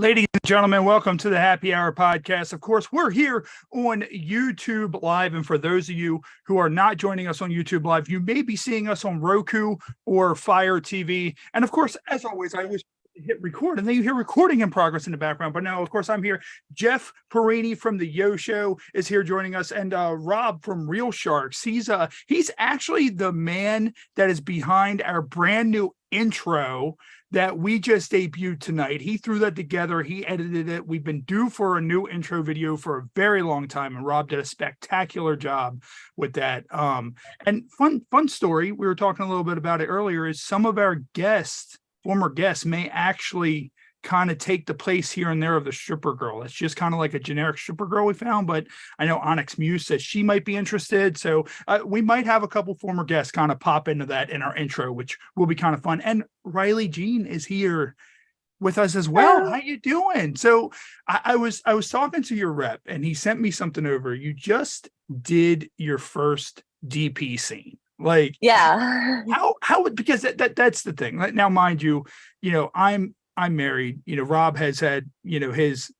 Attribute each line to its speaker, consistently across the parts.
Speaker 1: Ladies and gentlemen, welcome to the Happy Hour podcast. Of course, we're here on YouTube Live. And for those of you who are not joining us on YouTube Live, you may be seeing us on Roku or Fire TV. And of course, as always, I always hit record and then you hear recording in progress in the background. But now, of course, I'm here. Jeff Perini from the Yo Show is here joining us, and Robb from Real Sharks. He's actually the man that is behind our brand new intro that we just debuted tonight. He threw that together. He edited it. We've been due for a new intro video for a very long time, and Robb did a spectacular job with that. And fun story, we were talking a little bit about it earlier, is some of our former guests may actually kind of take the place here and there of the stripper girl. It's just kind of like a generic stripper girl we found, but I know Onyx Muse says she might be interested. So we might have a couple former guests kind of pop into that in our intro, which will be kind of fun. And Riley Jean is here with us as well. How you doing? So I was talking to your rep and he sent me something over. You just did your first DP scene. Like,
Speaker 2: yeah,
Speaker 1: how because that's the thing. Now, mind you, I'm married. Robb has had, his,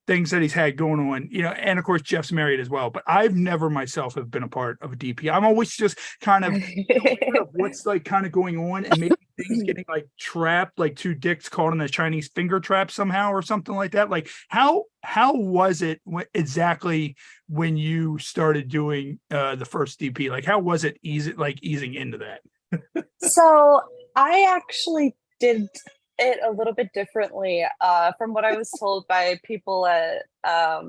Speaker 1: things that he's had going on, and of course Jeff's married as well. But I've never myself have been a part of a DP. I'm always just kind of aware of what's like kind of going on, and maybe things getting like trapped, like two dicks caught in a Chinese finger trap somehow or something like that. Like how was it exactly when you started doing the first DP? Like how was it easing into that?
Speaker 2: So I actually did it a little bit differently from what I was told by people at a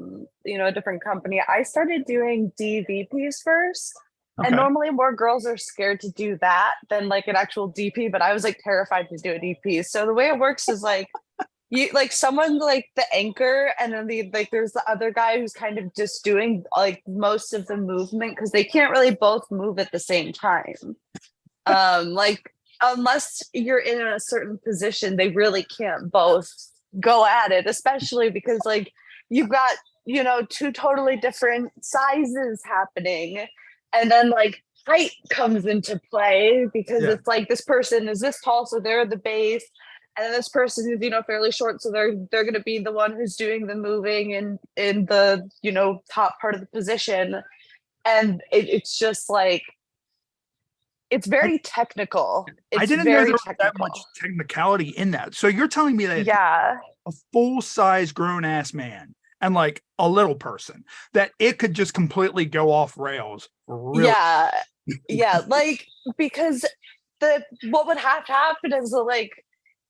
Speaker 2: different company. I started doing DVPs first. Okay. And normally more girls are scared to do that than like an actual DP, but I was like terrified to do a DP. So the way it works is like you like someone like the anchor, and then there's the other guy who's kind of just doing like most of the movement because they can't really both move at the same time. Unless you're in a certain position, they really can't both go at it, especially because like you've got, two totally different sizes happening. And then like height comes into play because it's like this person is this tall, so they're the base. And then this person is, fairly short, so they're going to be the one who's doing the moving in the, top part of the position. And it's just like, it's very technical.
Speaker 1: I didn't know there was that much technicality in that. So you're telling me that a full-size grown-ass man and like a little person, that it could just completely go off rails. Really?
Speaker 2: Yeah. Like, because what would have to happen is like,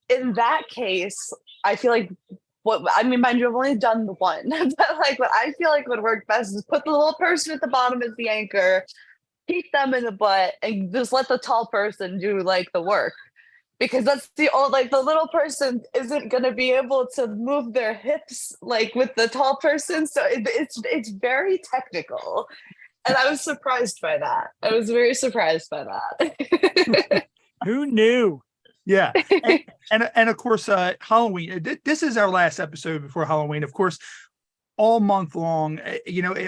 Speaker 2: in that case, I feel like mind you, I've only done the one, but like what I feel like would work best is put the little person at the bottom as the anchor, keep them in the butt, and just let the tall person do like the work, because that's the little person isn't going to be able to move their hips like with the tall person, so it's very technical, and I was surprised by that. I was very surprised by that.
Speaker 1: Who knew? Yeah. And of course, Halloween, this is our last episode before Halloween. Of course, all month long,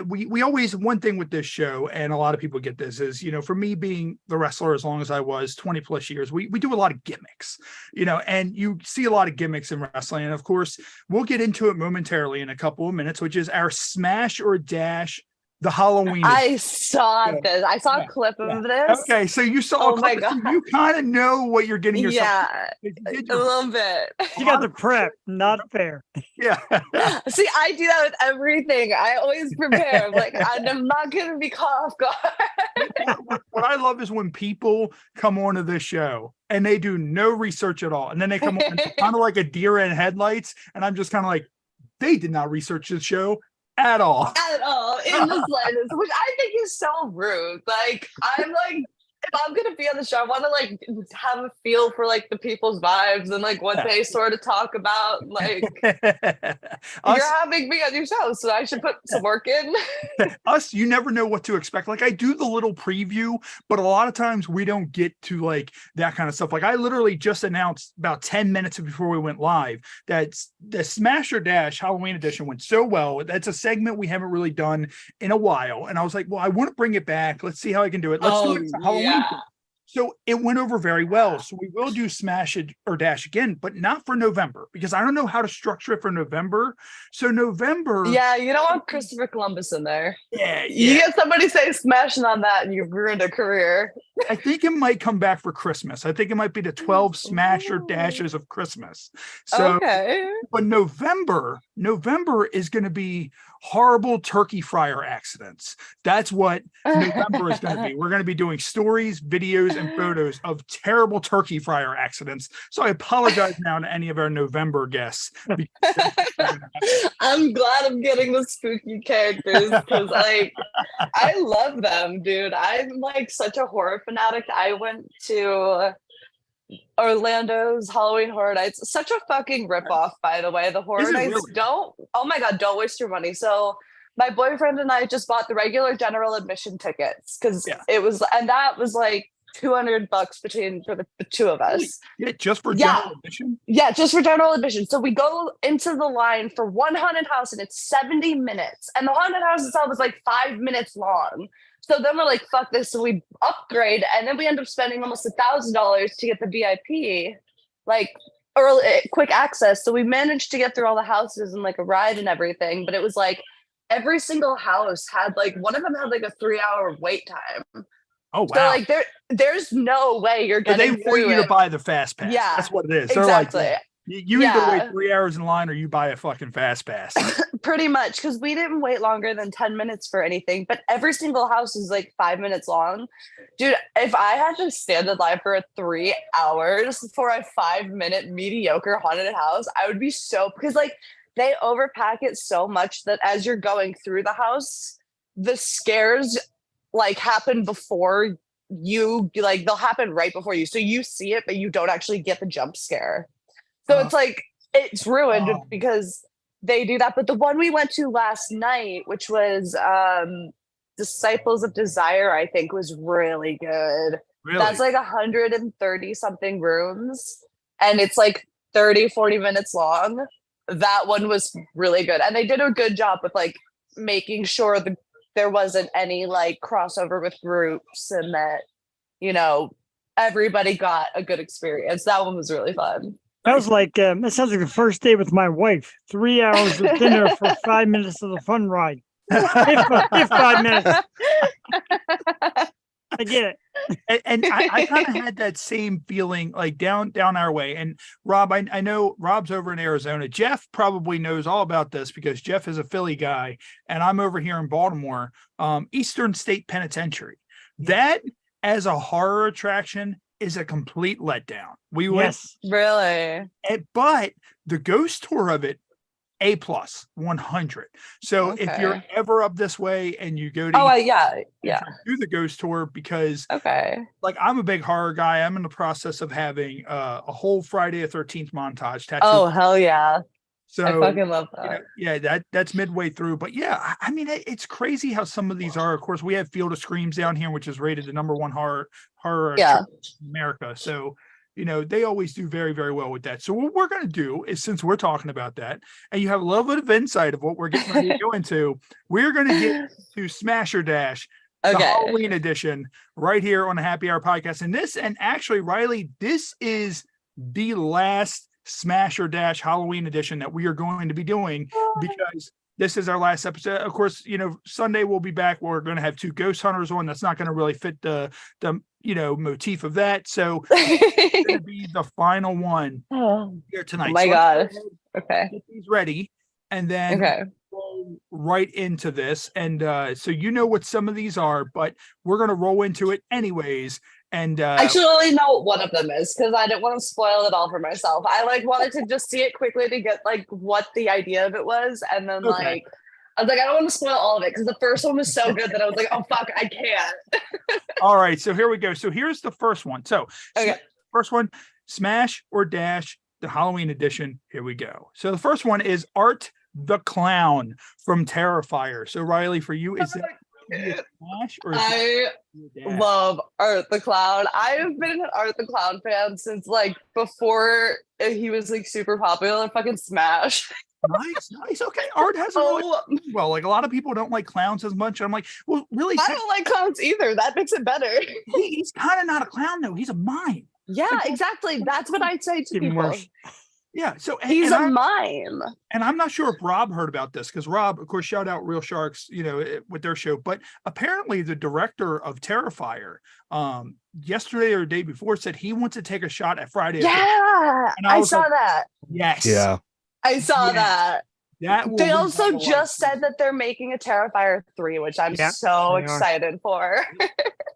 Speaker 1: we always, one thing with this show, and a lot of people get this, is, for me being the wrestler as long as I was, 20 plus years, we do a lot of gimmicks, and you see a lot of gimmicks in wrestling. And of course, we'll get into it momentarily in a couple of minutes, which is our smash or dash, the Halloween.
Speaker 2: I saw this. I saw a clip of this.
Speaker 1: Okay, so you saw. Oh my god! So you kind of know what you're getting yourself.
Speaker 2: Yeah, a little bit.
Speaker 3: You got the prep. Not fair.
Speaker 1: Yeah.
Speaker 2: See, I do that with everything. I always prepare. Like I'm not gonna be caught off guard.
Speaker 1: What I love is when people come onto this show and they do no research at all, and then they come on kind of like a deer in headlights, and I'm just kind of like, they did not research this show at all
Speaker 2: in the slightest, which I think is so rude. Like, I'm like, if I'm gonna be on the show, I want to like have a feel for like the people's vibes and like what they sort of talk about. Like, you're having me on your show, so I should put some work in.
Speaker 1: You never know what to expect. Like, I do the little preview, but a lot of times we don't get to like that kind of stuff. Like, I literally just announced about 10 minutes before we went live that the Smash or Dash Halloween edition went so well. That's a segment we haven't really done in a while, and I was like, well, I want to bring it back. Let's see how I can do it. Let's do it for Halloween. So it went over very well. So we will do Smash It or Dash again, but not for November because I don't know how to structure it for November. So November.
Speaker 2: Yeah, you don't want Christopher Columbus in there.
Speaker 1: Yeah.
Speaker 2: You get somebody say smashing on that and you've ruined a career.
Speaker 1: I think it might come back for Christmas. I think it might be the 12 Smash or Dashes of Christmas. So,
Speaker 2: okay.
Speaker 1: But November is going to be horrible turkey fryer accidents. That's what November is going to be. We're going to be doing stories, videos, and photos of terrible turkey fryer accidents. So I apologize now to any of our November guests.
Speaker 2: I'm glad I'm getting the spooky characters because I love them, dude. I'm like such a horror fanatic. I went to Orlando's Halloween Horror Nights. Such a fucking ripoff, by the way. The Horror Nights
Speaker 1: really?
Speaker 2: don't waste your money. So my boyfriend and I just bought the regular general admission tickets because that was like $200 for the two of us.
Speaker 1: Yeah, just for general admission?
Speaker 2: Yeah, just for general admission. So we go into the line for one haunted house and it's 70 minutes. And the haunted house itself is like 5 minutes long. So then we're like, fuck this. So we upgrade and then we end up spending almost $1,000 to get the VIP, like early quick access. So we managed to get through all the houses and like a ride and everything. But it was like every single house had like, one of them had like a 3-hour wait time.
Speaker 1: Oh, wow.
Speaker 2: So like there's no way you're getting
Speaker 1: They want you to buy the fast pass.
Speaker 2: Yeah.
Speaker 1: That's what it is.
Speaker 2: Exactly.
Speaker 1: They're like, you either wait 3 hours in line or you buy a fucking fast pass.
Speaker 2: Pretty much, because we didn't wait longer than 10 minutes for anything, but every single house is like 5 minutes long. Dude, if I had to stand in line for 3 hours for a 5-minute mediocre haunted house, I would be so, because like they overpack it so much that as you're going through the house, the scares like happen before you, like they'll happen right before you. So you see it, but you don't actually get the jump scare. So it's like, it's ruined because they do that. But the one we went to last night, which was Disciples of Desire, I think was really good.
Speaker 1: Really?
Speaker 2: That's like 130 something rooms. And it's like 30-40 minutes long. That one was really good. And they did a good job with like making sure there wasn't any like crossover with groups and that, you know, everybody got a good experience. That one was really fun.
Speaker 3: That was like, that sounds like the first day with my wife. 3 hours of dinner for 5 minutes of the fun ride. if 5 minutes. I get
Speaker 1: it. And I kind of had that same feeling like down our way. And Rob, I know Rob's over in Arizona. Jeff probably knows all about this because Jeff is a Philly guy and I'm over here in Baltimore, Eastern State Penitentiary. That as a horror attraction is a complete letdown. We went,
Speaker 2: really,
Speaker 1: but the ghost tour of it, A+ 100. So if you're ever up this way and you go to do the ghost tour, because like I'm a big horror guy. I'm in the process of having a whole Friday the 13th montage tattooed.
Speaker 2: Oh hell yeah.
Speaker 1: So
Speaker 2: I fucking love that.
Speaker 1: That's midway through. But yeah, I mean, it's crazy how some of these are. Of course, we have Field of Screams down here, which is rated the #1 horror in America. So, you know, they always do very, very well with that. So what we're going to do is, since we're talking about that, and you have a little bit of insight of what we're getting ready to go into, we're going to get to Smash or Dash, the Halloween edition, right here on the Happy Hour podcast. And actually, Riley, this is the last Smash or Dash Halloween edition that we are going to be doing because this is our last episode. Of course, you know, Sunday we'll be back. We're going to have 2 ghost hunters on. That's not going to really fit the you know, motif of that. So it's going to be the final one here tonight.
Speaker 2: Oh my God.
Speaker 1: Get these ready and then roll right into this. And so you know what some of these are, but we're going to roll into it anyways. And
Speaker 2: I actually only know what one of them is because I didn't want to spoil it all for myself. I like wanted to just see it quickly to get like what the idea of it was, and then like I was like, I don't want to spoil all of it because the first one was so good that I was like, oh fuck, I can't.
Speaker 1: All right, so here we go. So here's the first one. So first one, Smash or Dash, the Halloween edition. Here we go. So the first one is Art the Clown from Terrifier. So Riley, for you, is that Smash or
Speaker 2: I love Art the Clown. I've been an Art the Clown fan since like before he was like super popular. Fucking Smash.
Speaker 1: Nice. Okay, Art has a really well. Like a lot of people don't like clowns as much. I'm like, well, really,
Speaker 2: I don't like clowns either. That makes it better.
Speaker 1: he's kind of not a clown though. He's a mime.
Speaker 2: Yeah, exactly. That's what I'd say to
Speaker 3: Even
Speaker 2: people.
Speaker 3: worse.
Speaker 1: Yeah. So
Speaker 2: He's a mime.
Speaker 1: And I'm not sure if Robb heard about this because Robb, of course, shout out Real Sharks, with their show. But apparently, the director of Terrifier, yesterday or the day before, said he wants to take a shot at Friday.
Speaker 2: Yeah, I saw that.
Speaker 1: Yes.
Speaker 4: Yeah.
Speaker 2: I saw that. They also just said that they're making a Terrifier 3, which I'm so excited for.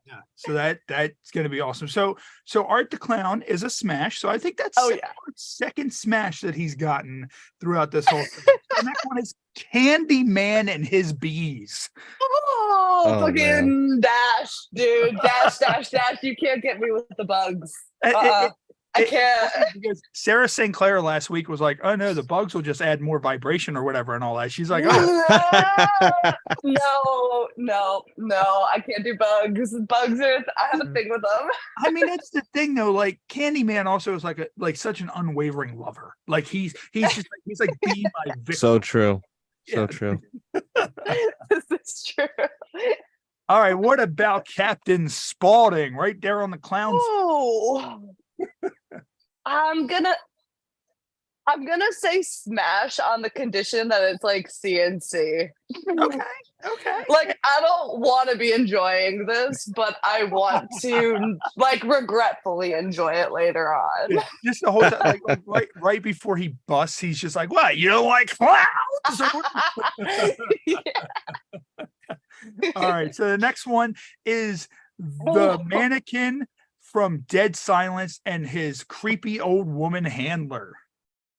Speaker 1: Yeah, so that's going to be awesome. So Art the Clown is a smash. So I think that's Art's second smash that he's gotten throughout this whole thing. The next one is Candyman and his bees.
Speaker 2: Oh fucking man. Dash, dude. Dash. You can't get me with the bugs. I can't.
Speaker 1: Because Sarah St. Clair last week was like, oh no, the bugs will just add more vibration or whatever and all that. She's like, oh
Speaker 2: no, I can't do bugs. Bugs are, I have a thing with them.
Speaker 1: I mean, that's the thing though. Like Candyman also is like such an unwavering lover. Like he's be my victim.
Speaker 4: So true. So true.
Speaker 2: This is true.
Speaker 1: All right, what about Captain Spaulding right there on the clown's?
Speaker 2: Oh. I'm gonna say smash on the condition that it's like CNC.
Speaker 1: Okay.
Speaker 2: Like I don't want to be enjoying this, but I want to like regretfully enjoy it later on.
Speaker 1: Yeah, just the whole time, like right before he busts, he's just like, "What? You don't like clowns?" All right. So the next one is the mannequin from Dead Silence and his creepy old woman handler.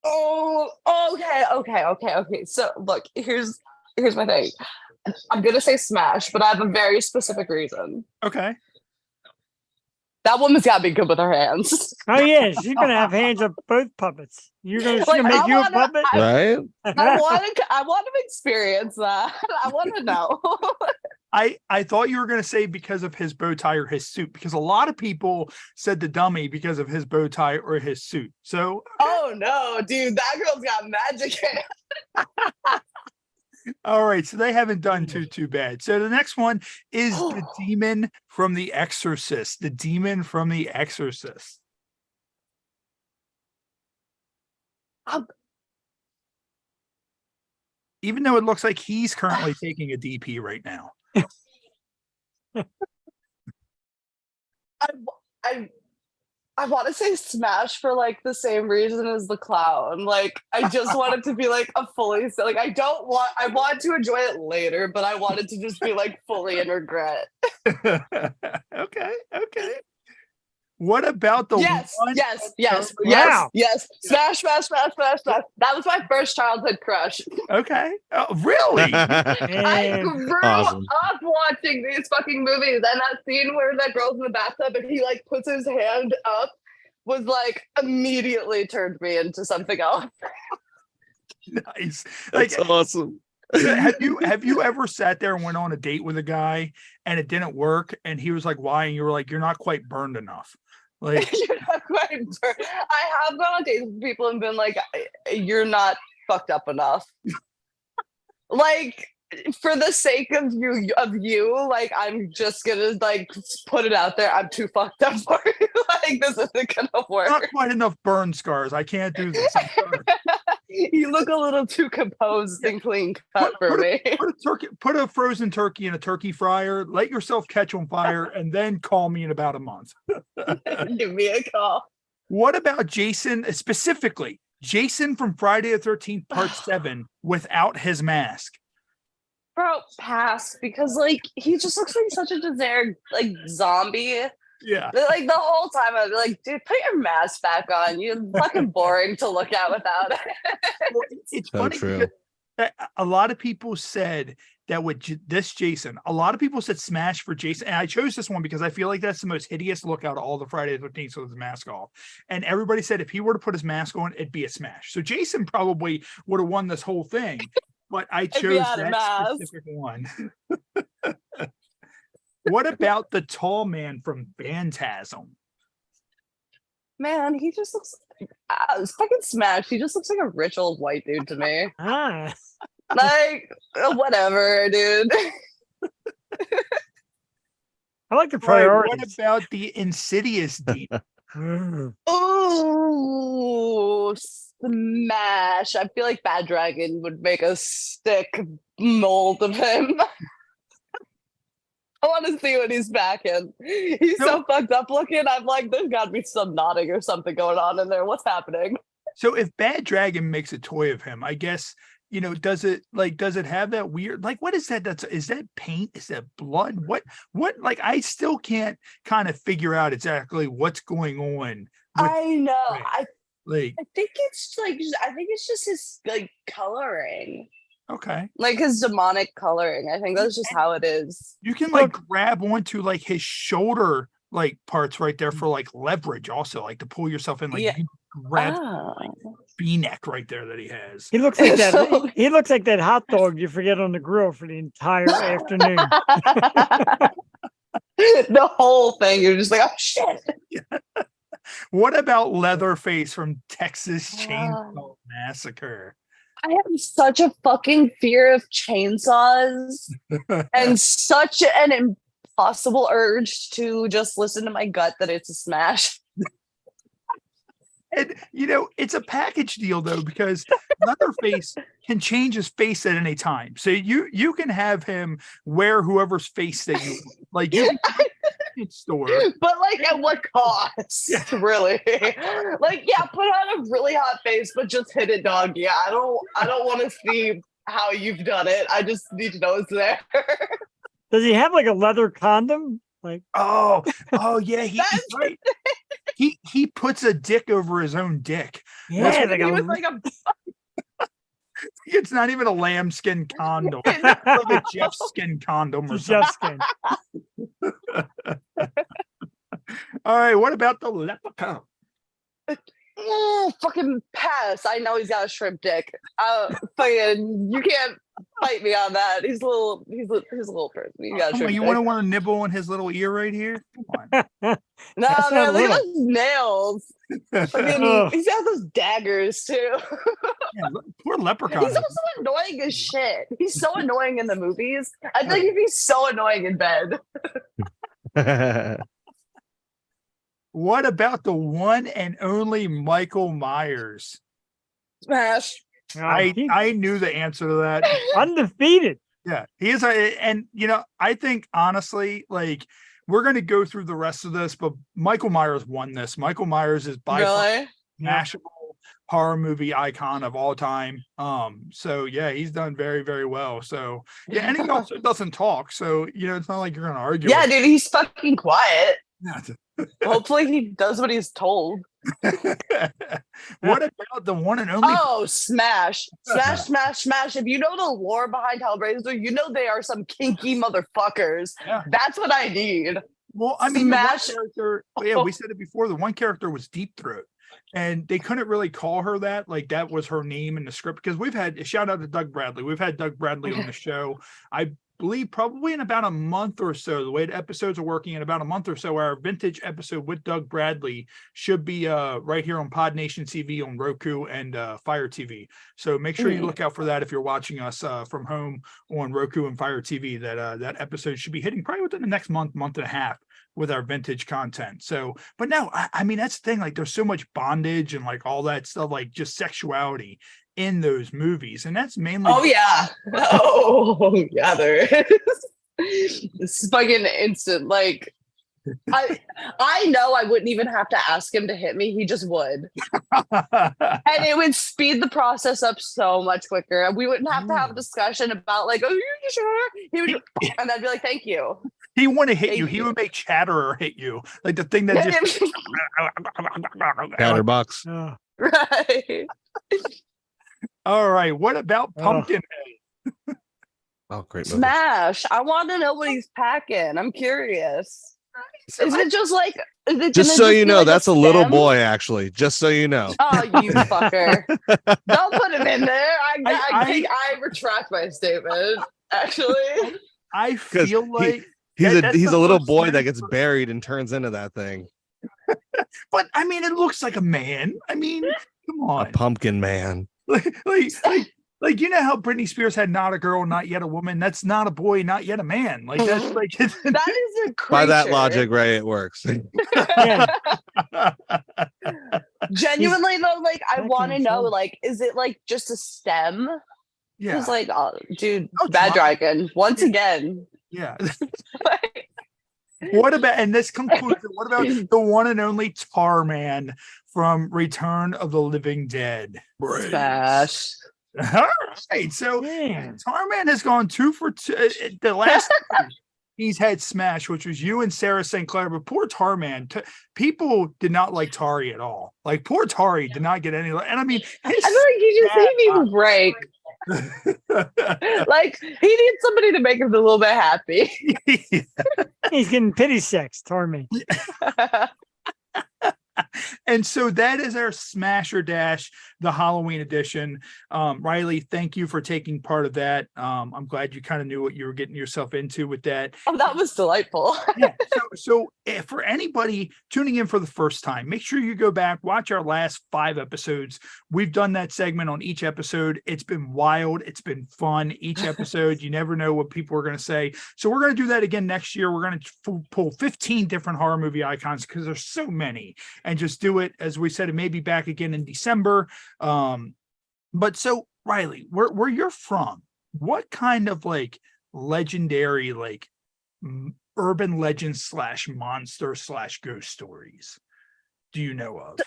Speaker 2: Oh, okay. So look, here's my thing. I'm gonna say smash, but I have a very specific reason.
Speaker 1: Okay.
Speaker 2: That woman's gotta be good with her hands.
Speaker 3: Oh yeah, she's gonna have hands of both puppets. She's gonna make you a puppet,
Speaker 4: right?
Speaker 2: I want to experience that. I want to know.
Speaker 1: I thought you were going to say because of his bow tie or his suit, because a lot of people said the dummy because of his bow tie or his suit. So, okay.
Speaker 2: Oh no, dude, that girl's got magic hair.
Speaker 1: All right, so they haven't done too bad. So the next one is the demon from The Exorcist. The demon from The Exorcist. Even though it looks like he's currently taking a DP right now.
Speaker 2: I want to say smash for like the same reason as the clown. Like I just want it to be like a fully like I want to enjoy it later, but I want it to just be like fully in regret.
Speaker 1: Okay. What about the
Speaker 2: yes.
Speaker 3: Wow.
Speaker 2: Yes. Smash. That was my first childhood crush.
Speaker 1: Okay. Oh, really?
Speaker 2: I grew up watching these fucking movies, and that scene where that girl's in the bathtub and he like puts his hand up was like immediately turned me into something else.
Speaker 1: Nice.
Speaker 4: That's awesome.
Speaker 1: Have you ever sat there and went on a date with a guy and it didn't work and he was like, why? And you were like, you're not quite burned enough. Like
Speaker 2: you're not quite burned. I have gone on dates with people and been like, you're not fucked up enough. Like for the sake of you, like I'm just gonna like put it out there. I'm too fucked up for you. Like this isn't gonna work.
Speaker 1: Not quite enough burn scars. I can't do this.
Speaker 2: You look a little too composed and clean cut for me.
Speaker 1: Put a frozen turkey in a turkey fryer. Let yourself catch on fire, and then call me in about a month.
Speaker 2: Give me a call.
Speaker 1: What about Jason specifically? Jason from Friday the 13th Part 7 without his mask.
Speaker 2: Bro, pass, because like he just looks like such a generic like zombie.
Speaker 1: Yeah.
Speaker 2: Like the whole time I'd be like, dude, put your mask back on. You're fucking boring to look at without it.
Speaker 1: Well, it's
Speaker 4: so
Speaker 1: funny
Speaker 4: true.
Speaker 1: Because a lot of people said that with this Jason, a lot of people said smash for Jason. And I chose this one because I feel like that's the most hideous look out of all the Friday the 13th with his mask off. And everybody said if he were to put his mask on, it'd be a smash. So Jason probably would have won this whole thing. But I chose that specific one. What about the tall man from Phantasm?
Speaker 2: Man, he just looks fucking smashed. He just looks like a rich old white dude to me. Like, whatever, dude.
Speaker 3: I like the
Speaker 1: All right,
Speaker 3: priorities.
Speaker 1: what about the Insidious deep?
Speaker 2: Oh, smash. I feel like Bad Dragon would make a stick mold of him. I want to see what he's back in. He's so fucked up looking. I'm like, there's got to be some nodding or something going on in there. What's happening?
Speaker 1: So if Bad Dragon makes a toy of him, I guess, does it have that weird, like, what is that? Is that paint? Is that blood? What, like, I still can't kind of figure out exactly what's going on.
Speaker 2: I know. I
Speaker 1: think
Speaker 2: it's just his like coloring.
Speaker 1: Okay.
Speaker 2: Like his demonic coloring. I think that's just how it is.
Speaker 1: You can like grab onto like his shoulder like parts right there for like leverage also, like to pull yourself in. Like you can grab like, V-neck right there that he has.
Speaker 3: He looks like that. He looks like that hot dog you forget on the grill for the entire afternoon.
Speaker 2: The whole thing. You're just like, oh shit.
Speaker 1: What about Leatherface from Texas Chainsaw Massacre?
Speaker 2: I have such a fucking fear of chainsaws and such an impossible urge to just listen to my gut that it's a smash.
Speaker 1: And it's a package deal though, because Leatherface can change his face at any time. So you can have him wear whoever's face that you like. You can store,
Speaker 2: but like at what cost? Yeah. Really? Like, yeah, put on a really hot face, but just hit it, dog. Yeah, I don't want to see how you've done it. I just need to know it's there.
Speaker 3: Does he have like a leather condom? Like,
Speaker 1: oh yeah, he's right. He puts a dick over his own dick.
Speaker 3: Yeah,
Speaker 1: it's not even a lambskin condom. It's like a Jeff skin condom or something.
Speaker 3: Jeff skin.
Speaker 1: All right, what about the leprechaun?
Speaker 2: Fucking pass. I know he's got a shrimp dick. Fucking, you can't fight me on that. He's a little person. You got a shrimp
Speaker 1: you
Speaker 2: dick.
Speaker 1: want to nibble on his little ear right here? Come on.
Speaker 2: No, man, look at those nails. Fucking, he's got those daggers too.
Speaker 1: Yeah, poor leprechaun.
Speaker 2: He's also annoying as shit. He's so annoying in the movies. I think he'd be so annoying in bed.
Speaker 1: What about the one and only Michael Myers?
Speaker 2: Smash.
Speaker 1: I knew the answer to that.
Speaker 3: Undefeated.
Speaker 1: Yeah, he is. I think honestly, like, we're going to go through the rest of this, but Michael Myers won this. Michael Myers is by far national horror movie icon of all time. So yeah, he's done very, very well. So yeah, and he also doesn't talk. So it's not like you're going to argue.
Speaker 2: Yeah, dude, he's fucking quiet.
Speaker 1: Yeah.
Speaker 2: Hopefully he does what he's told.
Speaker 1: What about the one and only?
Speaker 2: Oh, smash. If you know the lore behind Hellraiser, they are some kinky motherfuckers. Yeah. That's what I need.
Speaker 1: Well, I mean, smash. We said it before. The one character was Deep Throat, and they couldn't really call her that. Like, that was her name in the script, because we've had a shout out to Doug Bradley. We've had Doug Bradley on the show. I believe probably in about a month or so, the way the episodes are working, in about a month or so, our vintage episode with Doug Bradley should be right here on Pod Nation TV, on Roku, and Fire TV. So make sure you look out for that if you're watching us from home on Roku and Fire TV. That episode should be hitting probably within the next month and a half with our vintage content. So, but no, I mean, that's the thing. Like, there's so much bondage and like all that stuff, like just sexuality in those movies, and that's mainly there is.
Speaker 2: It's fucking instant. Like, I know I wouldn't even have to ask him to hit me, he just would. And it would speed the process up so much quicker. We wouldn't have to have a discussion about like, oh, you're sure? He would, and I'd be like, thank you.
Speaker 1: He wouldn't hit you. He would make Chatterer hit you, like the thing that just
Speaker 4: Chatterbox.
Speaker 2: Right.
Speaker 1: All right. What about Pumpkinhead?
Speaker 4: Oh, great movie.
Speaker 2: Smash. I want to know what he's packing. I'm curious. Is it just like...
Speaker 4: Just so you know, that's a little boy, actually. Just so you know.
Speaker 2: Oh, you fucker. Don't put him in there. I retract my statement, actually.
Speaker 1: I feel like...
Speaker 4: He's a little boy that gets buried and turns into that thing.
Speaker 1: But I mean, it looks like a man. I mean, come
Speaker 4: A
Speaker 1: on.
Speaker 4: pumpkin man.
Speaker 1: Like you know how Britney Spears had not a girl, not yet a woman. That's not a boy, not yet a man. Like that's like
Speaker 2: That is a creature.
Speaker 4: By that logic, right? It works.
Speaker 3: Yeah.
Speaker 2: Genuinely though, like I
Speaker 3: back
Speaker 2: want to
Speaker 3: in
Speaker 2: know,
Speaker 3: the
Speaker 2: like, is it like just a stem?
Speaker 1: yeah.
Speaker 2: It's like, oh, dude,
Speaker 1: Oh,
Speaker 2: bad
Speaker 1: try.
Speaker 2: dragon once again.
Speaker 1: Yeah.
Speaker 2: Like,
Speaker 1: What about, and this concludes it, what about the one and only Tar Man from Return of the Living Dead?
Speaker 2: smash.
Speaker 1: All right. So
Speaker 3: Yeah.
Speaker 1: Tar Man has gone 2 for 2. The last he's had Smash, which was you and Sarah St. Clair, but poor Tar Man. People did not like Tari at all. Like poor Tari did not get any. And I mean,
Speaker 2: I feel like he just gave me a break. Like he needs somebody to make him a little bit happy.
Speaker 3: He's getting pity sex, Torment.
Speaker 1: And so that is our Smash or Dash, the Halloween edition. Riley, thank you for taking part of that. I'm glad you kind of knew what you were getting yourself into with that.
Speaker 2: Oh, that was delightful.
Speaker 1: Yeah. So for anybody tuning in for the first time, make sure you go back, watch our last 5 episodes. We've done that segment on each episode. It's been wild. It's been fun. Each episode, you never know what people are going to say. So we're going to do that again next year. We're going to pull 15 different horror movie icons because there's so many, and just do it. As we said, it may be back again in December. But so Riley, where you're from, what kind of like legendary, like urban legends / monster / ghost stories do you know of?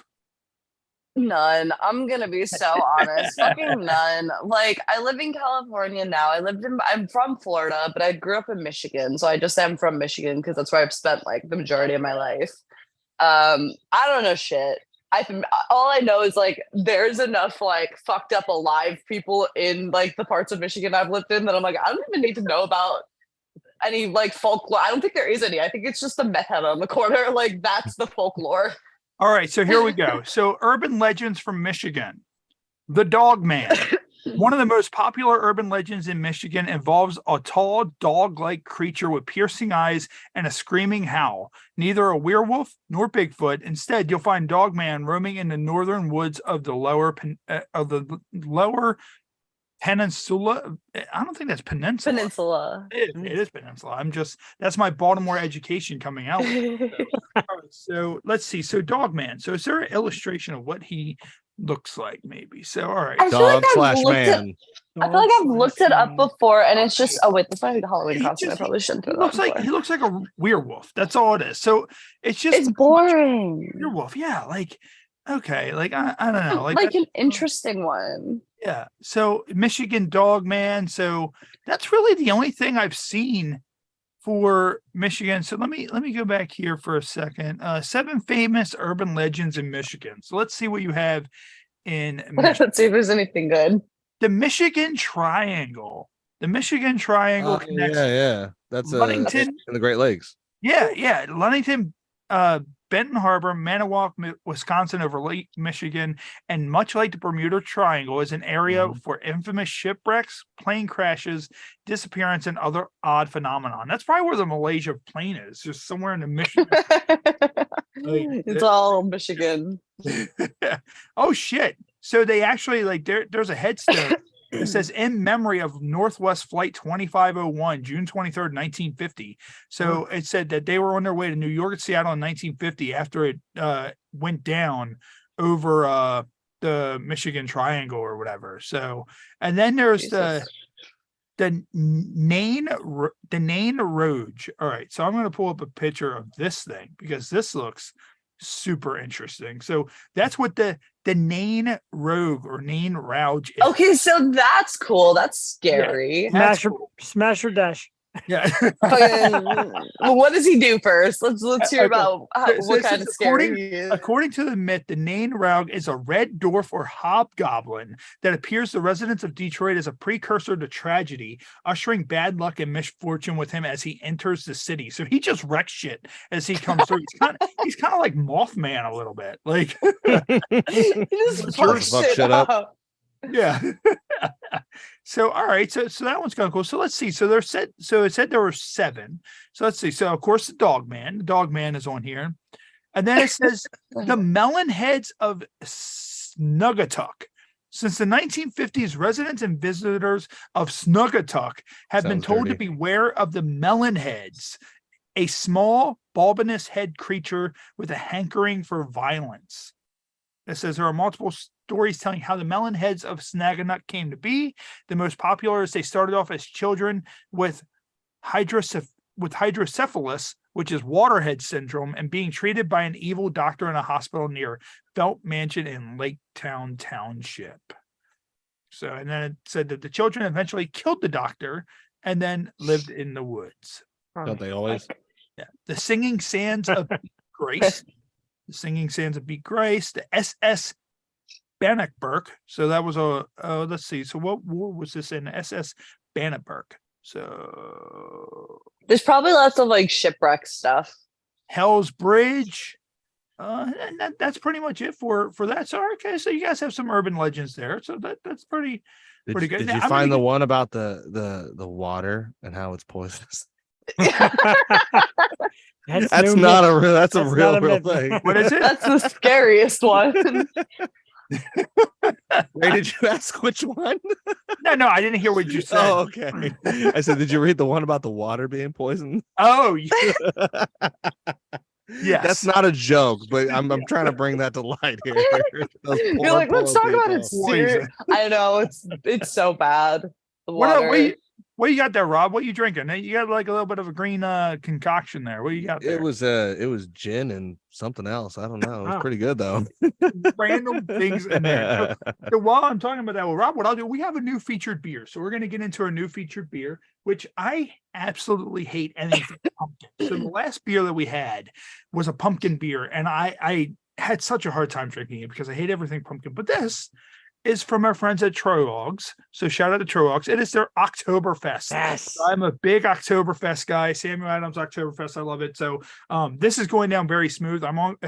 Speaker 2: None. I'm gonna be so honest. Fucking none. Like I live in California now. I'm from Florida, but I grew up in Michigan. So I just am from Michigan because that's where I've spent like the majority of my life. I don't know shit. All I know is like there's enough like fucked up alive people in like the parts of Michigan I've lived in that I'm like, I don't even need to know about any like folklore. I don't think there is any. I think it's just the meth head on the corner. Like that's the folklore.
Speaker 1: All right, so here we go. So urban legends from Michigan. The Dog Man. One of the most popular urban legends in Michigan involves a tall dog-like creature with piercing eyes and a screaming howl. Neither a werewolf nor Bigfoot. Instead, you'll find Dog Man roaming in the northern woods of the lower peninsula. I don't think that's peninsula.
Speaker 2: Peninsula.
Speaker 1: It is peninsula. That's my Baltimore education coming out. All right, so let's see. So Dog Man. So is there an illustration of what he looks like maybe? So all right.
Speaker 2: I feel like
Speaker 4: Dog
Speaker 2: I've
Speaker 4: / man.
Speaker 2: I feel like I've looked it up before, and it's just wait, that's my Halloween costume. I probably shouldn't have.
Speaker 1: He looks like a werewolf. That's all it is. So it's
Speaker 2: It's boring.
Speaker 1: werewolf. Yeah, like okay, like I don't know,
Speaker 2: like an interesting one.
Speaker 1: Yeah. So Michigan Dog Man. So that's really the only thing I've seen for Michigan. So let me go back here for a second. 7 famous urban legends in Michigan. So let's see what you have in Michigan.
Speaker 2: Let's see if there's anything good.
Speaker 1: The Michigan Triangle. The Michigan Triangle connects
Speaker 4: Yeah. That's
Speaker 1: Ludington.
Speaker 4: in the Great Lakes.
Speaker 1: Yeah. Ludington, Benton Harbor, Manawak, Wisconsin over Lake Michigan, and much like the Bermuda Triangle, is an area for infamous shipwrecks, plane crashes, disappearance, and other odd phenomenon. That's probably where the Malaysia plane is, just somewhere in the Michigan.
Speaker 2: It's all Michigan.
Speaker 1: Oh shit! So they actually there's a headstone. It says in memory of Northwest Flight 2501, June 23rd, 1950. So it said that they were on their way to New York and Seattle in 1950 after it went down over the Michigan Triangle or whatever. So, and then there's the Nain Rouge. All right, so I'm going to pull up a picture of this thing because this looks super interesting. So that's what the Nain Rogue or Nain Rouge is.
Speaker 2: Okay, so that's cool. That's scary.
Speaker 1: Yeah.
Speaker 3: Smash or Dash.
Speaker 1: Yeah.
Speaker 2: What does he do first? Let's hear about what kind of scary he is.
Speaker 1: According to the myth, the Nain Rouge is a red dwarf or hobgoblin that appears to residents of Detroit as a precursor to tragedy, ushering bad luck and misfortune with him as he enters the city. So he just wrecks shit as he comes through. He's kind of like Mothman a little bit. Like
Speaker 2: he just fucks shit up.
Speaker 1: Yeah. So all right, so that one's kind of cool. So let's see. So it said there were 7. So let's see. So of course the Dog Man is on here. And then it says the melon heads of Snugatuck. Since the 1950s, residents and visitors of Snugatuck have been told to beware of the melon heads, a small bulbous head creature with a hankering for violence. It says there are multiple stories telling how the melon heads of Snugatuck came to be. The most popular is they started off as children with hydrocephalus, which is waterhead syndrome, and being treated by an evil doctor in a hospital near Felt Mansion in Laketown Township. So, and then it said that the children eventually killed the doctor and then lived in the woods.
Speaker 4: Don't they always?
Speaker 1: Yeah. The Singing Sands of Grace. The Singing Sands of Beat Grace. The SS Bannockburn. So that was let's see. So what war was this in? SS Bannockburn. So
Speaker 2: there's probably lots of like shipwreck stuff.
Speaker 1: Hell's Bridge. And that's pretty much it for that. So okay, so you guys have some urban legends there. So that's pretty good.
Speaker 4: Did you find the one about the water and how it's poisonous? That's not a real. That's a real thing.
Speaker 1: What is it?
Speaker 2: That's the scariest one.
Speaker 4: Ray, did you ask which one?
Speaker 1: No, I didn't hear what you said.
Speaker 4: Oh, okay. I said, did you read the one about the water being poisoned?
Speaker 1: Oh, yeah. Yes.
Speaker 4: That's not a joke, but I'm trying to bring that to light here.
Speaker 2: You're like, let's talk about it. I know it's so bad. The water.
Speaker 1: What you got there, Rob? What you drinking? You got like a little bit of a green concoction there. What you got there?
Speaker 4: It was gin and something else. I don't know. It was pretty good though.
Speaker 1: Random things in there. So while I'm talking about that, well, Rob, what I'll do, we have a new featured beer. So we're going to get into our new featured beer, which I absolutely hate anything pumpkin. So the last beer that we had was a pumpkin beer, and I had such a hard time drinking it because I hate everything pumpkin. But this is from our friends at Troog's. So shout out to Troog's. It is their Oktoberfest.
Speaker 3: Yes.
Speaker 1: So I'm a big Oktoberfest guy. Samuel Adams Oktoberfest. I love it. So this is going down very smooth.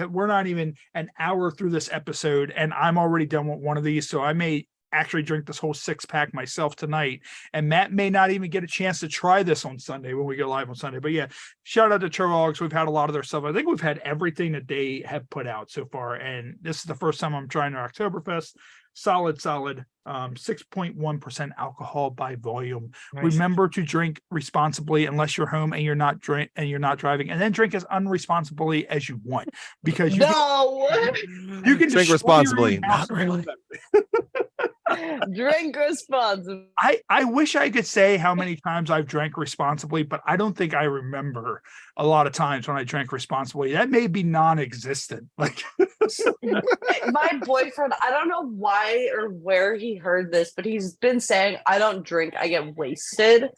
Speaker 1: We're not even an hour through this episode and I'm already done with one of these. So I may actually drink this whole 6-pack myself tonight. And Matt may not even get a chance to try this on Sunday when we go live on Sunday. But yeah, shout out to Troog's. We've had a lot of their stuff. I think we've had everything that they have put out so far. And this is the first time I'm trying their Oktoberfest. Solid, 6.1% alcohol by volume. Nice. Remember to drink responsibly unless you're home and you're not driving, and then drink as unresponsibly as you want because you can
Speaker 4: drink responsibly. Not really.
Speaker 2: Drink responsibly.
Speaker 1: I wish I could say how many times I've drank responsibly, but I don't think I remember a lot of times when I drank responsibly. That may be non-existent. Like
Speaker 2: my boyfriend, I don't know why or where he heard this, but he's been saying I don't drink, I get wasted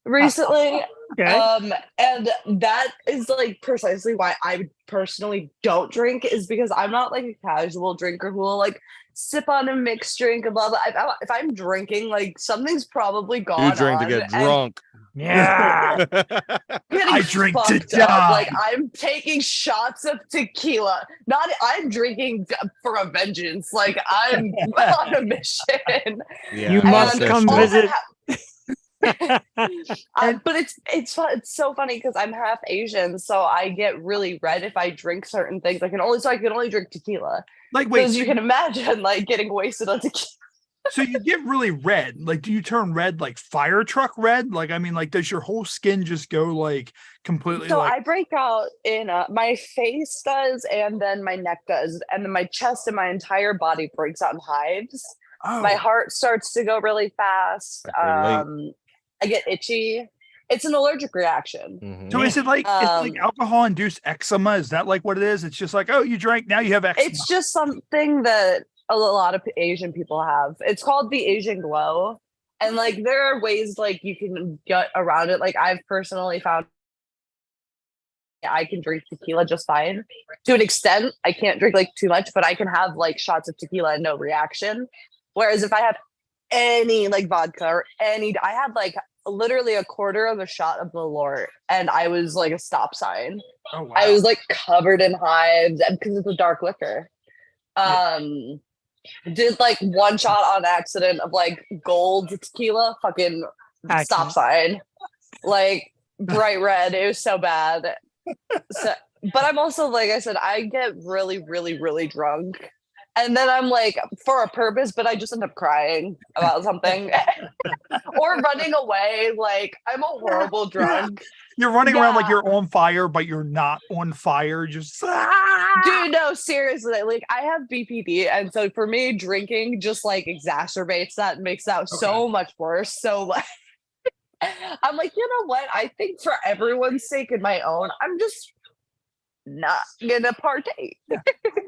Speaker 2: recently.
Speaker 3: Okay.
Speaker 2: And that is like precisely why I personally don't drink, is because I'm not like a casual drinker who will like sip on a mixed drink and blah blah. If I'm drinking, like something's probably gone on.
Speaker 4: You drink to get drunk.
Speaker 3: Yeah.
Speaker 1: I drink to die.
Speaker 2: Like I'm taking shots of tequila. I'm drinking for a vengeance. Like I'm on a mission.
Speaker 4: Yeah,
Speaker 3: you must come visit.
Speaker 2: But it's fun. It's so funny because I'm half Asian, so I get really red if I drink certain things. I can only drink tequila.
Speaker 1: Like wait,
Speaker 2: because you can imagine like getting wasted on tequila.
Speaker 1: So you get really red. Like, do you turn red like fire truck red? Like, I mean, like, does your whole skin just go like completely?
Speaker 2: So
Speaker 1: like...
Speaker 2: I break out in my face does, and then my neck does, and then my chest and my entire body breaks out in hives. Oh. My heart starts to go really fast. I get itchy. It's an allergic reaction.
Speaker 1: Mm-hmm. So is it like alcohol-induced eczema? Is that like what it is? It's just like, oh, you drank, now you have eczema.
Speaker 2: It's just something that a lot of Asian people have. It's called the Asian glow. And like there are ways like you can get around it. Like I've personally found I can drink tequila just fine. To an extent, I can't drink like too much, but I can have like shots of tequila and no reaction. Whereas if I have any like vodka or I had like literally a quarter of a shot of Malort and I was like a stop sign. Oh, wow. I was like covered in hives because it's a dark liquor. Did like one shot on accident of like gold tequila, fucking stop sign, like bright red. It was so bad. So but I'm also, like I said, I get really, really, really drunk. And then I'm like, for a purpose, but I just end up crying about something or running away. Like, I'm a horrible drunk.
Speaker 1: You're running around like you're on fire, but you're not on fire. Just
Speaker 2: dude, no, seriously. Like, I have BPD, and so for me, drinking just like exacerbates that and makes that so much worse. So like, I'm like, you know what? I think for everyone's sake and my own, I'm just not gonna partake.
Speaker 1: I'm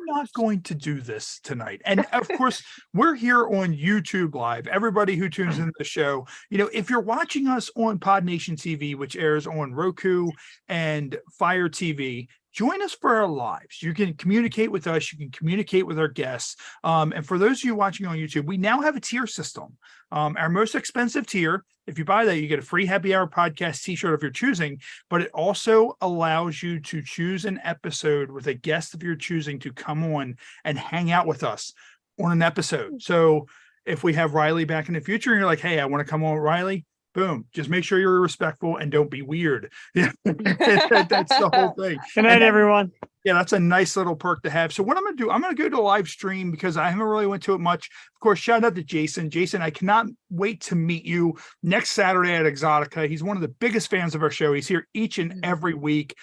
Speaker 1: not going to do this tonight. And of course, we're here on YouTube Live. Everybody who tunes into the show, if you're watching us on Pod Nation TV, which airs on Roku and Fire TV, join us for our lives. You can communicate with us. You can communicate with our guests. And for those of you watching on YouTube, we now have a tier system. Our most expensive tier, if you buy that, you get a free Happy Hour podcast t-shirt if you're choosing, but it also allows you to choose an episode with a guest of your choosing to come on and hang out with us on an episode. So if we have Riley back in the future and you're like, hey, I want to come on with Riley, boom, just make sure you're respectful and don't be weird. Yeah, that's the whole thing.
Speaker 3: Good night, everyone.
Speaker 1: Yeah, that's a nice little perk to have. So what I'm going to do, I'm going to go to a live stream because I haven't really went to it much. Of course, shout out to Jason. Jason, I cannot wait to meet you next Saturday at Exotica. He's one of the biggest fans of our show. He's here each and every week.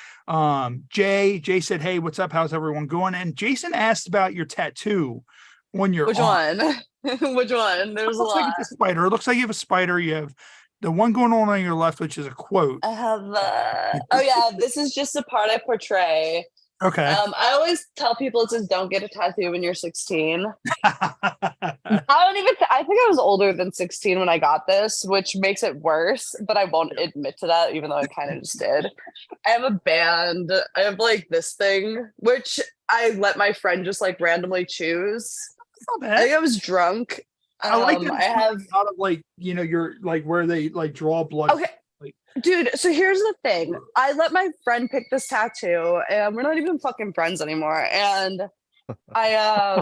Speaker 1: Jay said, hey, what's up? How's everyone going? And Jason asked about your tattoo on your arm.
Speaker 2: Which one? There's a lot.
Speaker 1: Like it's a spider. It looks like you have a spider. You have the one going on your left, which is a quote.
Speaker 2: I have this is just the part I portray.
Speaker 1: Okay.
Speaker 2: I always tell people it says don't get a tattoo when you're 16. I think I was older than 16 when I got this, which makes it worse, but I won't admit to that, even though I kind of just did. I have a band. I have like this thing, which I let my friend just like randomly choose.
Speaker 1: Not bad.
Speaker 2: I think I was drunk.
Speaker 1: I like that.
Speaker 2: I have
Speaker 1: a lot of like, you're like where they like draw blood.
Speaker 2: Okay. Dude, so here's the thing. I let my friend pick this tattoo, and we're not even fucking friends anymore. And I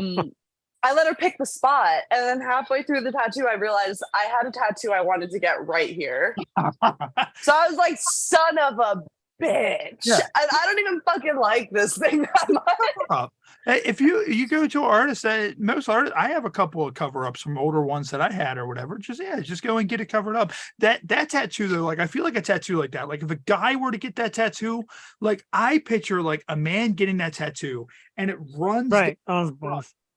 Speaker 2: let her pick the spot, and then halfway through the tattoo, I realized I had a tattoo I wanted to get right here. So I was like, son of a bitch. Yeah. And I don't even fucking like this thing that much.
Speaker 1: If you go to an artist, most artists, I have a couple of cover-ups from older ones that I had or whatever. Just go and get it covered up. That tattoo though, like I feel like a tattoo like that. Like if a guy were to get that tattoo, like I picture like a man getting that tattoo and it runs
Speaker 3: right.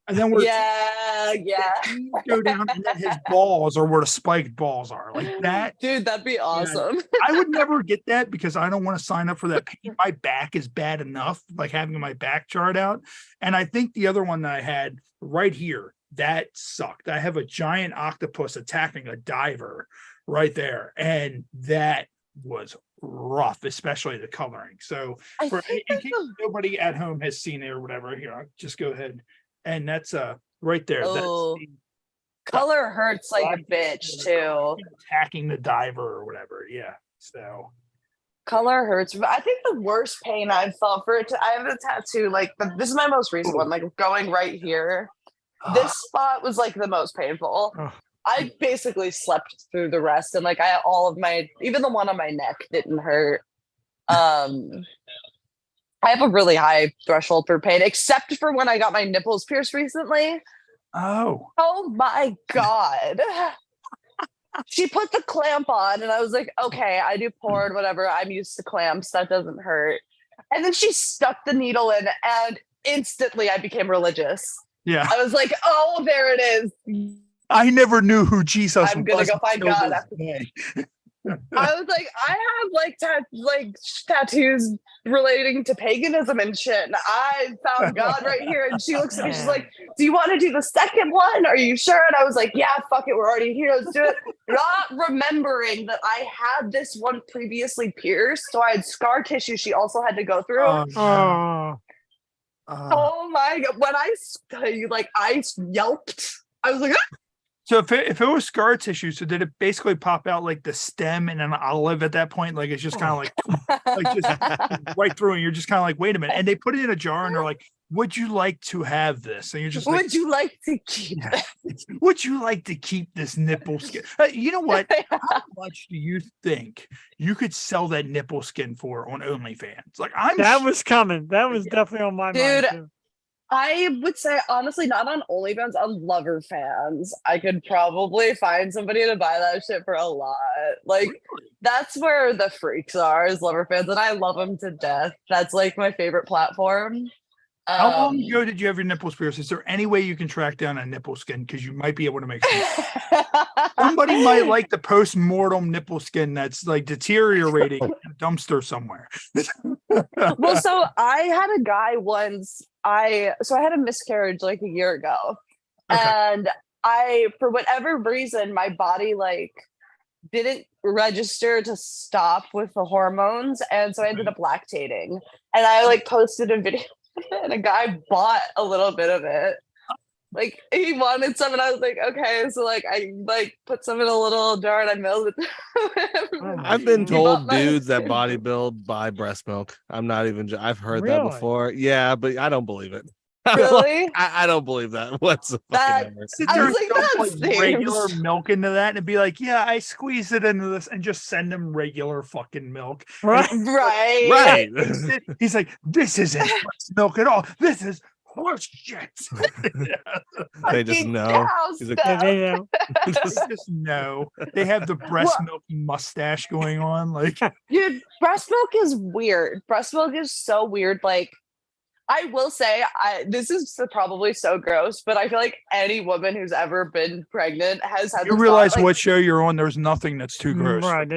Speaker 1: And then we're
Speaker 2: go
Speaker 1: down, and then his balls are where the spiked balls are, like that.
Speaker 2: Dude, that'd be awesome.
Speaker 1: I would never get that because I don't want to sign up for that pain. My back is bad enough, like having my back chart out. And I think the other one that I had right here, that sucked. I have a giant octopus attacking a diver right there, and that was rough, especially the coloring. So in case nobody at home has seen it or whatever, here, I'll just go ahead. And that's right there.
Speaker 2: Oh, color hurts like a bitch too.
Speaker 1: Attacking the diver or whatever. Yeah. So
Speaker 2: color hurts. I think the worst pain I've felt for it. I have a tattoo. Like this is my most recent one. Like going right here. This spot was like the most painful. I basically slept through the rest, and like even the one on my neck didn't hurt. I have a really high threshold for pain, except for when I got my nipples pierced recently. Oh my God. She put the clamp on and I was like, okay, I do porn, whatever. I'm used to clamps. That doesn't hurt. And then she stuck the needle in and instantly I became religious.
Speaker 1: Yeah.
Speaker 2: I was like, oh, there it is.
Speaker 1: I never knew who Jesus was.
Speaker 2: I'm going to go find God after that. I was like, I have like tattoos relating to paganism and shit. And I found God right here. And she looks at me, she's like, do you want to do the second one? Are you sure? And I was like, yeah, fuck it. We're already here. Let's do it. Not remembering that I had this one previously pierced. So I had scar tissue she also had to go through. Oh my God. When I yelped, I was like, ah!
Speaker 1: So if it was scar tissue, so did it basically pop out like the stem and an olive at that point? Like, it's just kind of like just right through and you're just kind of like, wait a minute. And they put it in a jar and they're like, would you like to have this? And you're just
Speaker 2: Would you like to keep it?
Speaker 1: Would you like to keep this nipple skin? You know what? How much do you think you could sell that nipple skin for on OnlyFans? Like
Speaker 3: that was coming. That was definitely on my mind too.
Speaker 2: I would say honestly, not on OnlyFans, on Lover Fans. I could probably find somebody to buy that shit for a lot. Like that's where the freaks are, is Lover Fans, and I love them to death. That's like my favorite platform.
Speaker 1: How long ago did you have your nipples pierced? Is there any way you can track down a nipple skin? Because you might be able to make some. Somebody might like the post-mortem nipple skin that's like deteriorating in a dumpster somewhere.
Speaker 2: Well, so I had a guy once. I had a miscarriage like a year ago, and for whatever reason, my body like didn't register to stop with the hormones, and so I ended up lactating. And I like posted a video, and a guy bought a little bit of it. Like he wanted some, and I was like, okay. So like I like put some in a little jar and I milled it.
Speaker 4: I've been told dudes that bodybuild buy breast milk. I'm not even. I've heard that before. Yeah, but I don't believe it.
Speaker 2: Really?
Speaker 4: I don't believe that.
Speaker 2: I was like, that
Speaker 1: regular milk into that and be like, yeah, I squeeze it into this, and just send him regular fucking milk.
Speaker 2: Right.
Speaker 1: He's like, this isn't breast milk at all. This is horse shit.
Speaker 4: They just know.
Speaker 1: They just know. They have the breast milk mustache going on. Like,
Speaker 2: dude, breast milk is weird. Breast milk is so weird. Like, I will say, this is probably so gross, but I feel like any woman who's ever been pregnant has had.
Speaker 1: You realize what show you're on? There's nothing that's too gross.
Speaker 3: Right.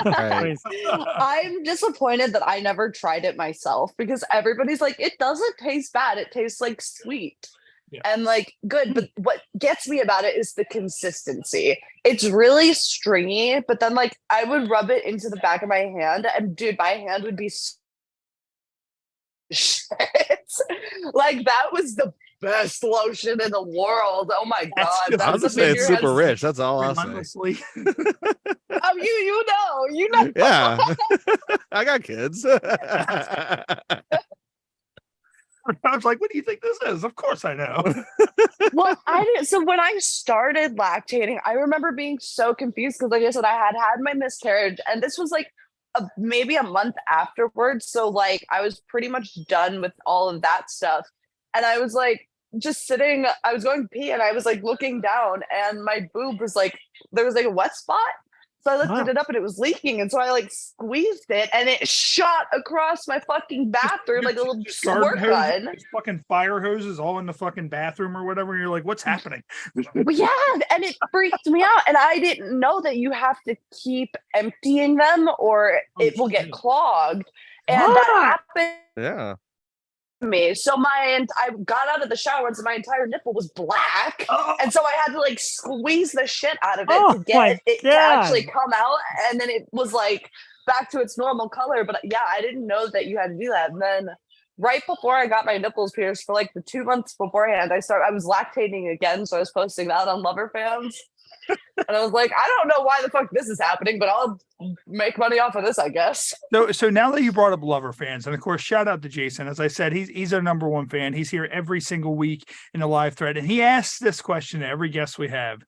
Speaker 2: I'm disappointed that I never tried it myself, because everybody's like, it doesn't taste bad. It tastes like sweet. Yeah. And like good, but what gets me about it is the consistency. It's really stringy, but then like I would rub it into the back of my hand, and dude, my hand would be shit. Like that was the best lotion in the world. Oh my god!
Speaker 4: I'll just say it's super rich. That's all I'll say.
Speaker 2: Oh, you know.
Speaker 4: Yeah, I got kids.
Speaker 1: I was like, what do you think this is? Of course I know.
Speaker 2: Well, I didn't. So when I started lactating, I remember being so confused because, like I said, I had my miscarriage, and this was like maybe a month afterwards. So like I was pretty much done with all of that stuff. And I was like just sitting, I was going to pee, and I was like looking down, and my boob was like, there was like a wet spot. So I lifted it up and it was leaking. And so I like squeezed it, and it shot across my fucking bathroom like a little squirt gun.
Speaker 1: Fucking fire hoses all in the fucking bathroom or whatever. And you're like, what's happening?
Speaker 2: Yeah. And it freaked me out. And I didn't know that you have to keep emptying them or it will get clogged. And that happened.
Speaker 4: Yeah.
Speaker 2: Me. So I got out of the shower and so my entire nipple was black. And so I had to like squeeze the shit out of it to get it to actually come out. And then it was like back to its normal color. But yeah, I didn't know that you had to do that. And then right before I got my nipples pierced, for like the 2 months beforehand, I was lactating again. So I was posting that on Lover Fans. And I was like, I don't know why the fuck this is happening, but I'll make money off of this, I guess.
Speaker 1: So now that you brought up Lover Fans, and of course, shout out to Jason. As I said, he's our number one fan. He's here every single week in the live thread, and he asks this question to every guest we have: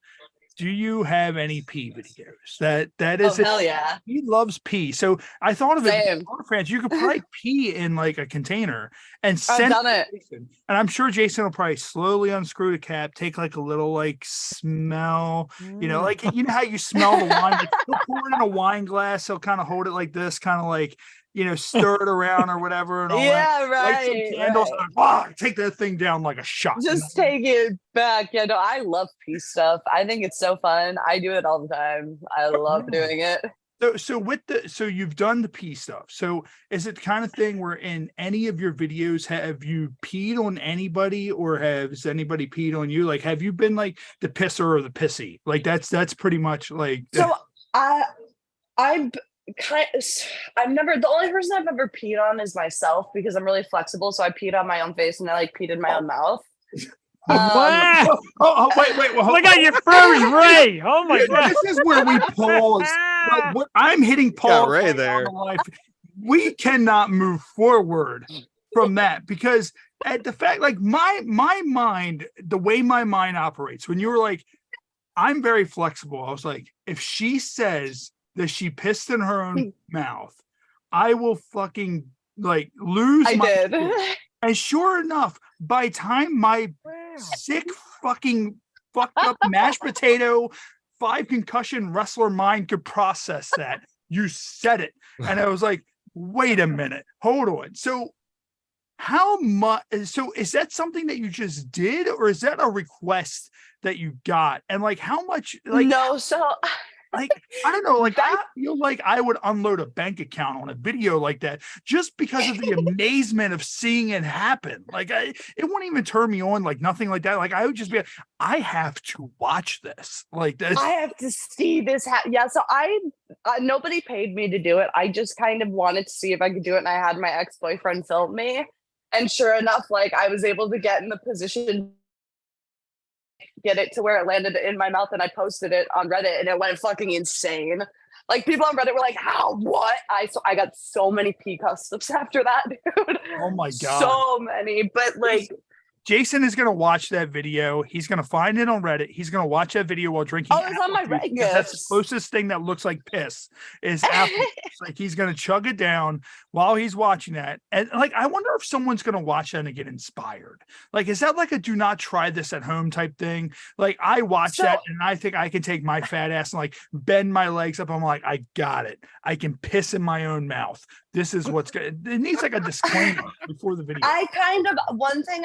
Speaker 1: do you have any pee videos? That is
Speaker 2: hell yeah.
Speaker 1: He loves pee. So I thought of it, Lover Fans, you could probably pee in like a container and send it. Jason. And I'm sure Jason will probably slowly unscrew the cap, take like a little like smell, like you know how you smell the wine. Like, he'll pour it in a wine glass, he'll kind of hold it like this, kind of like stir it around or whatever. And all that.
Speaker 2: Right.
Speaker 1: Like some candles, and take that thing down like a shot.
Speaker 2: Just take it back. Yeah, no, I love pee stuff. I think it's so fun. I do it all the time. I love doing it.
Speaker 1: So you've done the pee stuff. So is it the kind of thing where in any of your videos have you peed on anybody, or has anybody peed on you? Like, have you been like the pisser or the pissy? Like that's pretty much like.
Speaker 2: So I've never, the only person I've ever peed on is myself, because I'm really flexible. So I peed on my own face and I like peed in my own mouth.
Speaker 1: Wait. Well,
Speaker 3: look at your froze Ray. Oh my god.
Speaker 1: This is where we pause. I'm hitting pause
Speaker 4: Ray there.
Speaker 1: We cannot move forward from that, because at the fact, like my mind, the way my mind operates, when you were like, I'm very flexible. I was like, if she says that she pissed in her own mouth, I will fucking like lose
Speaker 2: I
Speaker 1: my
Speaker 2: did.
Speaker 1: shit. And sure enough, by time my sick fucking fucked up mashed potato 5 concussion wrestler mind could process that, you said it. And I was like, wait a minute, hold on. So how much, so is that something that you just did, or is that a request that you got? And like, how much, like,
Speaker 2: no, so
Speaker 1: like, I don't know, like, I feel like I would unload a bank account on a video like that just because of the amazement of seeing it happen. Like, it wouldn't even turn me on, like, nothing like that. Like, I would just be like, I have to watch this. Like, this.
Speaker 2: I have to see this. Yeah, so nobody paid me to do it. I just kind of wanted to see if I could do it, and I had my ex-boyfriend film me. And sure enough, like, I was able to get in the position, get it to where it landed in my mouth, and I posted it on Reddit, and it went fucking insane. Like, people on Reddit were like, how, what? I got so many pee customs after that, dude.
Speaker 1: Oh my God.
Speaker 2: So many, but like,
Speaker 1: Jason is going to watch that video. He's going to find it on Reddit. He's going to watch that video while drinking.
Speaker 2: Oh, it's on my
Speaker 1: juice,
Speaker 2: Reddit.
Speaker 1: that's the closest thing that looks like piss is apple juice. Like, he's going to chug it down while he's watching that. And like, I wonder if someone's going to watch that and get inspired. Like, is that like a do not try this at home type thing? Like, I watch that and I think I can take my fat ass and like bend my legs up. I'm like, I got it. I can piss in my own mouth. This is what's good. It needs like a disclaimer before the video.
Speaker 2: One thing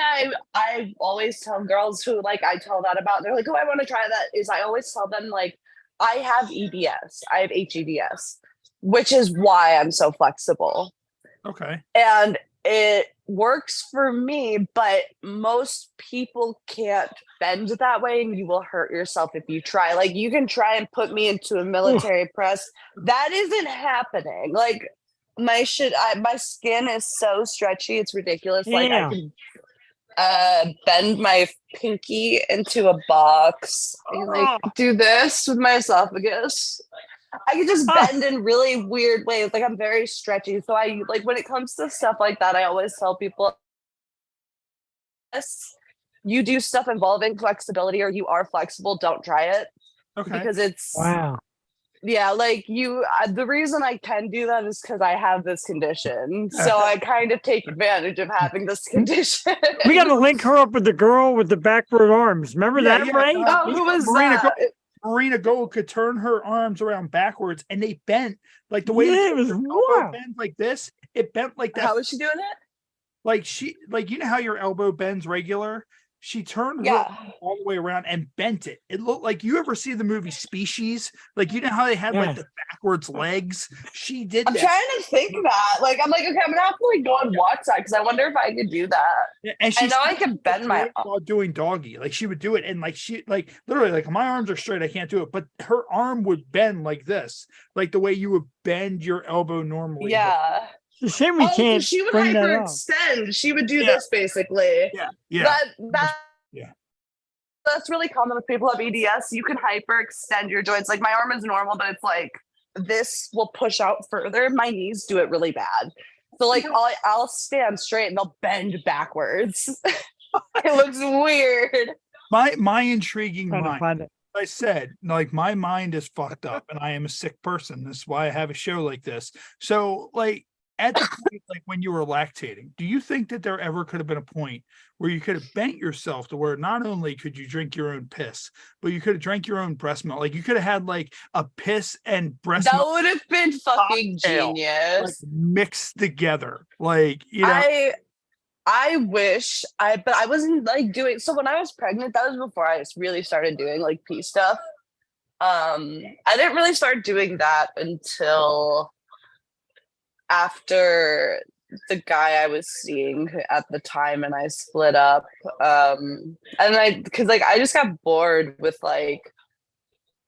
Speaker 2: I always tell girls who like I tell that about, they're like, oh, I want to try that, is I always tell them, like, I have EDS. I have HEDS, which is why I'm so flexible.
Speaker 1: Okay.
Speaker 2: And it works for me, but most people can't bend that way, and you will hurt yourself if you try. Like, you can try and put me into a military press. That isn't happening. Like, my skin is so stretchy, it's ridiculous. Like, I can bend my pinky into a box and like do this with my esophagus. I can just bend in really weird ways. Like, I'm very stretchy. So I like, when it comes to stuff like that, I always tell people, you do stuff involving flexibility or you are flexible, don't try it.
Speaker 1: Okay.
Speaker 2: Because it's yeah, like the reason I can do that is because I have this condition. So I kind of take advantage of having this condition.
Speaker 3: We got to link her up with the girl with the backward arms. Remember that, right?
Speaker 2: Who was that?
Speaker 1: Marina Gold could turn her arms around backwards and they bent like the way
Speaker 3: it was
Speaker 1: elbow bends like this. It bent like that.
Speaker 2: How was she doing it?
Speaker 1: Like you know how your elbow bends regular? She turned her all the way around and bent it. It looked like, you ever see the movie Species? Like, you know how they had like the backwards legs? She did that.
Speaker 2: I'm trying to think that. Like, I'm like, okay, I'm gonna have to like go and watch that because I wonder if I could do that.
Speaker 1: Yeah, and
Speaker 2: I know I can bend my
Speaker 1: while doing doggy. Like, she would do it, and like she like literally like, my arms are straight, I can't do it, but her arm would bend like this, like the way you would bend your elbow normally.
Speaker 2: Yeah.
Speaker 3: The shame we can't.
Speaker 2: She would hyperextend. She would do this basically.
Speaker 1: Yeah.
Speaker 2: That's really common with people who have EDS. You can hyperextend your joints. Like, my arm is normal, but it's like this will push out further. My knees do it really bad. So like, I'll stand straight and they'll bend backwards. It looks weird.
Speaker 1: My intriguing mind. I said, like, my mind is fucked up and I am a sick person. That's why I have a show like this. So like, at the point, like when you were lactating, do you think that there ever could have been a point where you could have bent yourself to where not only could you drink your own piss, but you could have drank your own breast milk? Like, you could have had like a piss and breast milk.
Speaker 2: That would have been fucking genius.
Speaker 1: Like, mixed together. Like, you know.
Speaker 2: I wish but I wasn't like doing, so when I was pregnant, that was before I really started doing like pee stuff. I didn't really start doing that until after the guy I was seeing at the time and I split up. And because like I just got bored with like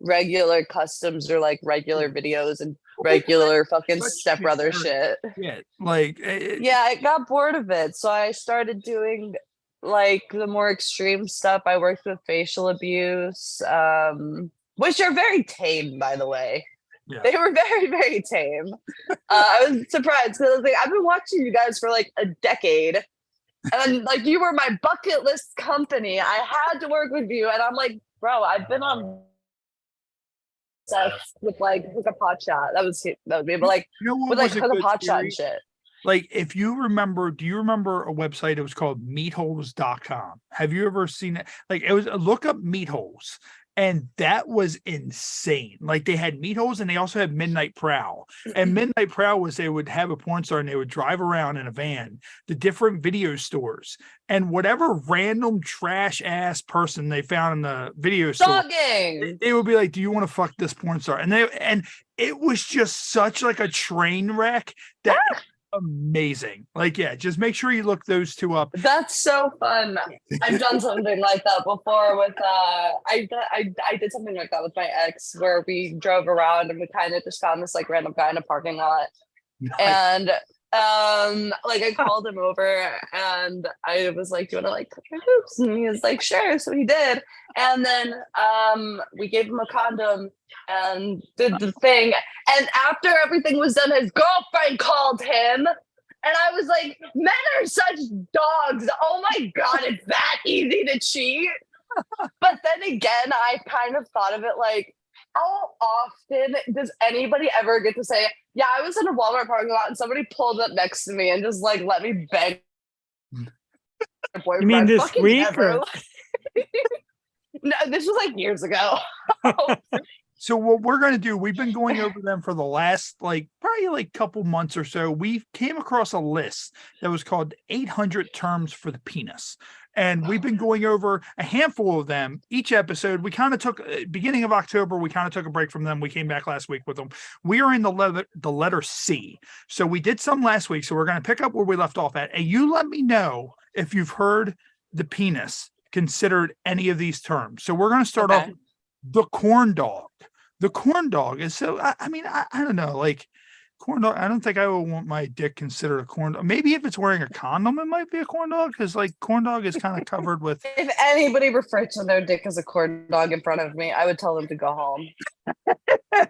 Speaker 2: regular customs or like regular videos and regular fucking stepbrother shit.
Speaker 1: Yeah, like
Speaker 2: I got bored of it, so I started doing like the more extreme stuff. I worked with facial abuse, which are very tame, by the way. Yeah. They were very, very tame. I was surprised because like, I've been watching you guys for like a decade, And like, you were my bucket list company. I had to work with you. And I'm like, bro, I've been on sets with like Hook Pot Shot. That was me, but like with like Hook Pot Shot and shit.
Speaker 1: Like, if you remember, do you remember a website? It was called meatholes.com. Have you ever seen it? Like, it was look up Meatholes, and that was insane. Like, they had Meatholes and they also had Midnight Prowl. And Midnight Prowl was they would have a porn star and they would drive around in a van to different video stores, and whatever random trash ass person they found in the video store, they would be like, "Do you want to fuck this porn star?" And it was just such like a train wreck that. Amazing. Like, yeah, just make sure you look those two up.
Speaker 2: That's so fun. I've done something like that before with I did something like that with my ex, where we drove around and we kind of just found this like random guy in a parking lot. Nice. And like I called him over and I was like, "Do you want to like touch my boobs?" And he was like, "Sure." So he did. And then we gave him a condom and did the thing. And after everything was done, his girlfriend called him. And I was like, men are such dogs. Oh my God, it's that easy to cheat. But then again, I kind of thought of it like, how often does anybody ever get to say, "Yeah, I was in a Walmart parking lot and somebody pulled up next to me and just like let me beg my boyfriend"?
Speaker 3: You mean this week? Or?
Speaker 2: No, this was like years ago.
Speaker 1: So what we're going to do, we've been going over them for the last probably couple months or so. We came across a list that was called 800 terms for the penis. And we've been going over a handful of them each episode. We kind of took beginning of October. We kind of took a break from them. We came back last week with them. We are in the letter C. So we did some last week. So we're going to pick up where we left off at. And you let me know if you've heard the penis considered any of these terms. So we're going to start off with the corn dog. The corn dog is so, I mean, I don't know, like corn dog. I don't think I would want my dick considered a corn dog. Maybe if it's wearing a condom, it might be a corn dog, because like corn dog is kind of covered with.
Speaker 2: If anybody referred to their dick as a corn dog in front of me, I would tell them to go home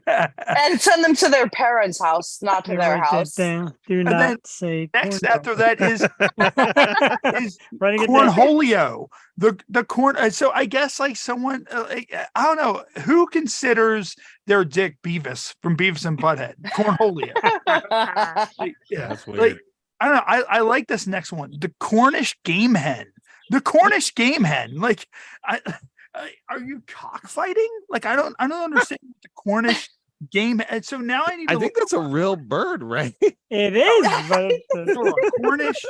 Speaker 2: and send them to their parents' house, not to their house.
Speaker 3: Do not say.
Speaker 1: Next after that is cornholio. The corn. So I guess like someone, I don't know who considers their dick Beavis from Beavis and Butthead. Cornholio. Yeah, that's weird. Like, I don't know. I like this next one. The Cornish game hen. The Cornish game hen. Like, are you cockfighting? Like, I don't understand the Cornish game. And so now I need to
Speaker 4: think that's a real bird, right?
Speaker 3: It is, but it's
Speaker 1: a Cornish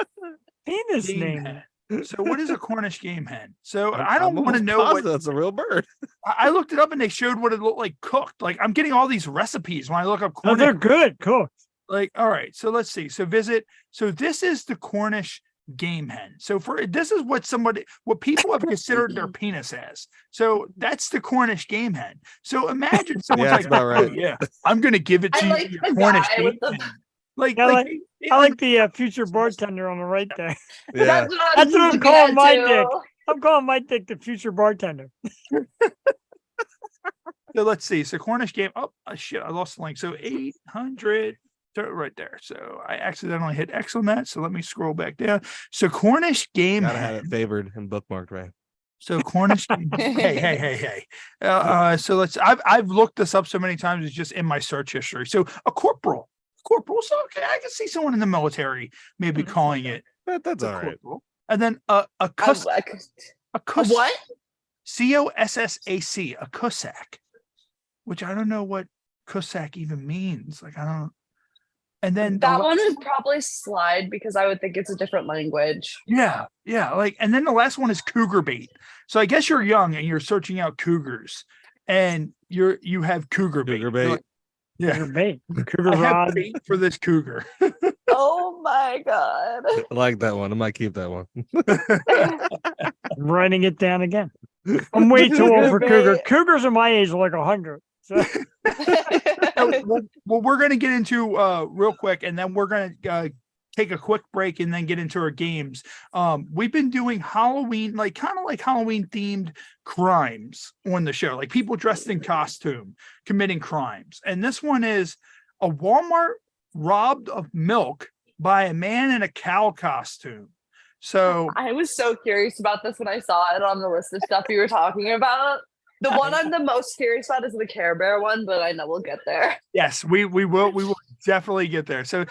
Speaker 3: penis name.
Speaker 1: Hen. So what is a Cornish game hen? So I don't want to know what
Speaker 4: that's a real bird.
Speaker 1: I looked it up and they showed what it looked like cooked. Like, I'm getting all these recipes when I look up Cornish.
Speaker 3: Oh, they're good cooked.
Speaker 1: Like, all right, so let's see. So this is the Cornish game hen. So this is what people have considered their penis as. So that's the Cornish game hen. So imagine someone's like,
Speaker 4: about right.
Speaker 1: "Oh, yeah, I'm gonna give it to you,
Speaker 2: like the
Speaker 1: Cornish
Speaker 2: guy
Speaker 1: game
Speaker 2: with the...
Speaker 1: hen."
Speaker 3: I like the future bartender on the right there.
Speaker 4: Yeah.
Speaker 3: That's what I'm calling my dick. I'm calling my dick the future bartender.
Speaker 1: So let's see. So Cornish game. Oh shit! I lost the link. So 800 right there. So I accidentally hit X on that. So let me scroll back down. So Cornish game.
Speaker 4: Gotta have it favored and bookmarked, right?
Speaker 1: So Cornish. hey. So I've looked this up so many times. It's just in my search history. So a corporal. So okay, I can see someone in the military maybe calling it.
Speaker 4: That's all right.
Speaker 1: And then a Cossack.
Speaker 2: What?
Speaker 1: COSSAC, a Cossack, which I don't know what Cossack even means. Like, I don't. And then
Speaker 2: that one would probably slide because I would think it's a different language.
Speaker 1: Yeah. Like, and then the last one is cougar bait. So I guess you're young and you're searching out cougars, and you have cougar bait.
Speaker 4: Cougar bait.
Speaker 1: Like, yeah,
Speaker 3: cougar bait. Cougar
Speaker 1: I have
Speaker 3: rod.
Speaker 1: bait for this cougar.
Speaker 2: Oh my God.
Speaker 4: I like that one. I might keep that one.
Speaker 3: I'm writing it down again. I'm way too old for cougar. Cougars are my age are like 100. So.
Speaker 1: Well, we're going to get into real quick, and then we're going to take a quick break and then get into our games. We've been doing Halloween, kind of like Halloween themed crimes on the show, like people dressed in costume committing crimes. And this one is a Walmart robbed of milk by a man in a cow costume. So
Speaker 2: I was so curious about this when I saw it on the list of stuff you were talking about. The one I'm the most curious about is the Care Bear one, but I know we'll get there.
Speaker 1: yes, we will definitely get there. So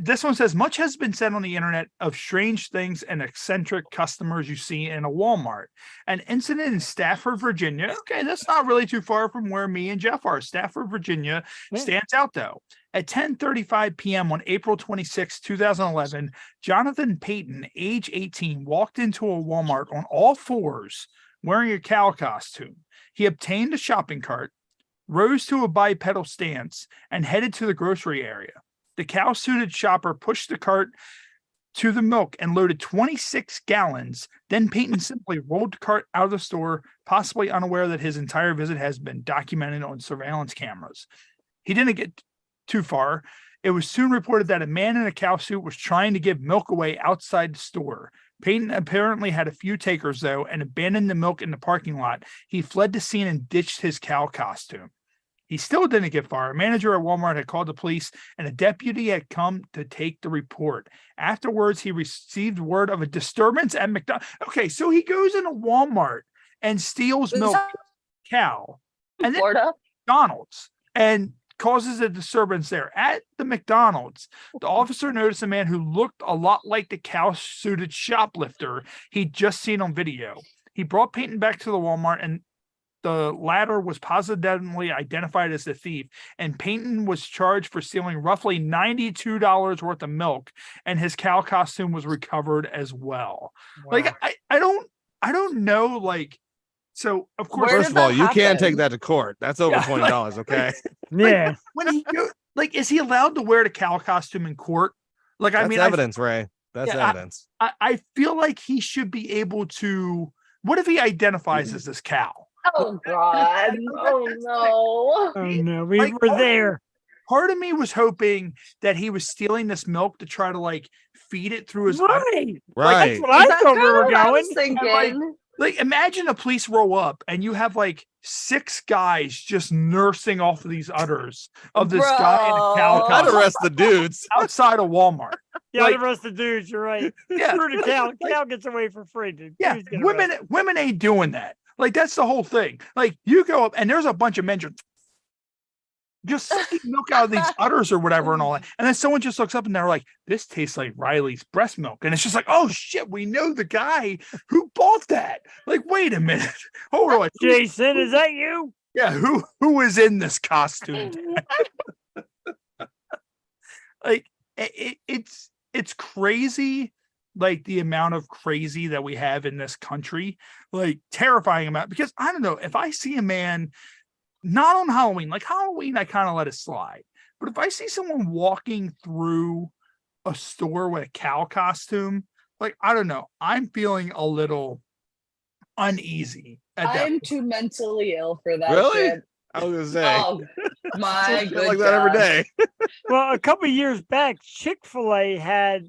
Speaker 1: this one says, much has been said on the internet of strange things and eccentric customers you see in a Walmart. An incident in Stafford, Virginia. Okay, that's not really too far from where me and Jeff are. Stafford, Virginia stands out though. At 10:35 p.m. on April 26, 2011, Jonathan Payton, age 18, walked into a Walmart on all fours wearing a cow costume. He obtained a shopping cart, rose to a bipedal stance, and headed to the grocery area. The cow-suited shopper pushed the cart to the milk and loaded 26 gallons. Then Payton simply rolled the cart out of the store, possibly unaware that his entire visit has been documented on surveillance cameras. He didn't get too far. It was soon reported that a man in a cow suit was trying to give milk away outside the store. Payton apparently had a few takers, though, and abandoned the milk in the parking lot. He fled the scene and ditched his cow costume. He still didn't get far. A manager at Walmart had called the police, and a deputy had come to take the report. Afterwards, he received word of a disturbance at McDonald's. Okay, so he goes into Walmart and steals milk, cow, and then McDonald's, and causes a disturbance there. At the McDonald's, the officer noticed a man who looked a lot like the cow-suited shoplifter he'd just seen on video. He brought Payton back to the Walmart, and the latter was positively identified as the thief, and Payton was charged for stealing roughly $92 worth of milk, and his cow costume was recovered as well. Wow. Like, I don't know, like, so of course,
Speaker 4: first of all, you can't take that to court. That's over $20, okay?
Speaker 3: Yeah.
Speaker 1: When he like, is he allowed to wear the cow costume in court? Like,
Speaker 4: that's evidence, Ray. That's evidence.
Speaker 1: I feel like he should be able to. What if he identifies as this cow?
Speaker 2: Oh God! Oh no!
Speaker 3: Oh no! We were there.
Speaker 1: Part of me was hoping that he was stealing this milk to try to like feed it through his
Speaker 3: right.
Speaker 4: Right.
Speaker 3: That's what I thought we were going.
Speaker 2: Thinking.
Speaker 1: Like, imagine the police roll up and you have like 6 guys just nursing off of these udders of this guy in a cow
Speaker 4: costume. I'd arrest the dudes
Speaker 1: outside of Walmart.
Speaker 3: Yeah, I'd arrest the dudes. You're right.
Speaker 1: Yeah,
Speaker 3: screw the cow. Cow gets away for free, dude.
Speaker 1: Yeah, women ain't doing that. Like, that's the whole thing. Like, you go up and there's a bunch of men just sucking milk out of these udders or whatever and all that. And then someone just looks up and they're like, this tastes like Riley's breast milk. And it's just like, oh shit, we know the guy who bought that. Like, wait a minute. Hold on.
Speaker 3: Jason, is that you?
Speaker 1: Yeah, who is in this costume? Like, it's crazy, like the amount of crazy that we have in this country, like terrifying amount. Because I don't know, if I see a man, not on Halloween, like Halloween, I kind of let it slide. But if I see someone walking through a store with a cow costume, like, I don't know, I'm feeling a little uneasy.
Speaker 2: I'm too mentally ill for that.
Speaker 4: Really?
Speaker 2: Shit.
Speaker 4: I was gonna say.
Speaker 2: Oh my god!
Speaker 4: Like that every day.
Speaker 3: Well, a couple of years back, Chick-fil-A had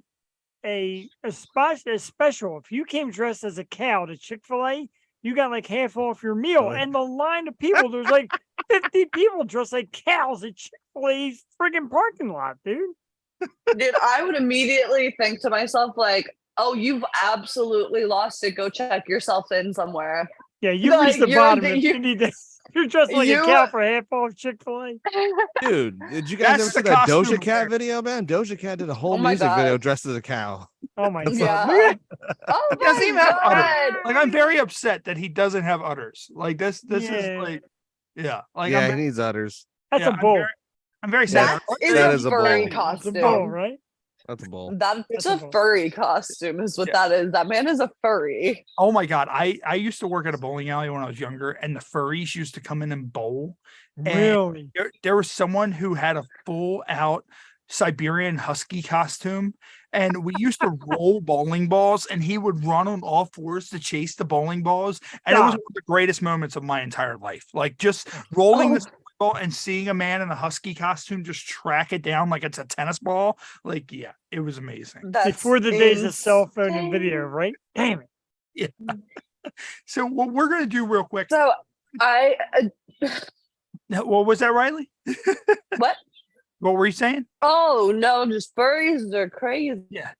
Speaker 3: a special. If you came dressed as a cow to Chick-fil-A, you got like half off your meal. And the line of people, there's like 50 people dressed like cows at Chick-fil-A's friggin' parking lot, dude.
Speaker 2: Dude, I would immediately think to myself, like, oh, you've absolutely lost it. Go check yourself in somewhere.
Speaker 3: Yeah, you reached the bottom. You're dressed like a cow for half off Chick-fil-A.
Speaker 4: Dude, did you guys ever see that Doja Cat video, man? Doja Cat did a whole music video dressed as a cow.
Speaker 3: Oh my god!
Speaker 2: Yeah. Oh
Speaker 1: he doesn't even have udders. Like, I'm very upset that he doesn't have udders. Like, this is like, yeah, like,
Speaker 4: yeah, he needs udders.
Speaker 3: That's a bull.
Speaker 1: I'm very sad.
Speaker 2: That is a furry costume.
Speaker 3: It's a bull, right?
Speaker 4: That's a bull.
Speaker 2: That's a furry costume, is what that is. That man is a furry.
Speaker 1: Oh my god! I used to work at a bowling alley when I was younger, and the furries used to come in and bowl.
Speaker 3: Really?
Speaker 1: There was someone who had a full out Siberian husky costume, and we used to roll bowling balls, and he would run on all fours to chase the bowling balls, and it was one of the greatest moments of my entire life. Like, just rolling this ball and seeing a man in a husky costume just track it down like it's a tennis ball. Like, yeah, it was amazing.
Speaker 3: Before the days of cell phone and video, right? Damn it.
Speaker 1: Yeah. So what we're gonna do real quick.
Speaker 2: So
Speaker 1: what was that, Riley?
Speaker 2: What?
Speaker 1: What were you saying?
Speaker 2: Oh no, just furries are crazy.
Speaker 1: Yeah.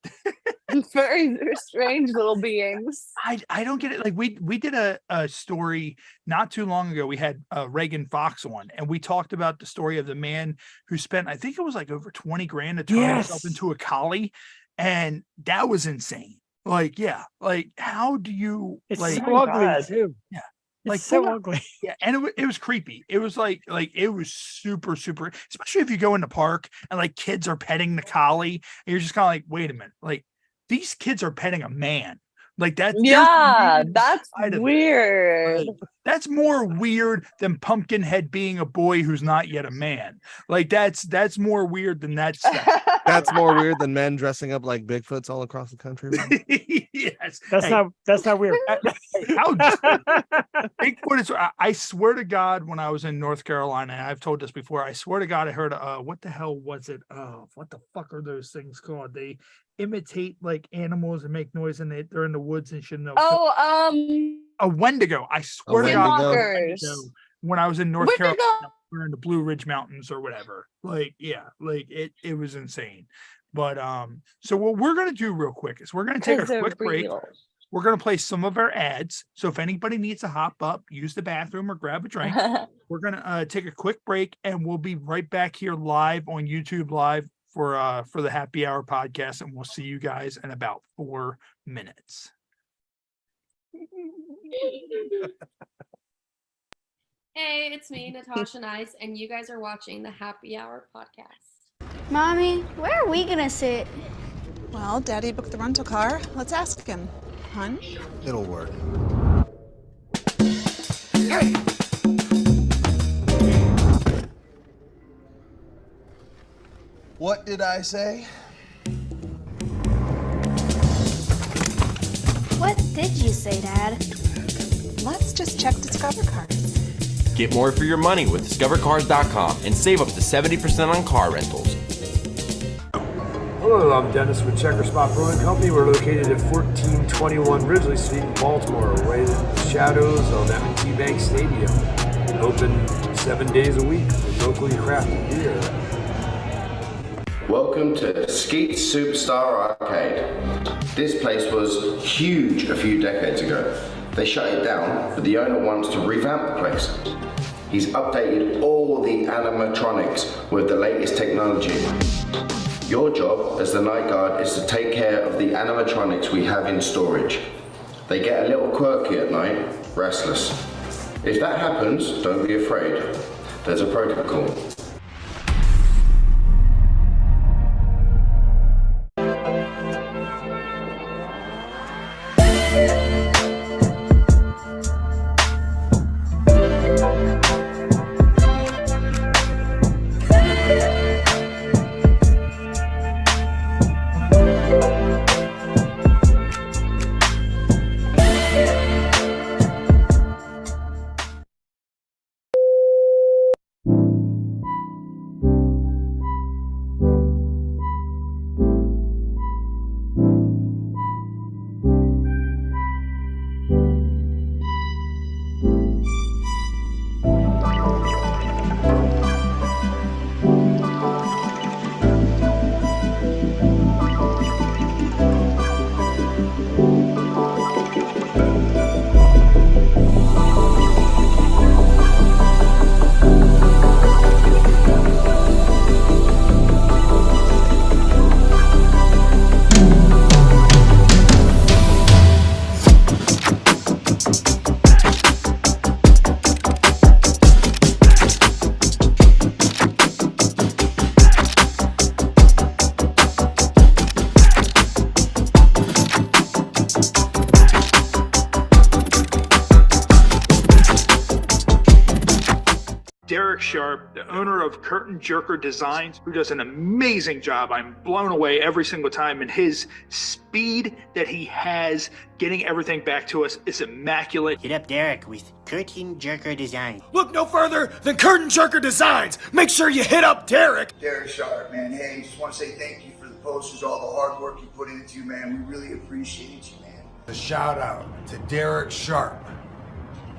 Speaker 2: Furries are strange little beings.
Speaker 1: I don't get it. Like we did a story not too long ago. We had Reagan Fox on, and we talked about the story of the man who spent, I think it was like over 20 grand to turn himself into a collie. And that was insane. Like, yeah, like how do you
Speaker 3: It's
Speaker 1: like
Speaker 3: so ugly too.
Speaker 1: Yeah.
Speaker 3: It's
Speaker 1: Like
Speaker 3: so ugly.
Speaker 1: Yeah, and it was creepy. It was like it was super, especially if you go in the park and like kids are petting the collie, and you're just kind of like, wait a minute, like these kids are petting a man. Like that.
Speaker 2: That's weird.
Speaker 1: Like, that's more weird than Pumpkinhead being a boy who's not yet a man. Like that's more weird than that stuff.
Speaker 4: That's more weird than men dressing up like Bigfoots all across the country.
Speaker 1: Yes,
Speaker 3: that's not weird.
Speaker 1: Bigfoot is. I swear to God, when I was in North Carolina, and I've told this before, I swear to God, I heard what the hell was it? What the fuck are those things called? They imitate like animals and make noise, and they're in the woods and shit. A Wendigo. I swear to God, when I was in North Carolina, we were in the Blue Ridge Mountains or whatever. Like, yeah, like it was insane. But so what we're gonna do real quick is we're gonna take a quick break. We're gonna play some of our ads. So if anybody needs to hop up, use the bathroom or grab a drink, we're gonna take a quick break, and we'll be right back here live on YouTube Live for the Happy Hour podcast, and we'll see you guys in about 4 minutes.
Speaker 5: Hey, it's me, Natasha Nice, and you guys are watching the Happy Hour podcast.
Speaker 6: Mommy, where are we gonna sit?
Speaker 7: Well, Daddy booked the rental car. Let's ask him. Hun?
Speaker 8: It'll work.
Speaker 7: Hey!
Speaker 8: What did I say?
Speaker 6: What did you say, Dad?
Speaker 7: Let's just check Discover Cars.
Speaker 9: Get more for your money with discovercars.com and save up to 70% on car rentals.
Speaker 10: Hello, I'm Dennis with Checker Spot Brewing Company. We're located at 1421 Ridgely Street in Baltimore, away in the shadows of M&T Bank Stadium. Open 7 days a week with locally crafted beer.
Speaker 11: Welcome to Skeet's Superstar Arcade. This place was huge a few decades ago. They shut it down, but the owner wants to revamp the place. He's updated all the animatronics with the latest technology. Your job as the night guard is to take care of the animatronics we have in storage. They get a little quirky at night, restless. If that happens, don't be afraid. There's a protocol.
Speaker 1: Sharp, the owner of Curtain Jerker Designs, who does an amazing job. I'm blown away every single time, and his speed that he has getting everything back to us is immaculate.
Speaker 12: Hit up Derek with Curtain Jerker Designs.
Speaker 13: Look no further than Curtain Jerker Designs. Make sure you hit up Derek.
Speaker 14: Derek Sharp, man. Hey, just want to say thank you for the posters, all the hard work you put into, man. We really appreciate you, man.
Speaker 13: A shout out to Derek Sharp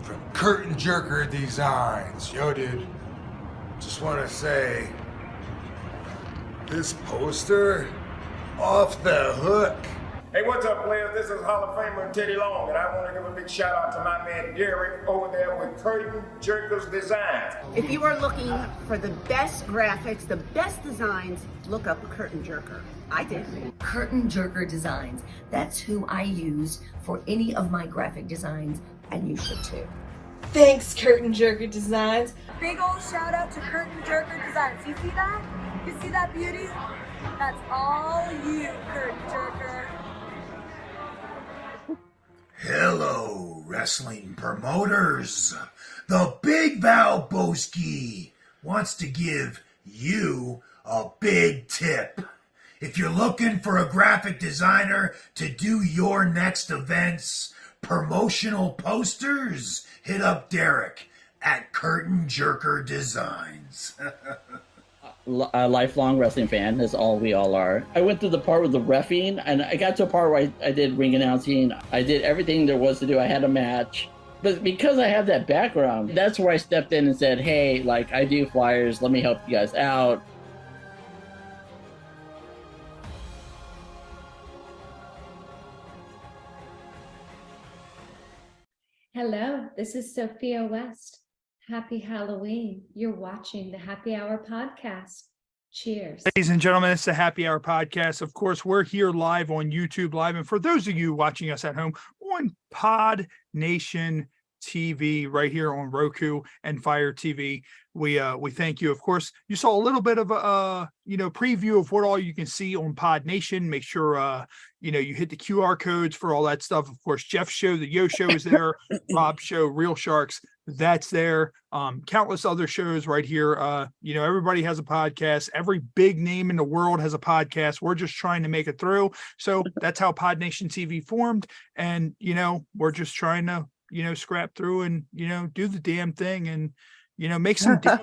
Speaker 13: from Curtain Jerker Designs. Yo, dude. Just want to say, This poster? Off the hook.
Speaker 15: Hey, what's up, players? This is Hall of Famer Teddy Long, and I want to give a big shout out to my man Derek over there with Curtain Jerkers Designs.
Speaker 16: If you are looking for the best graphics, the best designs, look up Curtain Jerker. I did.
Speaker 17: Curtain Jerker Designs. That's who I use for any of my graphic designs, and you should too.
Speaker 18: Thanks, Curtain Jerker Designs.
Speaker 19: Big old shout out to Curtain Jerker Designs. You see that? You see that beauty? That's all you, Curtain Jerker.
Speaker 13: Hello, wrestling promoters. The Big Val Boski wants to give you a big tip. If you're looking for a graphic designer to do your next events, promotional posters, hit up Derek at Curtain Jerker Designs.
Speaker 20: A lifelong wrestling fan, as we all are. I went through the part with the reffing, and I got to a part where I did ring announcing. I did everything there was to do. I had a match. But because I have that background, that's where I stepped in and said, hey, like, I do flyers. Let me help you guys out.
Speaker 21: Hello, this is Sophia West. Happy Halloween. You're watching the Happy Hour podcast. Cheers.
Speaker 1: Ladies and gentlemen, it's the Happy Hour podcast. Of course, we're here live on YouTube Live. And for those of you watching us at home on Pod Nation TV, right here on Roku and Fire TV, we thank you. Of course, you saw a little bit of a preview of what all you can see on Pod Nation. Make sure you hit the QR codes for all that stuff. Of course, Jeff's show, the Yo Show is there. Robb's show, Real Sharks, that's there. Countless other shows right here. Everybody has a podcast. Every big name in the world has a podcast. We're just trying to make it through. So that's how Pod Nation TV formed. And, we're just trying to, scrap through and, do the damn thing and, make some damn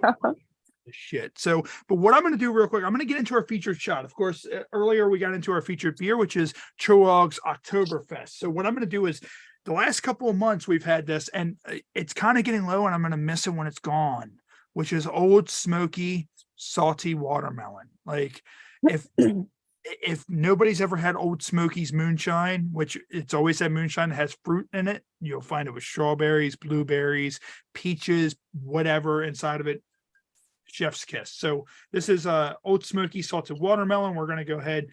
Speaker 1: shit. So, but what I'm going to do real quick, I'm going to get into our featured shot. Of course, earlier we got into our featured beer, which is Troog's Oktoberfest. So what I'm going to do is the last couple of months we've had this and it's kind of getting low and I'm going to miss it when it's gone, which is Old Smoky Salty Watermelon. Like if nobody's ever had Old Smoky's moonshine, which it's always had moonshine that has fruit in it, you'll find it with strawberries, blueberries, peaches, whatever inside of it. Chef's kiss. So this is Old Smoky Salted Watermelon. We're going to go ahead,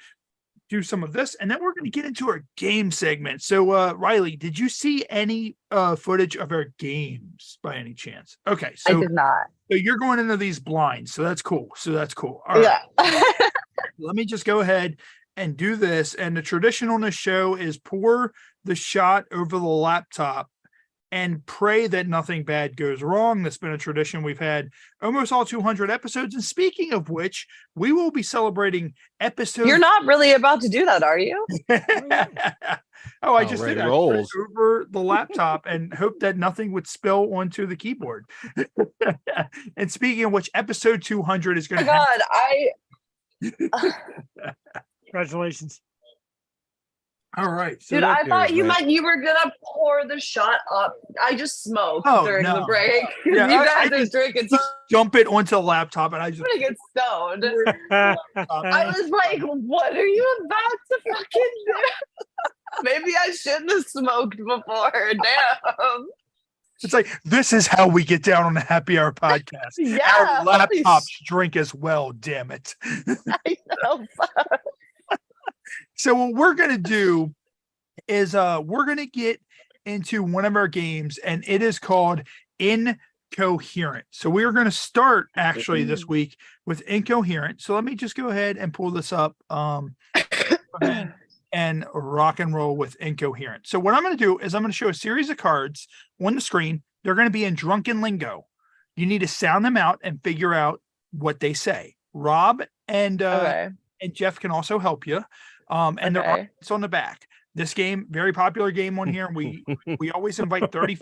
Speaker 1: do some of this, and then we're going to get into our game segment. So Riley, did you see any footage of our games by any chance? Okay. So
Speaker 2: I did not.
Speaker 1: So you're going into these blinds. So that's cool. All right. Yeah. Let me just go ahead and do this. And the tradition on this show is pour the shot over the laptop and pray that nothing bad goes wrong. That's been a tradition we've had almost all 200 episodes. And speaking of which, we will be celebrating episode.
Speaker 2: You're not really about to do that, are you?
Speaker 1: I just did. I put it over the laptop and hope that nothing would spill onto the keyboard. And speaking of which, episode 200 is going to.
Speaker 3: Congratulations.
Speaker 1: All right.
Speaker 2: So dude, I thought you were gonna pour the shot up. I just smoked during the break. Yeah, you guys are drinking.
Speaker 1: Just dump it onto the laptop and I just
Speaker 2: I'm gonna get stoned. I was like, what are you about to fucking do? Maybe I shouldn't have smoked before. Damn.
Speaker 1: It's like, this is how we get down on the Happy Hour podcast. Our laptops drink as well, damn it.
Speaker 2: I know.
Speaker 1: So what we're going to do is we're going to get into one of our games, and it is called Incoherent. So we are going to start actually this week with Incoherent. So let me just go ahead and pull this up and rock and roll with Incoherent. So what I'm going to do is I'm going to show a series of cards on the screen. They're going to be in drunken lingo. You need to sound them out and figure out what they say. Rob and Jeff can also help you. And there are it's on the back. This game, very popular game on here. We always invite 30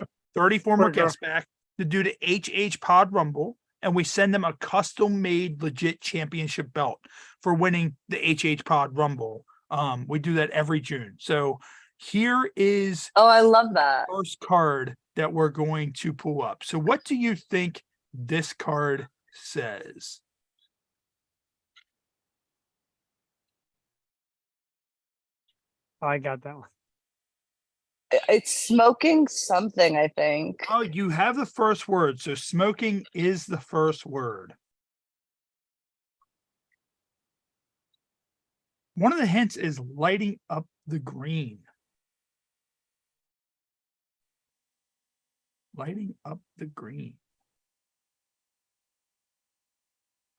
Speaker 1: former guests back to do the HHPod Rumble, and we send them a custom-made legit championship belt for winning the HHPod Rumble. We do that every June. So here is
Speaker 2: I love that
Speaker 1: first card that we're going to pull up. So what do you think this card says?
Speaker 3: I got that one.
Speaker 2: It's smoking something, I think.
Speaker 1: Oh, you have the first word. So smoking is the first word. One of the hints is lighting up the green. Lighting up the green.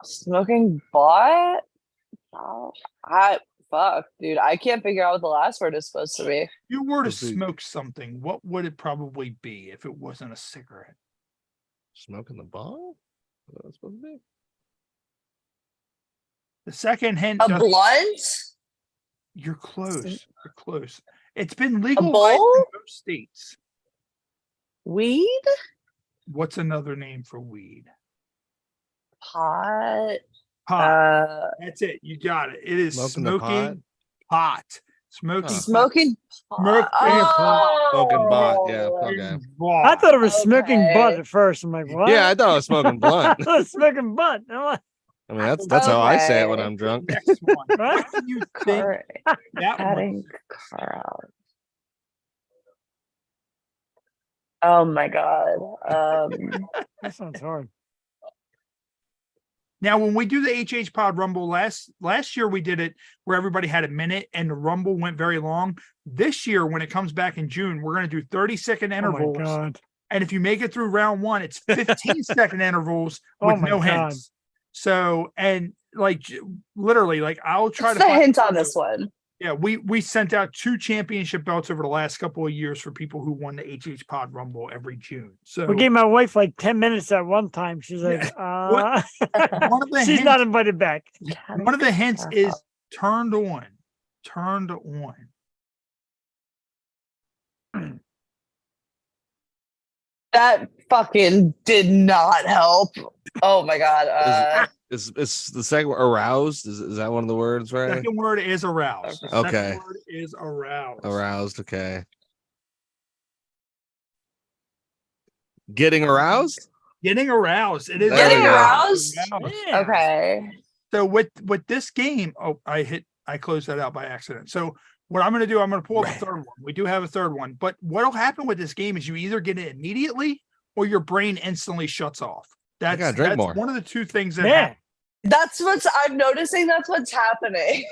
Speaker 2: Smoking butt? Oh, fuck, dude. I can't figure out what the last word is supposed to be.
Speaker 1: If you were to smoke something, what would it probably be if it wasn't a cigarette?
Speaker 4: Smoking the ball? What was supposed to be?
Speaker 1: The second hint.
Speaker 2: A blunt?
Speaker 1: You're close. You're close. It's been legalized
Speaker 2: bowl?
Speaker 1: in most states.
Speaker 2: Weed?
Speaker 1: What's another name for weed?
Speaker 2: Pot.
Speaker 1: That's it. You got it. It is
Speaker 4: Smoking the
Speaker 1: smoking pot. Smoking
Speaker 2: Smoking
Speaker 1: pot.
Speaker 4: Smoking bot. Yeah. Okay.
Speaker 3: I thought it was smoking butt at first. I'm like, what?
Speaker 4: Yeah, I thought it was smoking blunt.
Speaker 3: I thought it was smoking butt. I'm like,
Speaker 4: I mean, that's how I say it when I'm drunk.
Speaker 1: Next one. What do you think that
Speaker 2: Cutting
Speaker 1: one?
Speaker 2: car out. Oh my god.
Speaker 3: that sounds hard.
Speaker 1: Now, when we do the HHPod Rumble last year, we did it where everybody had a minute and the Rumble went very long. This year, when it comes back in June, we're going to do 30-second intervals.
Speaker 3: Oh my god.
Speaker 1: And if you make it through round one, it's 15-second intervals
Speaker 3: Oh
Speaker 1: with
Speaker 3: my
Speaker 1: no
Speaker 3: God.
Speaker 1: hints. So, and like literally, like I'll try
Speaker 2: What's
Speaker 1: to
Speaker 2: the
Speaker 1: find
Speaker 2: hint on this one?
Speaker 1: Yeah, we sent out 2 championship belts over the last couple of years for people who won the HHPod Rumble every June. So
Speaker 3: We gave my wife like 10 minutes at one time. She's like,
Speaker 1: One of the
Speaker 3: she's
Speaker 1: hints-
Speaker 3: not invited back.
Speaker 1: one of the hints is turned on. Turned on.
Speaker 2: That fucking did not help. Oh my god.
Speaker 4: Is the second word aroused? Is that one of the words, right?
Speaker 1: Second word is aroused. The
Speaker 4: Okay.
Speaker 1: Second word is aroused.
Speaker 4: Aroused. Okay. Getting aroused?
Speaker 1: Getting aroused. It is
Speaker 4: There we
Speaker 2: Getting
Speaker 4: go.
Speaker 2: aroused?
Speaker 3: Yeah.
Speaker 2: Okay.
Speaker 1: So with this game, I closed that out by accident. So what I'm going to do, I'm going to pull up a third one. We do have a third one, but what'll happen with this game is you either get it immediately or your brain instantly shuts off.
Speaker 4: gotta drink more.
Speaker 1: one of the two things that
Speaker 3: Yeah.
Speaker 1: happen.
Speaker 2: That's what's I'm noticing. That's what's happening.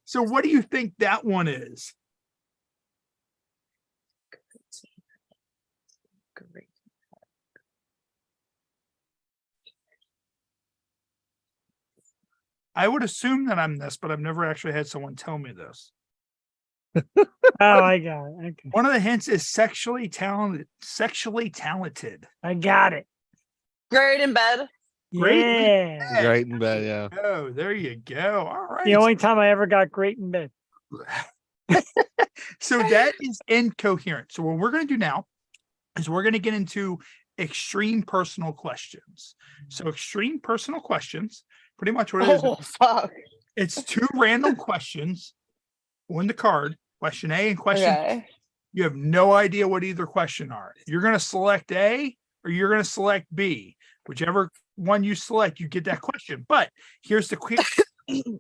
Speaker 1: So what do you think that one is? I would assume that I'm this, but I've never actually had someone tell me this.
Speaker 3: Oh, I got it. Okay.
Speaker 1: One of the hints is sexually talented. Sexually talented.
Speaker 3: I got it.
Speaker 2: Great in bed.
Speaker 1: Great.
Speaker 3: Yeah.
Speaker 4: Great in bed, yeah.
Speaker 1: Oh, there you go. All right.
Speaker 3: The only time I ever got great in bed.
Speaker 1: So that is incoherent. So what we're going to do now is we're going to get into extreme personal questions. So extreme personal questions, pretty much what it is.
Speaker 2: Oh fuck.
Speaker 1: It's 2 random questions on the card, question A and question B.
Speaker 2: Okay.
Speaker 1: You have no idea what either question are. You're going to select A or you're going to select B. Whichever one you select, you get that question. But here's the quick,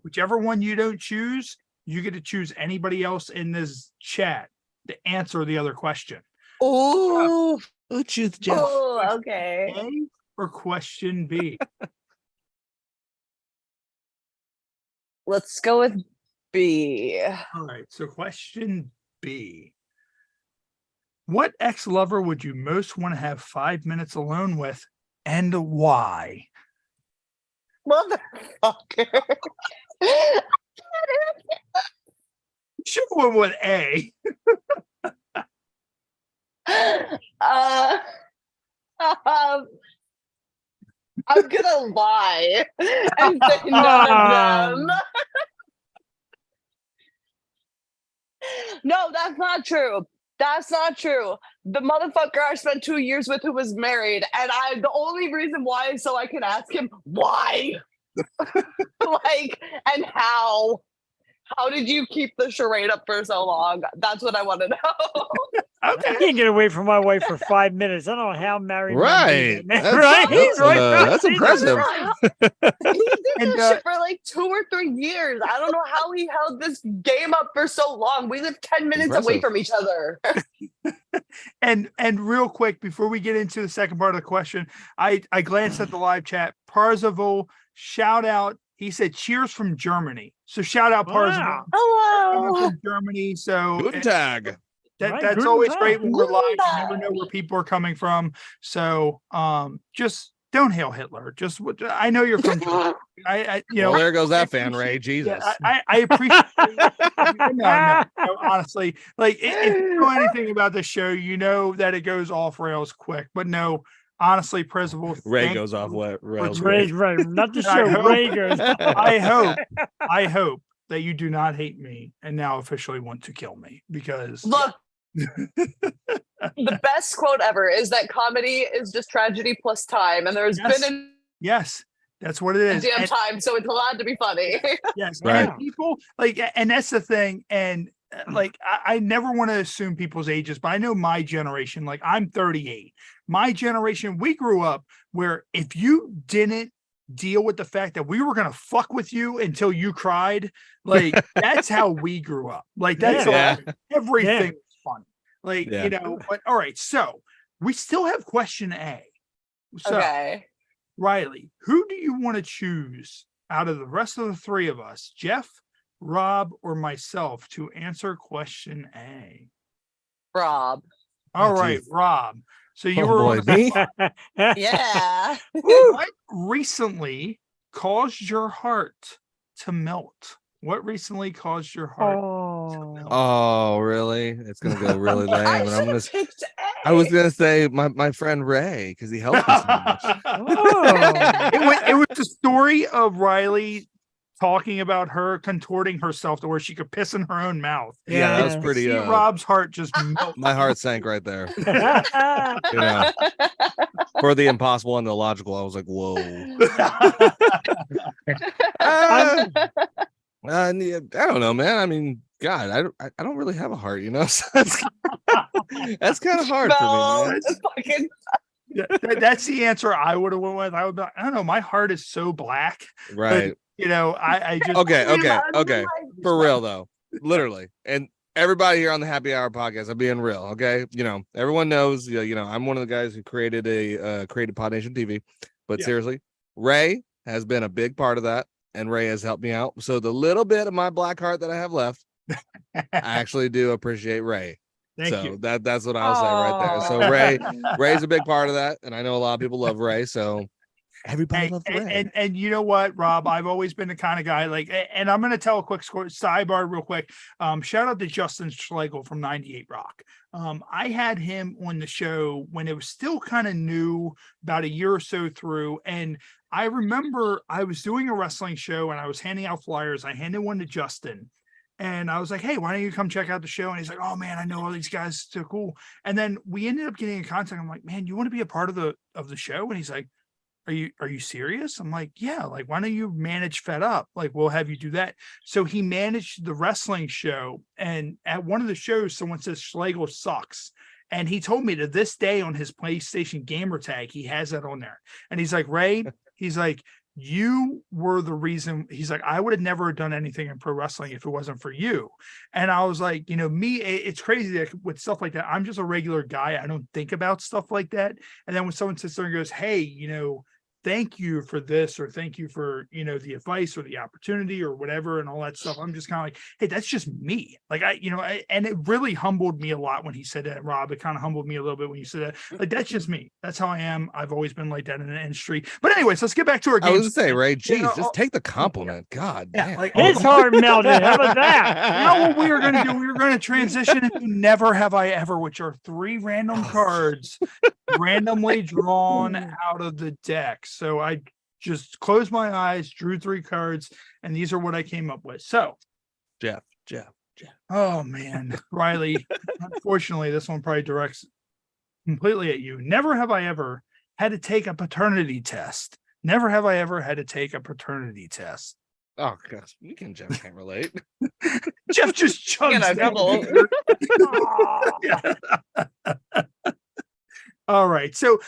Speaker 1: whichever one you don't choose, you get to choose anybody else in this chat to answer the other question.
Speaker 2: Ooh.
Speaker 4: Who choose Jeff?
Speaker 2: Oh, okay.
Speaker 1: A or question B?
Speaker 2: Let's go with B.
Speaker 1: All right. So question B. What ex-lover would you most want to have 5 minutes alone with and why?
Speaker 2: Motherfucker.
Speaker 1: Should have went with A.
Speaker 2: I'm gonna lie and say none of them. No, that's not true. That's not true. The motherfucker I spent 2 years with who was married, and the only reason why is so I can ask him why. Like, and how? How did you keep the charade up for so long? That's what I want to know.
Speaker 3: I can't get away from my wife for 5 minutes. I don't know how married men do
Speaker 4: Right.
Speaker 3: that,
Speaker 4: That's,
Speaker 3: right?
Speaker 4: that's impressive.
Speaker 2: He did that shit for like 2 or 3 years. I don't know how he held this game up for so long. We live 10 minutes away
Speaker 4: Impressive.
Speaker 2: from each other.
Speaker 1: And real quick, before we get into the second part of the question, I glanced at the live chat. Parzival, shout out. He said, cheers from Germany. So shout out Parzival.
Speaker 3: Wow.
Speaker 2: Hello.
Speaker 1: From Germany. So
Speaker 4: Good tag.
Speaker 1: that's
Speaker 3: Good
Speaker 1: always
Speaker 3: tag.
Speaker 1: great when we're
Speaker 2: Good
Speaker 1: live. You
Speaker 2: tag.
Speaker 1: never know where people are coming from. So just don't hail Hitler. Just I know you're from Germany. I you know,
Speaker 4: Well, there goes
Speaker 1: I
Speaker 4: that fan, Ray.
Speaker 1: appreciate-
Speaker 4: Jesus.
Speaker 1: yeah, I appreciate no, honestly, like if you know anything about the show, you know that it goes off rails quick. But no, honestly, Percival,
Speaker 4: Ray
Speaker 1: thank
Speaker 4: goes off
Speaker 1: you
Speaker 4: what rails.
Speaker 3: Right, not the
Speaker 1: And I
Speaker 3: show.
Speaker 1: hope-
Speaker 3: Ray goes.
Speaker 1: I hope that you do not hate me and now officially want to kill me because
Speaker 2: Look, the best quote ever is that comedy is just tragedy plus time, and there's
Speaker 1: Yes.
Speaker 2: been
Speaker 1: yes, that's what it
Speaker 2: a
Speaker 1: is.
Speaker 2: damn
Speaker 1: And-
Speaker 2: time, so it's allowed to be funny.
Speaker 1: Yes,
Speaker 4: Right.
Speaker 1: and people like, and that's the thing. And like, I never want to assume people's ages, but I know my generation. Like, I'm 38. My generation, we grew up where if you didn't deal with the fact that we were gonna fuck with you until you cried, like that's how we grew up. Like that's
Speaker 4: Yeah.
Speaker 1: everything was fun. Like
Speaker 4: Yeah.
Speaker 1: you know. But all right, so we still have question A. So
Speaker 2: Okay.
Speaker 1: Riley, who do you want to choose out of the rest of the three of us, Jeff, Rob, or myself, to answer question A?
Speaker 2: Rob.
Speaker 1: All
Speaker 4: Oh,
Speaker 1: right,
Speaker 4: geez.
Speaker 1: Rob. So you
Speaker 4: Oh,
Speaker 1: were
Speaker 4: boy,
Speaker 1: on the
Speaker 4: me?
Speaker 2: Yeah.
Speaker 1: what recently caused your heart to melt? What recently caused your heart to melt?
Speaker 4: Oh, really? It's gonna go really lame.
Speaker 2: I
Speaker 4: And I'm
Speaker 2: should
Speaker 4: gonna.
Speaker 2: have picked A.
Speaker 4: I was gonna say my friend Ray because he helped me so much.
Speaker 1: It was the story of Riley talking about her contorting herself to where she could piss in her own mouth.
Speaker 4: Yeah, that was
Speaker 1: And
Speaker 4: pretty.
Speaker 1: see Rob's heart just melt.
Speaker 4: My heart sank right there. You know, for the impossible and the illogical, I was like, whoa. I don't know, man. I mean, God, I don't really have a heart, you know. So that's kind of hard for me, man.
Speaker 1: That's the answer I would have went with. I would be like, I don't know. My heart is so black.
Speaker 4: Right.
Speaker 1: You know, I just
Speaker 4: Okay. For real though, literally, and everybody here on the Happy Hour podcast, I'm being real. Okay, you know, everyone knows. You know, I'm one of the guys who created Pod Nation TV. But seriously, Ray has been a big part of that, and Ray has helped me out. So the little bit of my black heart that I have left, I actually do appreciate Ray.
Speaker 1: Thank you.
Speaker 4: That's what I'll say right there. So Ray's a big part of that, and I know a lot of people love Ray. So everybody loves Ray.
Speaker 1: And you know what, Rob, I've always been the kind of guy like, and I'm going to tell a quick sidebar real quick. Shout out to Justin Schlegel from 98 Rock. I had him on the show when it was still kind of new, about a year or so through. And I remember I was doing a wrestling show and I was handing out flyers. I handed one to Justin. And I was like, hey, why don't you come check out the show? And he's like, oh man, I know all these guys, so cool. And then we ended up getting in contact. I'm like, man, you want to be a part of the show? And he's like, are you serious? I'm like, yeah, like, why don't you manage Fed Up? Like, we'll have you do that. So he managed the wrestling show. And at one of the shows, someone says Schlegel sucks. And he told me to this day on his PlayStation gamer tag, he has that on there. And he's like, Ray, he's like, you were the reason. He's like, I would have never done anything in pro wrestling if it wasn't for you. And I was like, you know, it's crazy that with stuff like that, I'm just a regular guy. I don't think about stuff like that. And then when someone sits there and goes, hey, you know, thank you for this, or thank you for, you know, the advice or the opportunity or whatever and all that stuff, I'm just kind of like, hey, that's just me. Like, and it really humbled me a lot when he said that, Rob. It kind of humbled me a little bit when you said that. Like, that's just me. That's how I am. I've always been like that in the industry. But anyways, let's get back to our game.
Speaker 4: I was gonna say, Ray, geez, just take the compliment. God damn.
Speaker 1: Like,
Speaker 3: his heart melted. How about that?
Speaker 1: You know what we were going to do? We were going to transition into Never Have I Ever, which are 3 random cards randomly drawn out of the deck. So I just closed my eyes, drew 3 cards, and these are what I came up with. So,
Speaker 4: Jeff.
Speaker 1: Oh man, Riley. Unfortunately, this one probably directs completely at you. Never have I ever had to take a paternity test. Never have I ever had to take a paternity test.
Speaker 4: Oh gosh, Jeff can't relate.
Speaker 1: Jeff just chugs down. All right, so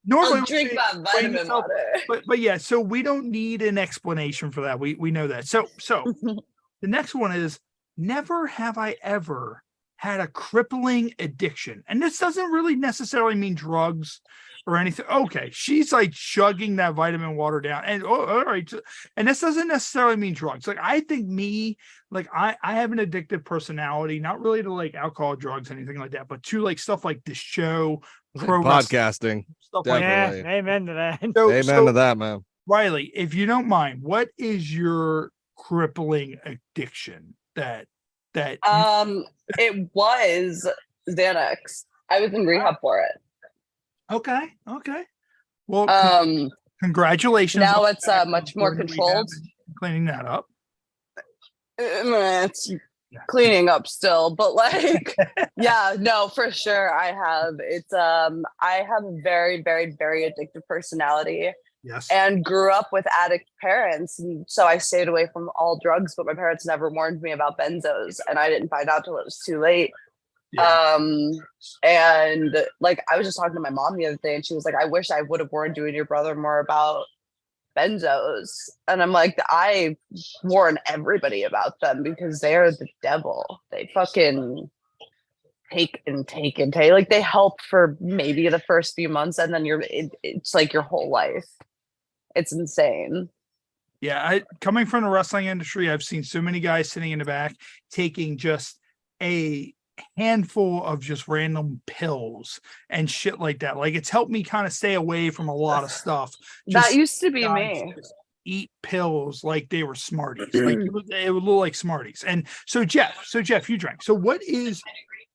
Speaker 1: normally
Speaker 2: I'll drink my vitamin water.
Speaker 1: But yeah, so we don't need an explanation for that. We know that. So the next one is, never have I ever had a crippling addiction. And this doesn't really necessarily mean drugs or anything. Okay, she's like chugging that vitamin water down. And all right. And this doesn't necessarily mean drugs. Like, I think I have an addictive personality, not really to like alcohol, drugs, anything like that, but to like stuff like this show,
Speaker 4: podcasting,
Speaker 1: stuff
Speaker 4: definitely.
Speaker 3: Yeah, amen to that.
Speaker 4: Amen to that, man.
Speaker 1: Riley, if you don't mind, what is your crippling addiction that
Speaker 2: it was Xanax. I was in rehab for it.
Speaker 1: Okay. Well, congratulations.
Speaker 2: Now it's much more controlled.
Speaker 1: Cleaning that up.
Speaker 2: It's cleaning up still, but like, yeah, no, for sure. I have a very, very, very addictive personality.
Speaker 1: Yes.
Speaker 2: And grew up with addict parents. And so I stayed away from all drugs, but my parents never warned me about benzos. And I didn't find out till it was too late. Yeah. And like, I was just talking to my mom the other day and she was like, I wish I would have warned you and your brother more about benzos. And I'm like, I warn everybody about them because they're the devil. They fucking take. Like, they help for maybe the first few months and then it's like your whole life. It's insane.
Speaker 1: Yeah, coming from the wrestling industry, I've seen so many guys sitting in the back taking just a handful of just random pills and shit like that. Like, it's helped me kind of stay away from a lot of stuff.
Speaker 2: That used to be me.
Speaker 1: Eat pills like they were Smarties. Like it would look like Smarties. And so Jeff, you drank. So what is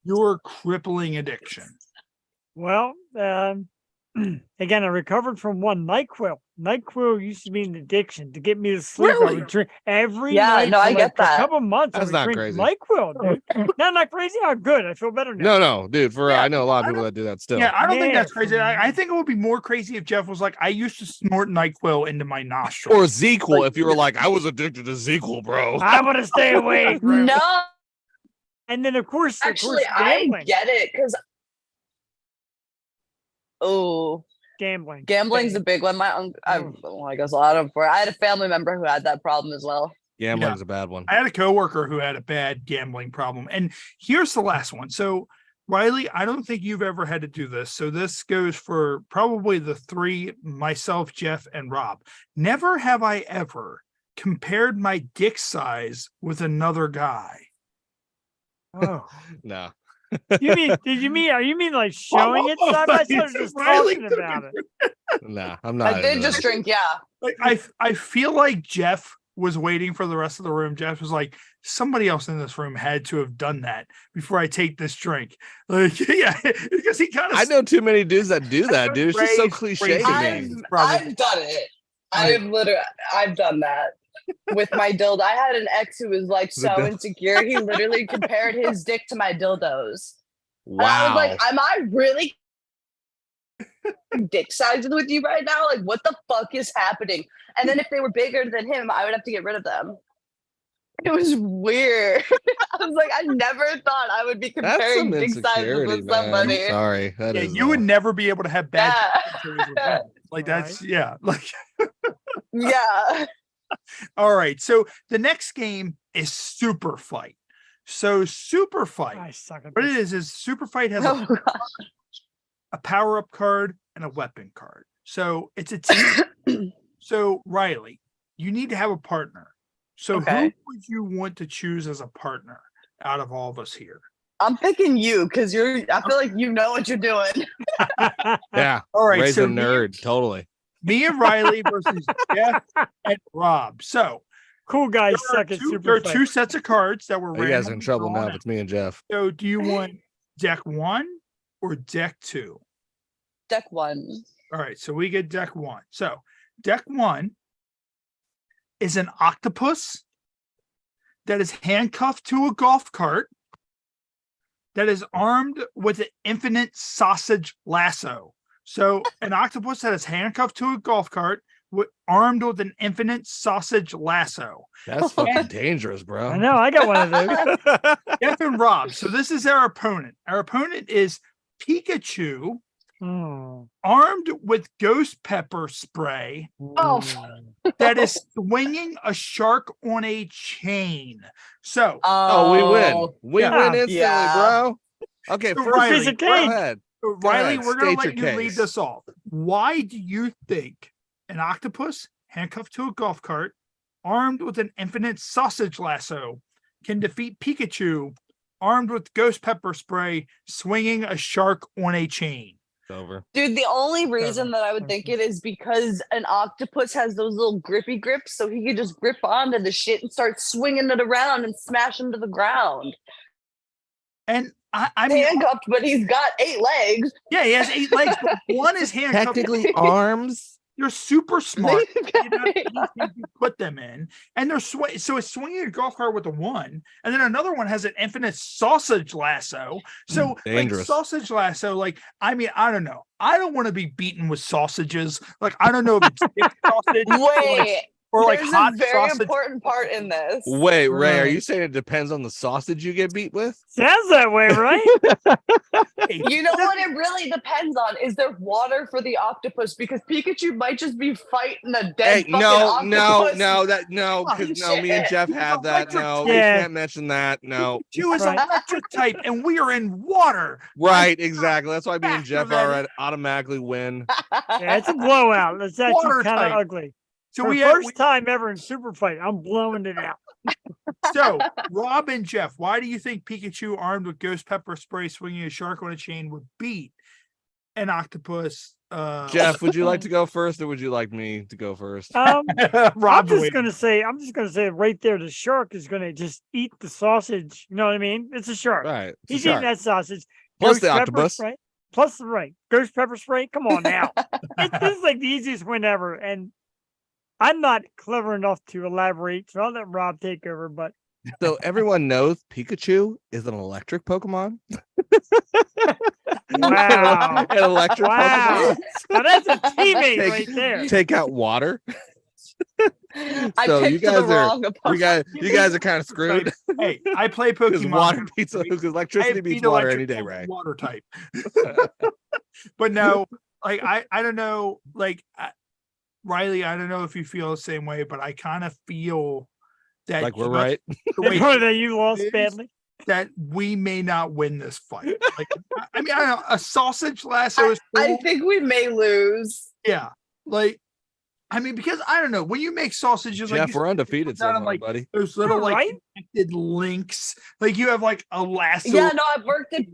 Speaker 1: your crippling addiction?
Speaker 3: Well, again, I recovered from one NyQuil. NyQuil used to be an addiction to get me to sleep.
Speaker 2: Really?
Speaker 3: I would drink every
Speaker 2: Yeah,
Speaker 3: night.
Speaker 2: no,
Speaker 3: for
Speaker 2: I get
Speaker 3: for
Speaker 2: that.
Speaker 3: a couple months.
Speaker 4: That's
Speaker 3: I would
Speaker 4: not
Speaker 3: drink
Speaker 4: crazy.
Speaker 3: NyQuil, dude. No, not crazy. How good. I feel better now.
Speaker 4: No, dude. For real, I know a lot of people that do that still.
Speaker 1: Yeah, I don't think that's crazy. I think it would be more crazy if Jeff was like, I used to snort NyQuil into my nostrils.
Speaker 4: Or ZQL, if you were like, I was addicted to ZQL, bro.
Speaker 3: I want to stay away. Bro.
Speaker 2: No.
Speaker 3: And then, of course,
Speaker 2: Actually, I
Speaker 3: gambling.
Speaker 2: get it because gambling's a big one. My uncle, I guess a lot of them. I had a family member who had that problem as well.
Speaker 4: Gambling's a bad one.
Speaker 1: I had a coworker who had a bad gambling problem. And here's the last one. So, Riley, I don't think you've ever had to do this. So this goes for probably the three, myself, Jeff, and Rob. Never have I ever compared my dick size with another guy.
Speaker 3: Oh.
Speaker 4: No.
Speaker 3: Are you mean like showing it side by side or just talking about it?
Speaker 4: Nah, I'm not.
Speaker 2: I did just drink, yeah.
Speaker 1: Like, I feel like Jeff was waiting for the rest of the room. Jeff was like, somebody else in this room had to have done that before I take this drink. Like, yeah, because he kind of.
Speaker 4: I know too many dudes that do that, dude. It's just so cliche to me.
Speaker 2: I've done it. I've done that. With my dildo. I had an ex who was like so insecure. He literally compared his dick to my dildos.
Speaker 4: Wow.
Speaker 2: And I was like, am I really dick sizing with you right now? Like, what the fuck is happening? And then if they were bigger than him, I would have to get rid of them. It was weird. I was like, I never thought I would be comparing dick sizes with somebody.
Speaker 4: Man. Sorry.
Speaker 1: You would never be able to have bad like that's like
Speaker 2: yeah.
Speaker 1: All right. So the next game is Super Fight. So Super Fight, what it is Super Fight has a power-up card and a weapon card. So it's a team. So Riley, you need to have a partner. So who would you want to choose as a partner out of all of us here?
Speaker 2: I'm picking you because I feel like you know what you're doing.
Speaker 4: Yeah.
Speaker 1: All right.
Speaker 4: Raise a nerd. Totally.
Speaker 1: Me and Riley versus Jeff and Rob. So
Speaker 3: cool guys suck at
Speaker 1: Super Fight. There are two sets of cards that were
Speaker 4: you guys are in trouble now if it's me and Jeff.
Speaker 1: So do you want deck 1 or deck 2?
Speaker 2: Deck 1.
Speaker 1: All right, so we get deck 1. So deck 1 is an octopus that is handcuffed to a golf cart that is armed with an infinite sausage lasso. So an octopus that is handcuffed to a golf cart armed with an infinite sausage lasso.
Speaker 4: That's fucking dangerous, bro.
Speaker 3: I know. I got one of those.
Speaker 1: Jeff and Rob. So this is our opponent. Our opponent is Pikachu, armed with ghost pepper spray.
Speaker 2: Oh,
Speaker 1: that is swinging a shark on a chain. So,
Speaker 4: we win. We win instantly, bro. Okay,
Speaker 1: so
Speaker 4: first,
Speaker 1: Riley,
Speaker 4: go ahead.
Speaker 1: Riley, we're going to
Speaker 4: State
Speaker 1: let
Speaker 4: your
Speaker 1: you lead
Speaker 4: case.
Speaker 1: this off. Why do you think an octopus handcuffed to a golf cart, armed with an infinite sausage lasso, can defeat Pikachu, armed with ghost pepper spray, swinging a shark on a chain?
Speaker 4: Over.
Speaker 2: Dude, the only reason that I would think it is because an octopus has those little grippy grips, so he could just grip onto the shit and start swinging it around and smash him to the ground.
Speaker 1: And I'm
Speaker 2: handcuffed, but he's got 8 legs.
Speaker 1: Yeah, he has 8 legs, but one is handcuffed.
Speaker 4: Technically arms.
Speaker 1: You're super smart. You know, you put them in, and they're so it's swinging a golf cart with a 1, and then another one has an infinite sausage lasso. So like
Speaker 4: Dangerous.
Speaker 1: sausage lasso, like I mean, I don't know. I don't want to be beaten with sausages. Like I don't know if it's thick sausage
Speaker 2: Wait,
Speaker 1: or like
Speaker 2: there's
Speaker 1: hot
Speaker 2: a very
Speaker 1: sausage.
Speaker 2: important part in this.
Speaker 4: Wait, Ray, are you saying it depends on the sausage you get beat with?
Speaker 3: Sounds that way, right?
Speaker 2: You know what it really depends on? Is there water for the octopus? Because Pikachu might just be fighting a dead fucking octopus.
Speaker 4: Because me and Jeff have that. No, we
Speaker 3: Yeah.
Speaker 4: can't mention that. No.
Speaker 1: Pikachu is electric type, and we are in water.
Speaker 4: Right, exactly. That's why me and Jeff
Speaker 1: that.
Speaker 4: already automatically win.
Speaker 3: Yeah, it's a blowout. That's actually
Speaker 1: Water
Speaker 3: kind of
Speaker 1: type.
Speaker 3: ugly.
Speaker 1: So
Speaker 3: For
Speaker 1: we
Speaker 3: the
Speaker 1: have-
Speaker 3: first time ever in Super Fight, I'm blowing it out.
Speaker 1: So, Rob and Jeff, why do you think Pikachu, armed with ghost pepper spray, swinging a shark on a chain, would beat an octopus?
Speaker 4: Jeff, would you like to go first, or would you like me to go first?
Speaker 3: I'm
Speaker 1: Rob's
Speaker 3: just
Speaker 1: waiting.
Speaker 3: gonna say right there, the shark is gonna just eat the sausage. You know what I mean? It's a shark.
Speaker 4: Right. it's a
Speaker 3: He's
Speaker 4: shark.
Speaker 3: eating that sausage.
Speaker 4: Plus
Speaker 3: Ghost
Speaker 4: the
Speaker 3: pepper
Speaker 4: octopus.
Speaker 3: spray, plus ghost pepper spray. Come on now. This is like the easiest win ever, and I'm not clever enough to elaborate, so I'll let Rob take over. But
Speaker 4: So everyone knows Pikachu is an electric Pokemon.
Speaker 3: wow,
Speaker 4: An electric
Speaker 3: wow,
Speaker 4: Pokemon.
Speaker 3: now that's a teammate right there.
Speaker 4: Take out water.
Speaker 2: I
Speaker 4: So
Speaker 2: picked
Speaker 4: you guys
Speaker 2: the wrong opponent.
Speaker 4: you guys are kind of screwed.
Speaker 1: Hey, I play
Speaker 4: Because
Speaker 1: Pokemon.
Speaker 4: water beats electricity beats water any day, Ray.
Speaker 1: Water type. But no, like I don't know, like Riley, I don't know if you feel the same way, but I kind of feel that
Speaker 4: Like we're right.
Speaker 1: the way
Speaker 3: That you lost
Speaker 1: is,
Speaker 3: badly.
Speaker 1: that we may not win this fight. Like, I mean, I don't know, a sausage lasso is
Speaker 2: I
Speaker 1: cool.
Speaker 2: think we may lose.
Speaker 1: Yeah, like I mean, because I don't know when you make sausages, like
Speaker 4: Jeff,
Speaker 1: you
Speaker 4: we're
Speaker 1: said,
Speaker 4: undefeated
Speaker 1: it's not
Speaker 4: so
Speaker 1: on,
Speaker 4: far,
Speaker 1: like
Speaker 4: buddy.
Speaker 1: those little like
Speaker 3: Right?
Speaker 1: connected links. Like you have like a lasso
Speaker 2: Yeah, no, I've worked it.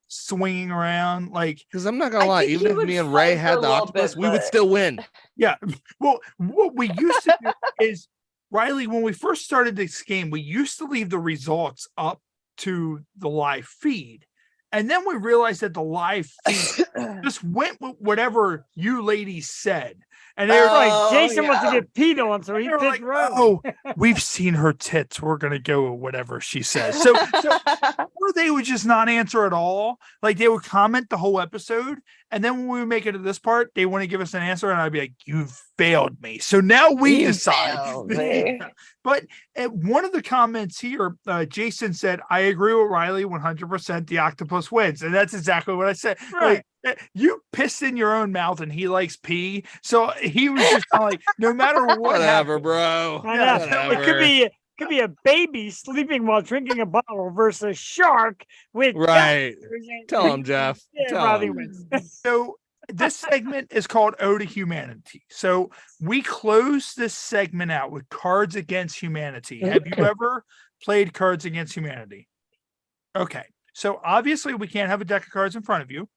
Speaker 1: swinging around. Like
Speaker 4: Because I'm not gonna lie,
Speaker 2: think
Speaker 4: even
Speaker 2: he
Speaker 4: if
Speaker 2: would
Speaker 4: me and Ray
Speaker 2: fight for
Speaker 4: had
Speaker 2: a
Speaker 4: the
Speaker 2: little
Speaker 4: octopus,
Speaker 2: bit,
Speaker 4: we would
Speaker 2: but-
Speaker 4: still win.
Speaker 1: yeah, well, what we used to do is Riley, when we first started this game, we used to leave the results up to the live feed. And then we realized that the live feed just went with whatever you ladies said. And they were
Speaker 3: Right, Jason wants to get peed on, so he
Speaker 1: they were
Speaker 3: picked
Speaker 1: like,
Speaker 3: Rob.
Speaker 1: oh, we've seen her tits. We're gonna go with whatever she says. So or they would just not answer at all. Like they would comment the whole episode, and then when we would make it to this part, they want to give us an answer, and I'd be like, "You failed me." So now we
Speaker 2: You
Speaker 1: decide.
Speaker 2: failed me.
Speaker 1: But one of the comments here, Jason said, "I agree with Riley 100%. The octopus wins," and that's exactly what I said.
Speaker 3: Right.
Speaker 1: Like, you pissed in your own mouth, and he likes pee, so he was just kind of like, no matter what,
Speaker 4: Whatever,
Speaker 1: happens,
Speaker 4: bro.
Speaker 3: I know.
Speaker 4: Whatever.
Speaker 3: It could be a baby sleeping while drinking a bottle versus a shark with
Speaker 4: Right.
Speaker 3: gout.
Speaker 4: Tell him, Jeff.
Speaker 3: Yeah,
Speaker 4: Tell
Speaker 3: Robbie
Speaker 4: him.
Speaker 3: wins.
Speaker 1: So this segment is called Ode to Humanity. So we close this segment out with Cards Against Humanity. Have you ever played Cards Against Humanity? Okay. So obviously we can't have a deck of cards in front of you.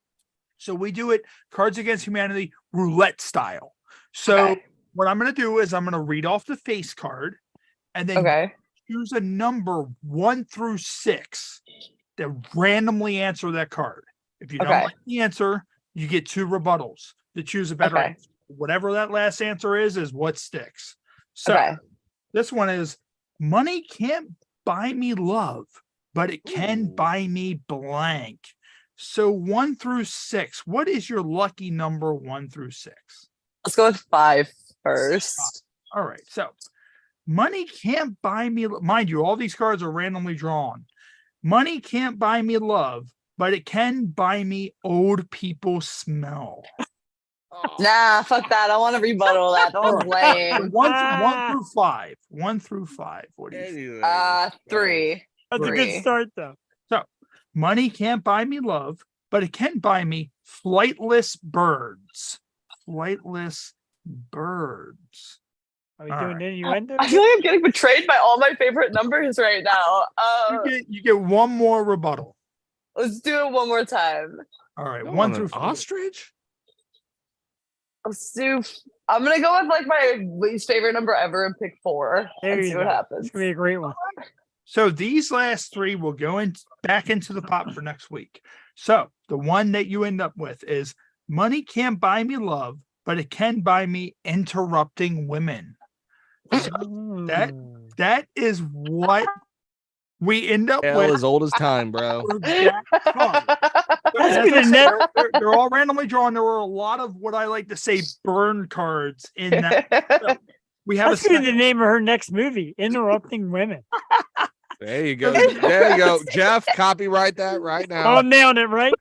Speaker 1: So we do it Cards Against Humanity roulette style. So what I'm going to do is I'm going to read off the face card and then choose a number 1 through 6 that randomly answer that card. If you don't like the answer, you get 2 rebuttals to choose a better answer. Whatever that last answer is what sticks. So this one is money can't buy me love, but it can buy me blank. So 1 through 6, what is your lucky number 1 through 6?
Speaker 2: Let's go with 5. first.
Speaker 1: All right. So money can't buy me. Mind you, all these cards are randomly drawn. Money can't buy me love, but it can buy me old people smell.
Speaker 2: Nah, fuck that. I want to rebuttal that. That was lame.
Speaker 1: One through five. 1 through 5. What do you think?
Speaker 2: 3.
Speaker 3: That's a good start, though.
Speaker 1: So, money can't buy me love, but it can buy me flightless birds. Flightless birds.
Speaker 3: Are we doing innuendo?
Speaker 2: I feel like I'm getting betrayed by all my favorite numbers right now.
Speaker 1: You get one more rebuttal.
Speaker 2: Let's do it one more time.
Speaker 1: All right, 1 through 4.
Speaker 4: Ostrich?
Speaker 2: Let's do. I'm gonna go with like my least favorite number ever and pick 4 and see what happens.
Speaker 3: It's gonna be a great one.
Speaker 1: So these last 3 will go back into the pot for next week. So the one that you end up with is money can't buy me love, but it can buy me interrupting women. So that is what we end up
Speaker 4: Hell
Speaker 1: with.
Speaker 4: as old as time, bro.
Speaker 1: They're all randomly drawn. There were a lot of what I like to say burn cards in that. So we have
Speaker 3: That's the name of her next movie, Interrupting Women.
Speaker 4: There you go. There you go. Jeff, copyright that right now.
Speaker 3: Oh, nailed it, right?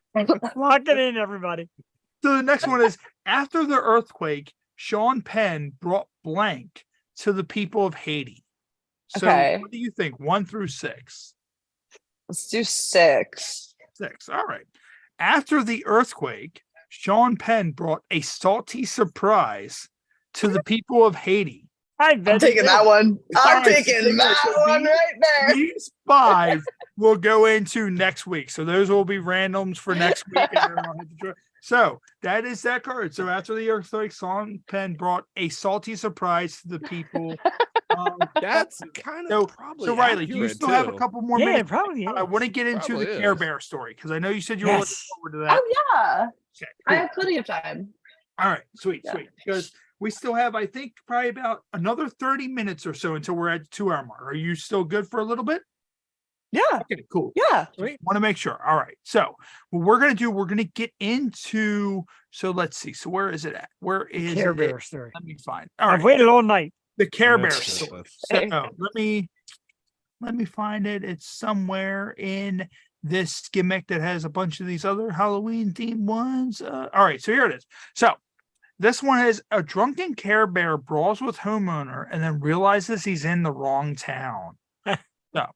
Speaker 3: Lock it in, everybody.
Speaker 1: So the next one is after the earthquake, Sean Penn brought blank to the people of Haiti. So what do you think? 1 through 6.
Speaker 2: Let's do 6.
Speaker 1: 6. All right. After the earthquake, Sean Penn brought a salty surprise to the people of Haiti.
Speaker 2: I'm taking that one. I'm taking that one right there.
Speaker 1: These 5 will go into next week. So those will be randoms for next week. So that is that card. So after the earthquake, Sean Penn brought a salty surprise to the people.
Speaker 4: That's kind of probably
Speaker 1: so Riley, do you still have a couple more minutes?
Speaker 3: Probably.
Speaker 1: I want to get into the Care Bear story because I know you said you were looking forward to that.
Speaker 2: Oh yeah,
Speaker 1: okay,
Speaker 2: I have plenty of time.
Speaker 1: All right, sweet. Because we still have, I think, probably about another 30 minutes or so until we're at the 2-hour mark. Are you still good for a little bit?
Speaker 2: Yeah.
Speaker 1: Okay, cool.
Speaker 2: Yeah.
Speaker 1: Want to make sure. All right. So what we're going to get into, so let's see. So where is it at? Where is
Speaker 3: Care
Speaker 1: it?
Speaker 3: Bear story.
Speaker 1: Let me find. All right.
Speaker 3: I've waited all night.
Speaker 1: The Care Bear story. So let me find it. It's somewhere in this gimmick that has a bunch of these other Halloween themed ones. All right. So here it is. So this one is a drunken Care Bear brawls with homeowner and then realizes he's in the wrong town. So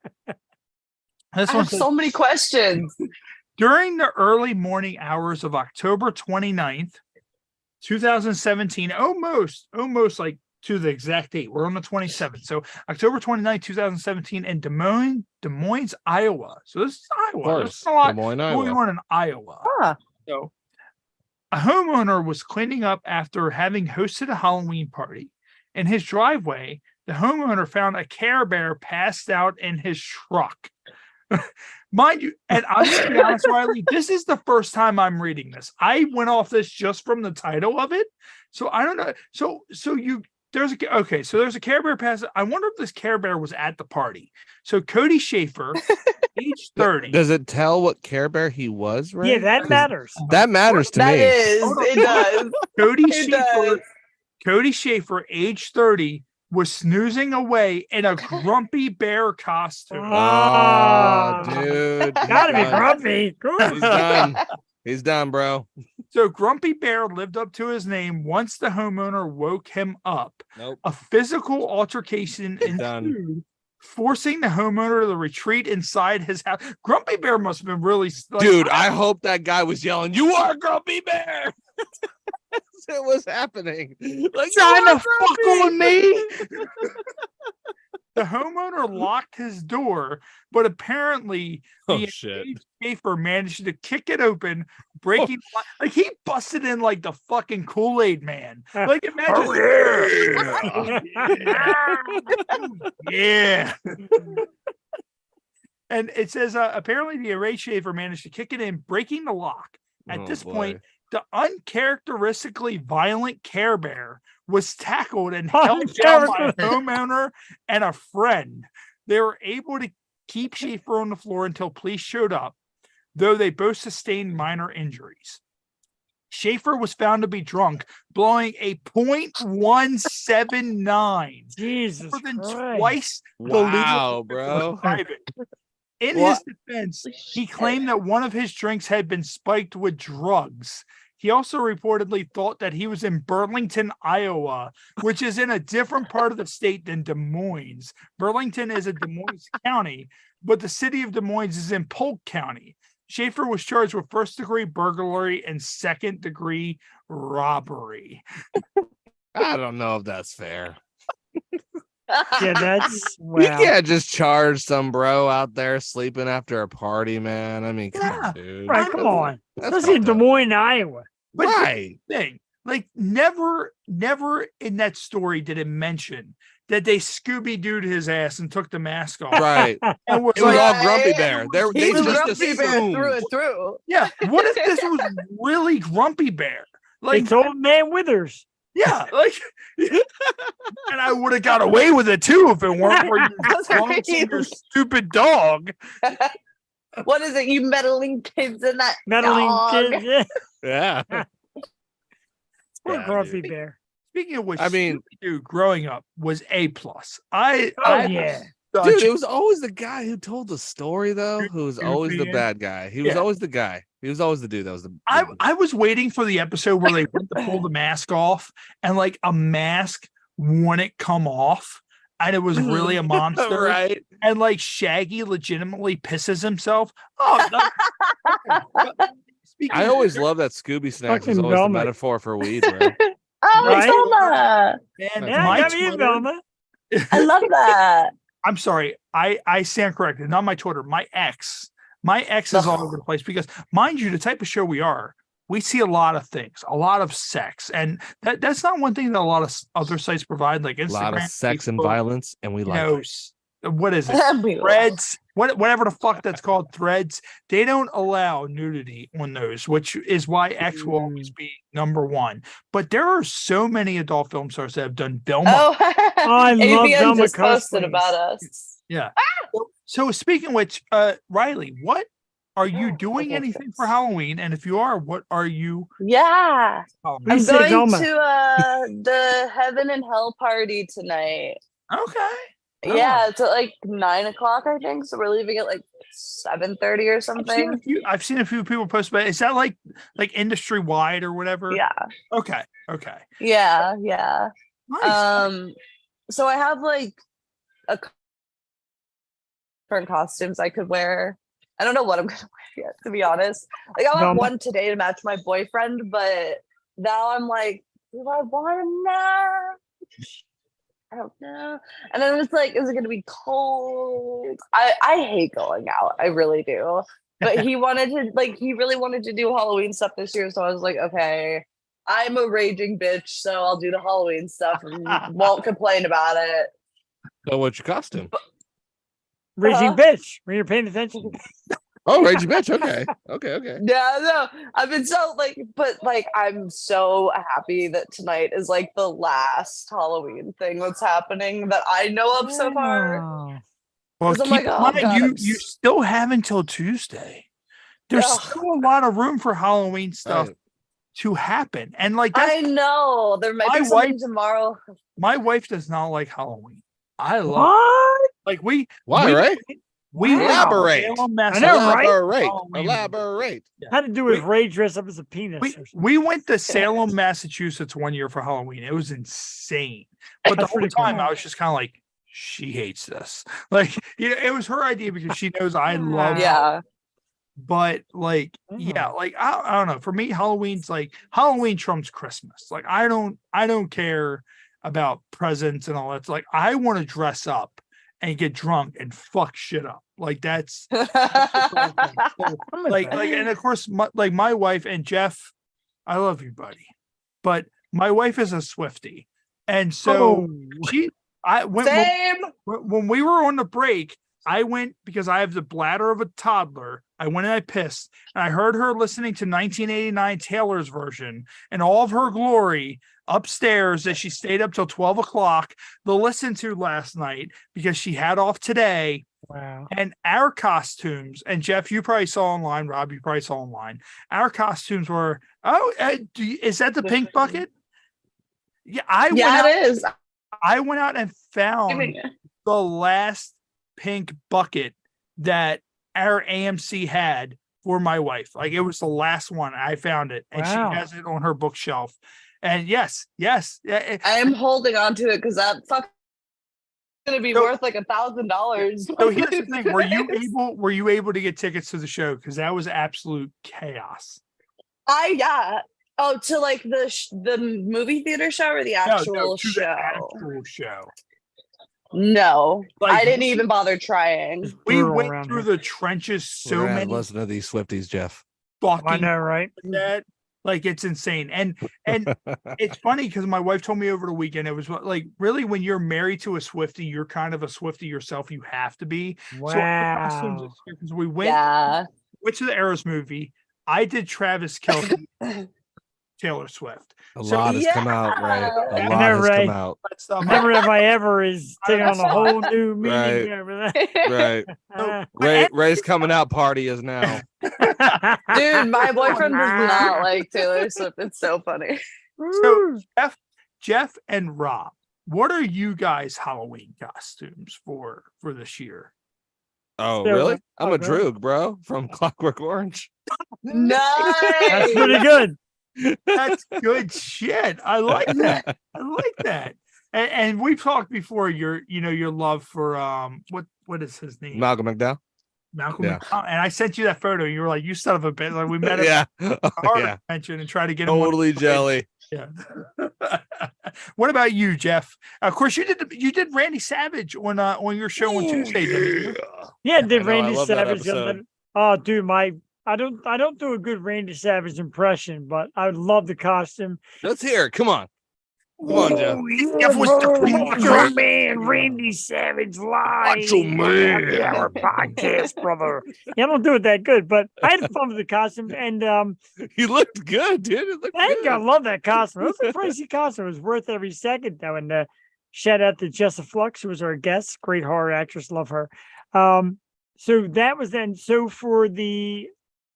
Speaker 2: I have so many questions.
Speaker 1: During the early morning hours of October 29th, 2017, almost like to the exact date. We're on the 27th. So October 29th, 2017 in Des Moines, Iowa. So this is Iowa. There's a lot going on in Iowa. So a homeowner was cleaning up after having hosted a Halloween party. In his driveway, the homeowner found a Care Bear passed out in his truck. Mind you, and I'm gonna be honest, Riley, this is the first time I'm reading this. I went off this just from the title of it. So I don't know. So there's a Care Bear pass. I wonder if this Care Bear was at the party. So Cody Schaefer, age 30.
Speaker 4: Does it tell what Care Bear he was, right?
Speaker 3: Yeah, that matters.
Speaker 4: That matters to me.
Speaker 2: It does.
Speaker 1: Cody Schaefer, age 30, was snoozing away in a grumpy bear costume.
Speaker 4: Oh, dude.
Speaker 3: Gotta be grumpy.
Speaker 4: He's done. He's done, bro.
Speaker 1: So Grumpy Bear lived up to his name once the homeowner woke him up.
Speaker 4: Nope.
Speaker 1: A physical altercation ensued, forcing the homeowner to retreat inside his house. Grumpy Bear must have been really...
Speaker 4: Dude, I hope that guy was yelling, "You are Grumpy Bear!" It was happening. Like,
Speaker 1: trying to fuck on me. The homeowner locked his door, but apparently the Schaefer managed to kick it open, breaking like he busted in like the fucking Kool-Aid man. Like imagine, yeah. And it says apparently the irate Schaefer managed to kick it in, breaking the lock. At this point, the uncharacteristically violent Care Bear was tackled and held down by a homeowner and a friend. They were able to keep Schaefer on the floor until police showed up, though they both sustained minor injuries. Schaefer was found to be drunk, blowing a .179.
Speaker 3: Jesus
Speaker 1: more than
Speaker 3: Christ.
Speaker 1: twice the
Speaker 4: Wow,
Speaker 1: legal
Speaker 4: bro.
Speaker 1: prescribing. In his defense, he claimed that one of his drinks had been spiked with drugs. He also reportedly thought that he was in Burlington, Iowa, which is in a different part of the state than Des Moines. Burlington is in Des Moines County, but the city of Des Moines is in Polk County. Schaefer was charged with first-degree burglary and second-degree robbery.
Speaker 4: I don't know if that's fair.
Speaker 3: Yeah, that's
Speaker 4: You can't just charge some bro out there sleeping after a party, man. I mean, come on, dude.
Speaker 3: Right, come on.
Speaker 4: That's
Speaker 3: Especially in Des Moines, Iowa.
Speaker 1: But
Speaker 4: right.
Speaker 1: Thing, like never in that story did it mention that they Scooby-Dooed his ass and took the mask off.
Speaker 4: Right.
Speaker 1: And
Speaker 4: It was all Grumpy Bear. They
Speaker 2: He's
Speaker 4: just
Speaker 2: Grumpy Bear
Speaker 4: assumed.
Speaker 2: through and through.
Speaker 1: Yeah. What if this was really Grumpy Bear? Like
Speaker 3: It's old man Withers.
Speaker 1: Yeah, like, and I would have got away with it too if it weren't for your stupid dog.
Speaker 2: What is it? You meddling kids in that
Speaker 3: Meddling
Speaker 2: dog?
Speaker 3: kids.
Speaker 4: Yeah.
Speaker 3: Poor Grumpy Bear.
Speaker 1: Speaking of which,
Speaker 4: I mean,
Speaker 1: dude, growing up was A+.
Speaker 3: Yeah.
Speaker 4: Dude, it was always the guy who told the story, though, who was always the bad guy. He was always the guy. He was always the dude that was the.
Speaker 1: I was waiting for the episode where they went to pull the mask off, and like a mask wouldn't come off, and it was really a monster,
Speaker 4: Right.
Speaker 1: And like Shaggy legitimately pisses himself. Oh,
Speaker 4: I always love that Scooby Snacks is
Speaker 3: Fucking
Speaker 4: always the
Speaker 3: Velma.
Speaker 4: metaphor for weed, bro.
Speaker 2: Oh,
Speaker 3: Right?
Speaker 2: Velma.
Speaker 1: Man,
Speaker 3: Yeah,
Speaker 1: my
Speaker 3: got me in
Speaker 1: Twitter-
Speaker 3: Velma.
Speaker 2: I love that.
Speaker 1: I'm sorry, I stand corrected. Not my Twitter, my ex. My ex is all over the place because, mind you, the type of show we are, we see a lot of things, a lot of sex, and that's not one thing that a lot of other sites provide, like Instagram,
Speaker 4: A lot of sex and
Speaker 1: Facebook,
Speaker 4: violence, and we like it.
Speaker 1: what is it? Threads, whatever the fuck that's called, Threads. They don't allow nudity on those, which is why X will always be number one. But there are so many adult film stars that have done Velma.
Speaker 2: Oh,
Speaker 3: I love
Speaker 2: ABN
Speaker 3: Velma
Speaker 2: just posted
Speaker 3: cosplays.
Speaker 2: about us.
Speaker 1: Yeah. So speaking of which, Riley, what are you doing anything for Halloween? And if you are, what are you?
Speaker 2: Yeah.
Speaker 1: Oh,
Speaker 2: I'm
Speaker 3: say
Speaker 2: going
Speaker 3: Velma.
Speaker 2: to the Heaven and Hell party tonight.
Speaker 1: Okay.
Speaker 2: Yeah, it's at like 9 o'clock, I think. So we're leaving at like 7:30 or something.
Speaker 1: I've seen a few people post about it. Is that like industry wide or whatever?
Speaker 2: Yeah.
Speaker 1: Okay.
Speaker 2: Yeah.
Speaker 1: Nice.
Speaker 2: So I have like different costumes I could wear. I don't know what I'm gonna wear yet, to be honest. Like I have one today to match my boyfriend, but now I'm like, do I want to match? I don't know. And then it's like, is it gonna be cold? I hate going out. I really do. But he really wanted to do Halloween stuff this year. So I was like, okay, I'm a raging bitch, so I'll do the Halloween stuff and won't complain about it.
Speaker 4: So what's your costume?
Speaker 3: Raging bitch. When you're paying attention.
Speaker 4: Oh, Raging Bitch. Okay.
Speaker 2: Yeah, no, I've been so I'm so happy that tonight is like the last Halloween thing that's happening that I know of so far.
Speaker 1: Well,
Speaker 2: 'Cause I'm
Speaker 1: keep
Speaker 2: like,
Speaker 1: in
Speaker 2: oh,
Speaker 1: mind,
Speaker 2: God,
Speaker 1: you still have until Tuesday. There's still a lot of room for Halloween stuff to happen, and like
Speaker 2: I know there might be something tomorrow.
Speaker 1: My wife does not like Halloween. I love
Speaker 3: What?
Speaker 1: like we
Speaker 4: right?
Speaker 1: We
Speaker 4: elaborate.
Speaker 3: I know, right?
Speaker 4: Elaborate.
Speaker 3: Had to do with Ray dress up as a penis.
Speaker 1: We went to Salem, Massachusetts one year for Halloween. It was insane. But the whole time I was just kind of like, she hates this. Like, it was her idea because she knows I love
Speaker 2: it.
Speaker 1: But like, like I don't know. For me, Halloween's like Halloween trumps Christmas. Like I don't care about presents and all that. It's like I want to dress up and get drunk and fuck shit up. Like that's like, and of course, my wife and Jeff, I love you, buddy, but my wife is a Swiftie, and so when we were on the break, I went because I have the bladder of a toddler. I went and I pissed, and I heard her listening to 1989 Taylor's version in all of her glory upstairs that she stayed up till 12 o'clock to listen to last night because she had off today.
Speaker 3: Wow.
Speaker 1: And our costumes, and Jeff, you probably saw online, Rob, you probably saw online. Our costumes were, is that the pink bucket? Yeah,
Speaker 2: it is.
Speaker 1: I went out and found the last pink bucket that our AMC had for my wife. Like, it was the last one. I found it, and she has it on her bookshelf. And yes.
Speaker 2: I am holding on to it because that fuck going to be worth like $1,000.
Speaker 1: So here's the thing: were you able to get tickets to the show? Because that was absolute chaos.
Speaker 2: Oh, to like the movie theater show or the actual show?
Speaker 1: The actual show.
Speaker 2: No, I didn't even bother trying.
Speaker 1: We went through the trenches so many.
Speaker 4: Listen to these Swifties, Jeff.
Speaker 3: I know, right?
Speaker 1: That, like, it's insane. And it's funny because my wife told me over the weekend, it was like, really, when you're married to a Swiftie, you're kind of a Swiftie yourself. You have to be.
Speaker 3: Wow.
Speaker 1: So we went to the Eras movie. I did Travis Kelce, Taylor Swift.
Speaker 4: A lot has come out, right? A lot has come out.
Speaker 3: Never have I ever is taking on a whole new meaning.
Speaker 4: Right. Ray's coming out party is now.
Speaker 2: Dude, my boyfriend does not like Taylor Swift. It's so funny.
Speaker 1: So Jeff and Rob, what are you guys' Halloween costumes for this year?
Speaker 4: Oh, really? I'm a Droog, bro, from Clockwork Orange.
Speaker 2: Nice.
Speaker 3: That's pretty good.
Speaker 1: That's good shit. I like that. And we've talked before your love for what is his name?
Speaker 4: Malcolm McDowell.
Speaker 1: McDowell. And I sent you that photo. You were like, you son of a bitch. Like, we met at the convention and tried to get him
Speaker 4: totally jelly.
Speaker 1: Yeah. What about you, Jeff? Of course, you did Randy Savage on your show on Tuesday, didn't you?
Speaker 3: Yeah, did Randy Savage. Oh, dude, I don't do a good Randy Savage impression, but I would love the costume.
Speaker 4: Let's hear it. Come on. Come on, Jeff.
Speaker 3: Jeff was the Macho Man, Randy Savage live.
Speaker 4: Macho Man.
Speaker 3: Our podcast, brother. Yeah, I don't do it that good, but I had fun with the costume, and
Speaker 4: he looked good, dude.
Speaker 3: I love that costume. It was a pricey costume. It was worth every second, though. And shout out to Jessa Flux, who was our guest, great horror actress, love her. So that was then. So for the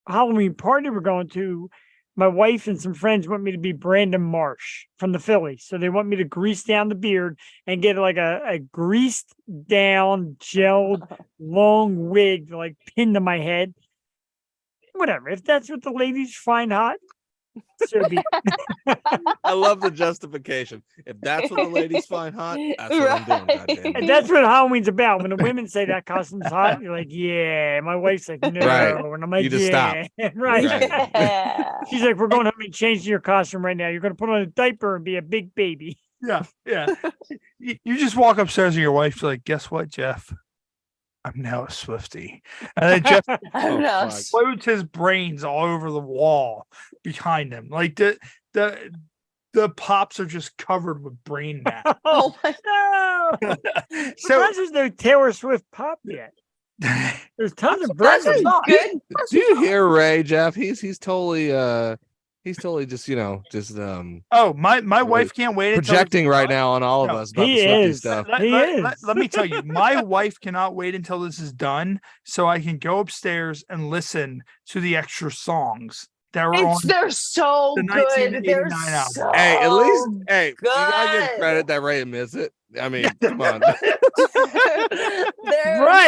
Speaker 3: Halloween party we're going to, my wife and some friends want me to be Brandon Marsh from the Phillies. So they want me to grease down the beard and get like a greased down, gelled, long wig like pinned to my head. Whatever. If that's what the ladies find hot, so be
Speaker 4: I love the justification. If that's what the ladies find hot, that's what I'm doing. Goddamn.
Speaker 3: And that's what Halloween's about. When the women say that costume's hot, you're like, yeah. My wife's like, no.
Speaker 4: Right.
Speaker 3: And I'm like,
Speaker 4: you just stop.
Speaker 3: Right. She's like, we're going home and change your costume right now. You're going to put on a diaper and be a big baby.
Speaker 1: Yeah. You just walk upstairs and your wife's like, guess what, Jeff? I'm now a Swiftie. And then Jeff explodes his brains all over the wall behind him. Like the pops are just covered with brain matter.
Speaker 2: Oh my God.
Speaker 3: So there's no Taylor Swift pop yet. There's tons of brains.
Speaker 2: Good.
Speaker 4: Do you hear Ray, Jeff? He's totally just
Speaker 1: oh, my wife can't wait
Speaker 4: projecting right now on all of us about the Swiftie stuff.
Speaker 1: Let me tell you, my wife cannot wait until this is done so I can go upstairs and listen to the extra songs that were on.
Speaker 2: They're so good. They're so
Speaker 4: hey, at least
Speaker 2: good.
Speaker 4: You gotta give credit that Ray admits it. I mean, come on.
Speaker 3: Right.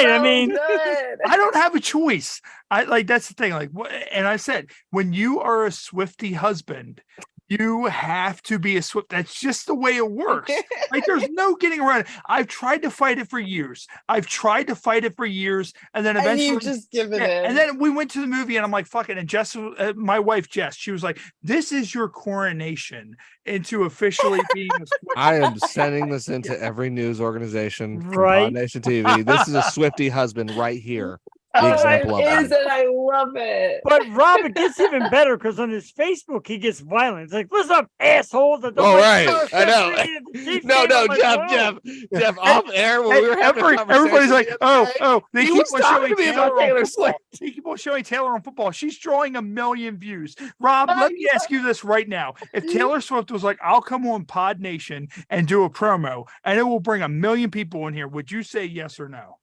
Speaker 3: I mean,
Speaker 2: good.
Speaker 1: I don't have a choice. That's the thing. Like, and I said, when you are a Swiftie husband, you have to be a Swift. That's just the way it works. Like, there's no getting around it. I've tried to fight it for years. And then eventually,
Speaker 2: you just give it in.
Speaker 1: And then we went to the movie, and I'm like, fuck it. And Jess, my wife Jess, she was like, "This is your coronation into officially being a Swiftie."
Speaker 4: I am sending this into every news organization,
Speaker 3: right?
Speaker 4: Nation TV. This is a Swiftie husband right here. the example
Speaker 2: it
Speaker 4: of
Speaker 2: is, and I love it.
Speaker 3: But Rob, it gets even better because on his Facebook he gets violent. It's like, what's up, assholes?
Speaker 4: Oh, right. I know. No, Jeff, off air when we were having a conversation.
Speaker 1: Everybody's like, they
Speaker 4: he
Speaker 1: keep
Speaker 4: was
Speaker 1: on
Speaker 4: talking
Speaker 1: showing
Speaker 4: to me about Taylor Swift.
Speaker 1: They keep on showing Taylor on football. She's drawing 1 million views. Rob, let me ask you this right now. If Taylor Swift was like, I'll come on Pod Nation and do a promo, and it will bring 1 million people in here, would you say yes or no?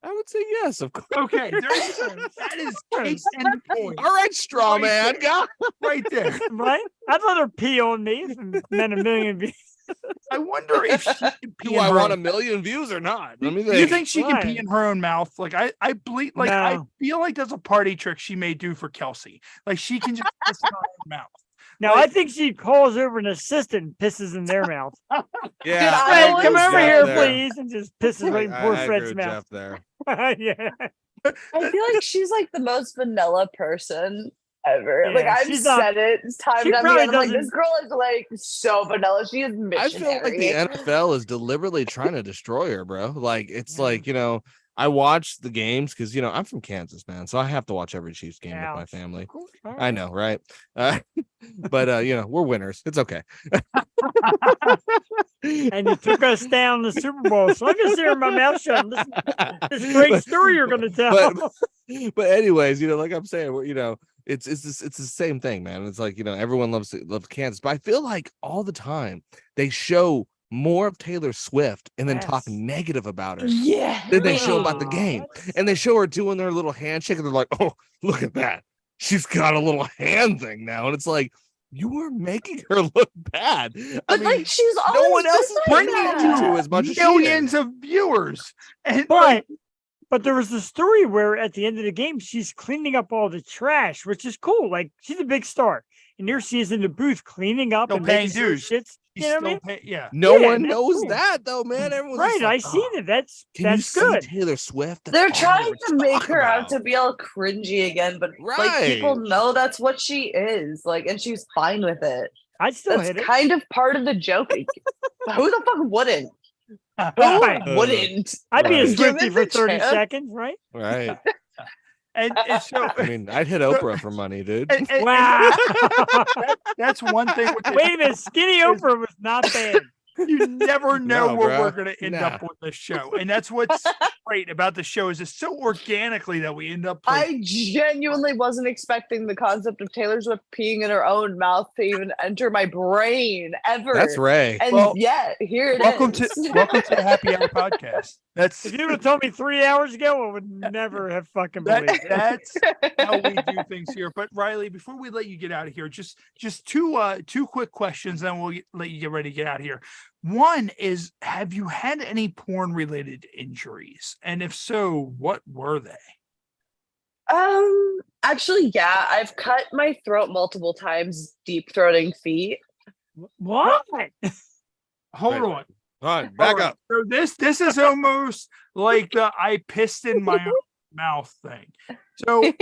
Speaker 4: I would say yes, of course.
Speaker 1: Okay, that is case in point.
Speaker 4: All right, straw man, go
Speaker 1: right there.
Speaker 3: Right? I'd let her pee on me if it meant 1 million views.
Speaker 1: I wonder if she can pee.
Speaker 4: Do I want 1 million views or not? Let me think.
Speaker 1: Do you think she can pee in her own mouth? Like I believe, like
Speaker 3: No.
Speaker 1: I feel like that's a party trick she may do for Kelsey. Like she can just piss in her own mouth.
Speaker 3: No, I think she calls over an assistant and pisses in their mouth.
Speaker 4: Yeah,
Speaker 3: Fred, come over here,
Speaker 4: there.
Speaker 3: please, and just pisses right in poor
Speaker 4: I
Speaker 3: Fred's
Speaker 4: agree with
Speaker 3: mouth.
Speaker 4: Jeff there.
Speaker 3: Yeah.
Speaker 2: I feel like she's like the most vanilla person ever.
Speaker 3: Yeah,
Speaker 2: like I've
Speaker 3: she's
Speaker 2: said
Speaker 3: not-
Speaker 2: it time
Speaker 3: she
Speaker 2: and time
Speaker 3: probably
Speaker 2: again. I'm like,
Speaker 3: doesn't-
Speaker 2: this girl is like so vanilla. She is missionary.
Speaker 4: I feel like the NFL is deliberately trying to destroy her, bro. Like it's like, I watch the games because I'm from Kansas, man, so I have to watch every Chiefs game with my family. I know, right? But we're winners. It's okay.
Speaker 3: And you took us down the Super Bowl, so I'm just hearing my mouth shut. And listen to this great story you're going to tell.
Speaker 4: But anyways, like I'm saying, it's the same thing, man. It's like everyone loves Kansas, but I feel like all the time they show more of Taylor Swift and then talk negative about her. Than they show about the game. And they show her doing their little handshake, and they're like, "Oh, look at that! She's got a little hand thing now." And it's like, you are making her look bad.
Speaker 2: But like she's always
Speaker 4: no one else is bringing
Speaker 2: like
Speaker 4: it to as much as
Speaker 1: millions of viewers. And
Speaker 3: But there was a story where at the end of the game, she's cleaning up all the trash, which is cool. Like she's a big star. And here she is in the booth cleaning up and
Speaker 1: paying
Speaker 3: making sure
Speaker 1: dues.
Speaker 3: shits. You know what I mean?
Speaker 1: Yeah.
Speaker 4: No one
Speaker 3: that's
Speaker 4: knows
Speaker 3: cool.
Speaker 4: that though, man. Everyone's
Speaker 3: Right,
Speaker 4: just like,
Speaker 3: I seen it. That's
Speaker 4: Can you
Speaker 3: good.
Speaker 4: see Taylor Swift? That's
Speaker 2: They're
Speaker 4: all
Speaker 2: trying
Speaker 4: they
Speaker 2: to make
Speaker 4: talk
Speaker 2: her out
Speaker 4: about.
Speaker 2: to be all cringy again, but like people know that's what she is. Like, and she's fine with it.
Speaker 3: I still
Speaker 2: That's
Speaker 3: hit it.
Speaker 2: kind of part of the joke. Who the fuck wouldn't? Who wouldn't?
Speaker 3: I'd be a
Speaker 2: Give
Speaker 3: Swiftie
Speaker 2: it
Speaker 3: for
Speaker 2: the
Speaker 3: 30
Speaker 2: chance.
Speaker 3: seconds, right?
Speaker 4: Right.
Speaker 1: And so
Speaker 4: I mean, I'd hit Oprah for money, dude.
Speaker 3: Wow.
Speaker 1: That's one thing. With
Speaker 3: Wait a minute, Skinny Oprah was not bad.
Speaker 1: You never know
Speaker 4: No,
Speaker 1: where
Speaker 4: bro.
Speaker 1: we're going to end up with this show. And that's what's great about the show is it's so organically that we end up
Speaker 2: I genuinely wasn't expecting the concept of Taylor Swift peeing in her own mouth to even enter my brain ever.
Speaker 4: That's Ray.
Speaker 2: And
Speaker 1: Well,
Speaker 2: yet here it
Speaker 1: welcome
Speaker 2: is.
Speaker 1: to the Happy Hour podcast. That's
Speaker 3: If you would have told me 3 hours ago, I would never have fucking believed it.
Speaker 1: that's how we do things here. But Riley, before we let you get out of here, just two quick questions, then we'll let you get ready to get out of here. One is, have you had any porn related injuries? And if so, what were they?
Speaker 2: Actually, yeah, I've cut my throat multiple times deep throating feet.
Speaker 3: What?
Speaker 1: Hold
Speaker 4: Wait.
Speaker 1: on.
Speaker 4: All right, back up.
Speaker 1: So this is almost like the I pissed in my own mouth thing. So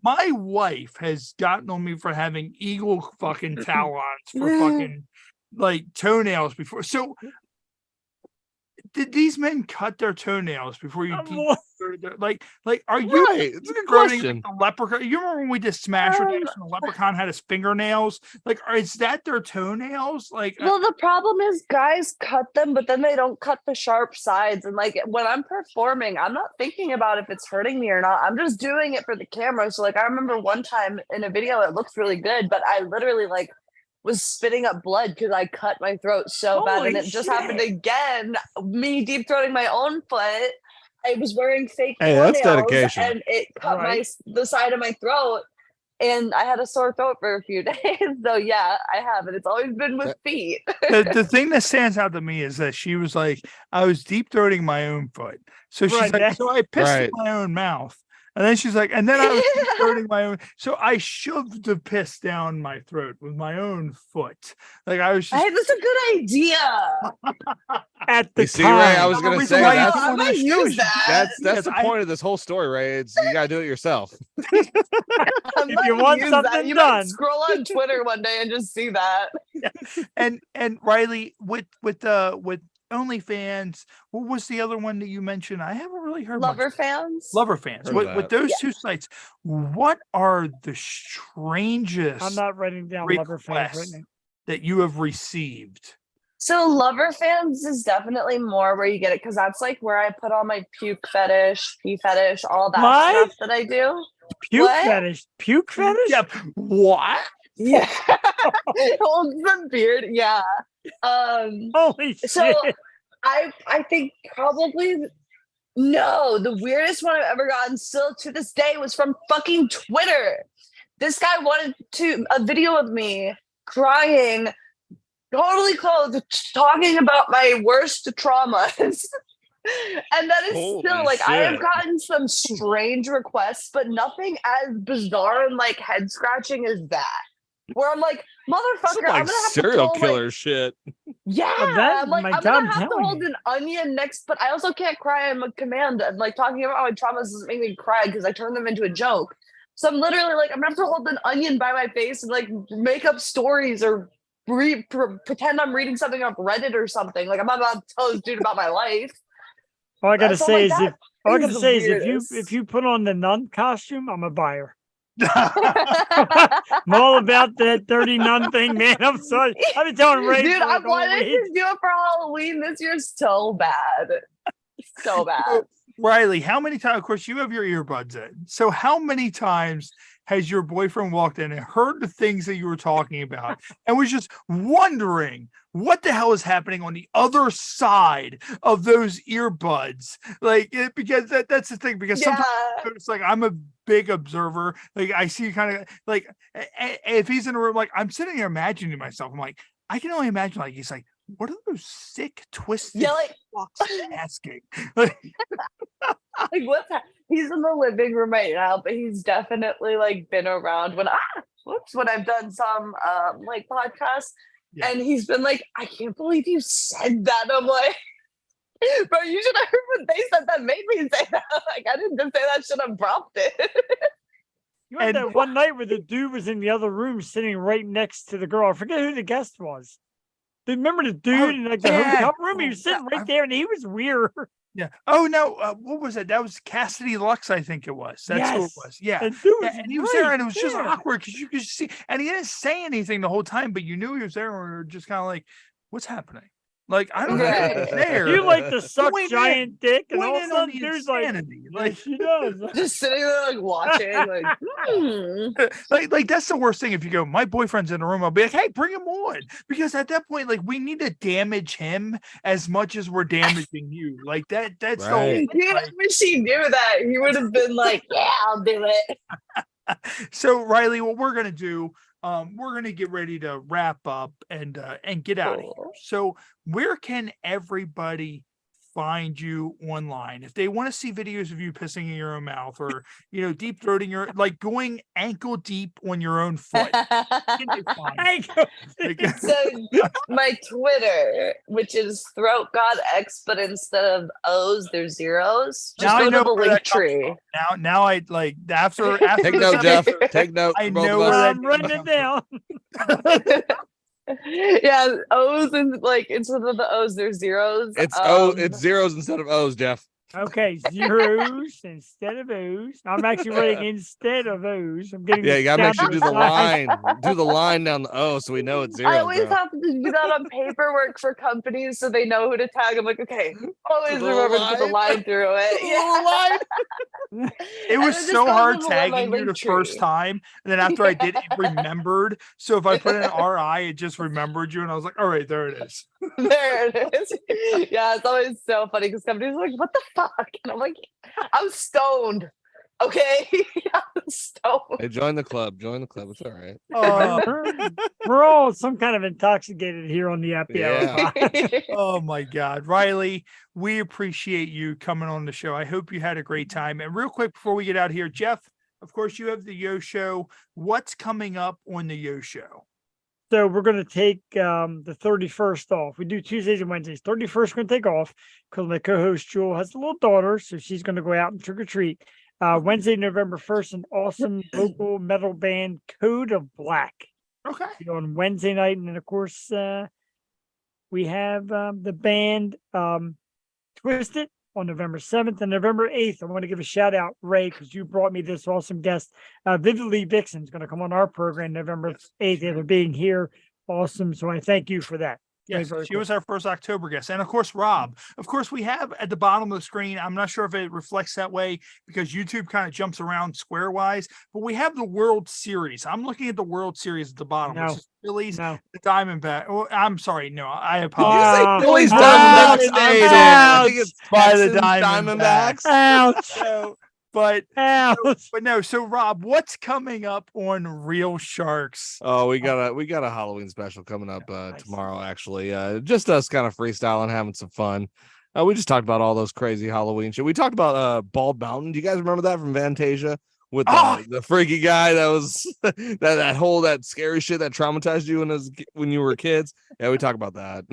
Speaker 1: my wife has gotten on me for having eagle fucking talons for fucking like toenails before. So did these men cut their toenails before you like are you
Speaker 4: Right, it's a good
Speaker 1: running
Speaker 4: question.
Speaker 1: like the leprechaun? You remember when we did Smasher Days and the leprechaun had his fingernails? Like, is that their toenails? Like,
Speaker 2: Well, the problem is guys cut them, but then they don't cut the sharp sides. And like when I'm performing, I'm not thinking about if it's hurting me or not. I'm just doing it for the camera. So like I remember one time in a video, it looks really good, but I literally like was spitting up blood because I cut my throat so bad. And it just happened again. Me deep throating my own foot. I was wearing fake
Speaker 4: Hey, that's
Speaker 2: toenails,
Speaker 4: dedication.
Speaker 2: and it cut
Speaker 3: Right.
Speaker 2: the side of my throat. And I had a sore throat for a few days. So yeah, I have it. It's always been with feet.
Speaker 1: the thing that stands out to me is that she was like, I was deep throating my own foot. So she's
Speaker 3: Right,
Speaker 1: like,
Speaker 3: that-
Speaker 1: so I pissed
Speaker 4: Right.
Speaker 1: in my own mouth. And then she's like, and then I was deep throating my own. So I shoved the piss down my throat with my own foot. Like I was just
Speaker 2: Hey, that's a good idea.
Speaker 3: At the
Speaker 4: You see,
Speaker 3: time.
Speaker 4: Ray, I was
Speaker 1: The
Speaker 4: gonna
Speaker 1: reason
Speaker 4: say
Speaker 1: why you
Speaker 4: that's
Speaker 1: put on
Speaker 2: I might
Speaker 1: that show
Speaker 2: use
Speaker 1: is
Speaker 2: that.
Speaker 4: that's
Speaker 1: Because
Speaker 4: the
Speaker 1: I-
Speaker 4: point of this whole story, Ray. It's you gotta do it yourself.
Speaker 2: I
Speaker 3: If
Speaker 2: might
Speaker 3: you want
Speaker 2: use
Speaker 3: something
Speaker 2: that. You
Speaker 3: done.
Speaker 2: might scroll on Twitter one day and just see that.
Speaker 1: and Riley with OnlyFans. What was the other one that you mentioned? I haven't really heard
Speaker 2: Lover
Speaker 1: much.
Speaker 2: fans.
Speaker 1: Lover fans.
Speaker 4: Heard of
Speaker 1: With
Speaker 4: that.
Speaker 1: those two sites, what are the strangest
Speaker 3: I'm not writing down Lover fans right
Speaker 1: requests
Speaker 3: now.
Speaker 1: that you have received?
Speaker 2: So Lover fans is definitely more where you get it because that's like where I put all my puke fetish, pee fetish, all that
Speaker 3: What?
Speaker 2: stuff that I do.
Speaker 3: Puke
Speaker 2: What?
Speaker 3: fetish. Puke fetish?
Speaker 1: Yeah. What?
Speaker 2: Yeah. Holds the beard. Yeah.
Speaker 3: Holy shit.
Speaker 2: So I think probably no, the weirdest one I've ever gotten still to this day was from fucking Twitter. This guy wanted a video of me crying, totally clothed, talking about my worst traumas. And that is
Speaker 4: Holy
Speaker 2: still like I have
Speaker 4: shit.
Speaker 2: gotten some strange requests, but nothing as bizarre and like head scratching as that. Where I'm like, motherfucker,
Speaker 4: Some,
Speaker 2: I'm
Speaker 4: like
Speaker 2: gonna have
Speaker 4: serial
Speaker 2: to
Speaker 4: killer shit.
Speaker 2: yeah,
Speaker 3: that-
Speaker 2: I'm like,
Speaker 3: my
Speaker 2: I'm
Speaker 3: God,
Speaker 2: gonna
Speaker 3: I'm
Speaker 2: have to
Speaker 3: telling
Speaker 2: hold
Speaker 3: you.
Speaker 2: an onion next, but I also can't cry on command. And like talking about my traumas doesn't make me cry because I turn them into a joke. So I'm literally like, I'm gonna have to hold an onion by my face and like make up stories or pretend I'm reading something off Reddit or something. Like I'm not about to tell this dude about my life.
Speaker 3: All I gotta
Speaker 2: So,
Speaker 3: say
Speaker 2: like,
Speaker 3: is all I
Speaker 2: is
Speaker 3: gotta
Speaker 2: the
Speaker 3: say is
Speaker 2: weirdest.
Speaker 3: if you put on the nun costume, I'm a buyer. I'm all about that dirty nun thing, man. I'm sorry. I've been telling Ray
Speaker 2: Dude,
Speaker 3: for
Speaker 2: I
Speaker 3: like all
Speaker 2: wanted
Speaker 3: week.
Speaker 2: to do it for Halloween this year so bad. So bad.
Speaker 1: Riley, how many times? Of course, you have your earbuds in. So, how many times has your boyfriend walked in and heard the things that you were talking about and was just wondering what the hell is happening on the other side of those earbuds? Like, because that's the thing. Because sometimes it's like I'm a big observer. Like, I see kind of like if he's in a room, like I'm sitting there imagining myself. I'm like, I can only imagine. Like, he's like, what are those sick, twisted fucks asking? Like,
Speaker 2: Like what's that? He's in the living room right now, but he's definitely like been around when I've done some like podcasts, and he's been like, I can't believe you said that. I'm like, bro, you should have heard what they said that made me say that. Like I didn't just say that shit unprompted.
Speaker 3: You had that one night where the dude was in the other room sitting right next to the girl. I forget who the guest was. Remember the dude in like the hotel room? He was sitting right there and he was weird.
Speaker 1: Yeah. Oh no. What was that? That was Cassidy Lux, I think it was. That's who it was. Yeah.
Speaker 3: And, dude was
Speaker 1: and he was there,
Speaker 3: right
Speaker 1: and it was just
Speaker 3: there.
Speaker 1: awkward because you could see, and he didn't say anything the whole time, but you knew he was there, and we were just kind of like, "What's happening?" Like I don't know who's there.
Speaker 3: You like to suck
Speaker 1: Point
Speaker 3: giant dick, and
Speaker 1: point
Speaker 3: all of a
Speaker 1: in on
Speaker 3: sudden
Speaker 1: the
Speaker 3: dude's like,
Speaker 1: insanity.
Speaker 3: like she does.
Speaker 2: Just sitting there like watching, like
Speaker 1: like that's the worst thing. If you go, my boyfriend's in the room, I'll be like, hey, bring him on, because at that point, like we need to damage him as much as we're damaging you. Like that's the whole.
Speaker 2: Dude, I wish he knew that. He would have been like, yeah, I'll do it.
Speaker 1: So Riley, what we're gonna do, we're gonna get ready to wrap up and get out of here. So where can everybody find you online if they want to see videos of you pissing in your own mouth, or deep throating your, like going ankle deep on your own foot?
Speaker 2: So my Twitter, which is Throat God X, but instead of O's, there's zeros. Just
Speaker 1: Now
Speaker 2: go
Speaker 1: I know
Speaker 2: to the
Speaker 1: where
Speaker 2: link
Speaker 1: that comes
Speaker 2: tree.
Speaker 1: Now I like after
Speaker 4: Take
Speaker 1: this
Speaker 4: note, Jeff.
Speaker 1: episode,
Speaker 4: Take note.
Speaker 1: I
Speaker 4: for both
Speaker 1: know
Speaker 4: of
Speaker 1: where
Speaker 4: us.
Speaker 1: that
Speaker 3: I'm writing it down.
Speaker 2: Yeah, O's and like instead of the O's, there's zeros.
Speaker 4: It's zeros instead of O's, Jeff.
Speaker 3: Okay, zeros instead of O's. I'm actually writing instead of O's. I'm getting
Speaker 4: Yeah, you gotta make
Speaker 3: down
Speaker 4: sure
Speaker 3: to
Speaker 4: you do the
Speaker 3: size.
Speaker 4: line. Do the line down the O so we know it's zeros.
Speaker 2: I always
Speaker 4: bro.
Speaker 2: have to do that on paperwork for companies so they know who to tag. I'm like, okay, always
Speaker 4: The
Speaker 2: remember to put the
Speaker 4: line?
Speaker 2: line through it.
Speaker 4: The
Speaker 2: Yeah.
Speaker 1: It was
Speaker 2: And it just
Speaker 1: so
Speaker 2: goes
Speaker 1: hard
Speaker 2: into my
Speaker 1: tagging you the
Speaker 2: link
Speaker 1: first
Speaker 2: tree.
Speaker 1: time, and then after I did, it remembered. So if I put in RI, it just remembered you, and I was like, "All right, there it is."
Speaker 2: There it is. Yeah, it's always so funny because companies are like, what the fuck? And I'm like, I'm stoned. Okay. I'm stoned.
Speaker 4: Hey, join the club. Join the club. It's all right.
Speaker 3: We're all some kind of intoxicated here on the Happy Hour.
Speaker 1: Oh my God, Riley, we appreciate you coming on the show. I hope you had a great time. And real quick before we get out of here, Jeff, of course, you have the Yo Show. What's coming up on the Yo Show?
Speaker 3: So we're going to take the 31st off. We do Tuesdays and Wednesdays. 31st, we're going to take off because my co-host Jewel has a little daughter, so she's going to go out and trick or treat. Wednesday, November 1st, an awesome local metal band, Code of Black.
Speaker 1: Okay.
Speaker 3: On Wednesday night, and then of course we're We have the band Twisted on November 7th and November 8th. I want to give a shout out, Ray, because you brought me this awesome guest. Vividly Vixen's going to come on our program November 8th. They're being here. Awesome. So I thank you for that.
Speaker 1: Yes, she was our first October guest. And of course, Rob. Of course, we have at the bottom of the screen, I'm not sure if it reflects that way because YouTube kind of jumps around square wise, but we have the World Series. I'm looking at the World Series at the bottom, which is Phillies, the Diamondback. Oh, I'm sorry. No, I apologize.
Speaker 4: Phillies,
Speaker 1: Diamondbacks.
Speaker 4: I think it's
Speaker 1: By the
Speaker 4: Diamondbacks.
Speaker 3: Ouch.
Speaker 1: So, but no. So Rob, what's coming up on Real Sharks?
Speaker 4: Oh, we got a Halloween special coming up tomorrow. Actually, just us kind of freestyling, having some fun. We just talked about all those crazy Halloween shit. We talked about Bald Mountain. Do you guys remember that from Fantasia with the freaky guy that was that scary shit that traumatized you when you were kids? Yeah, we talk about that.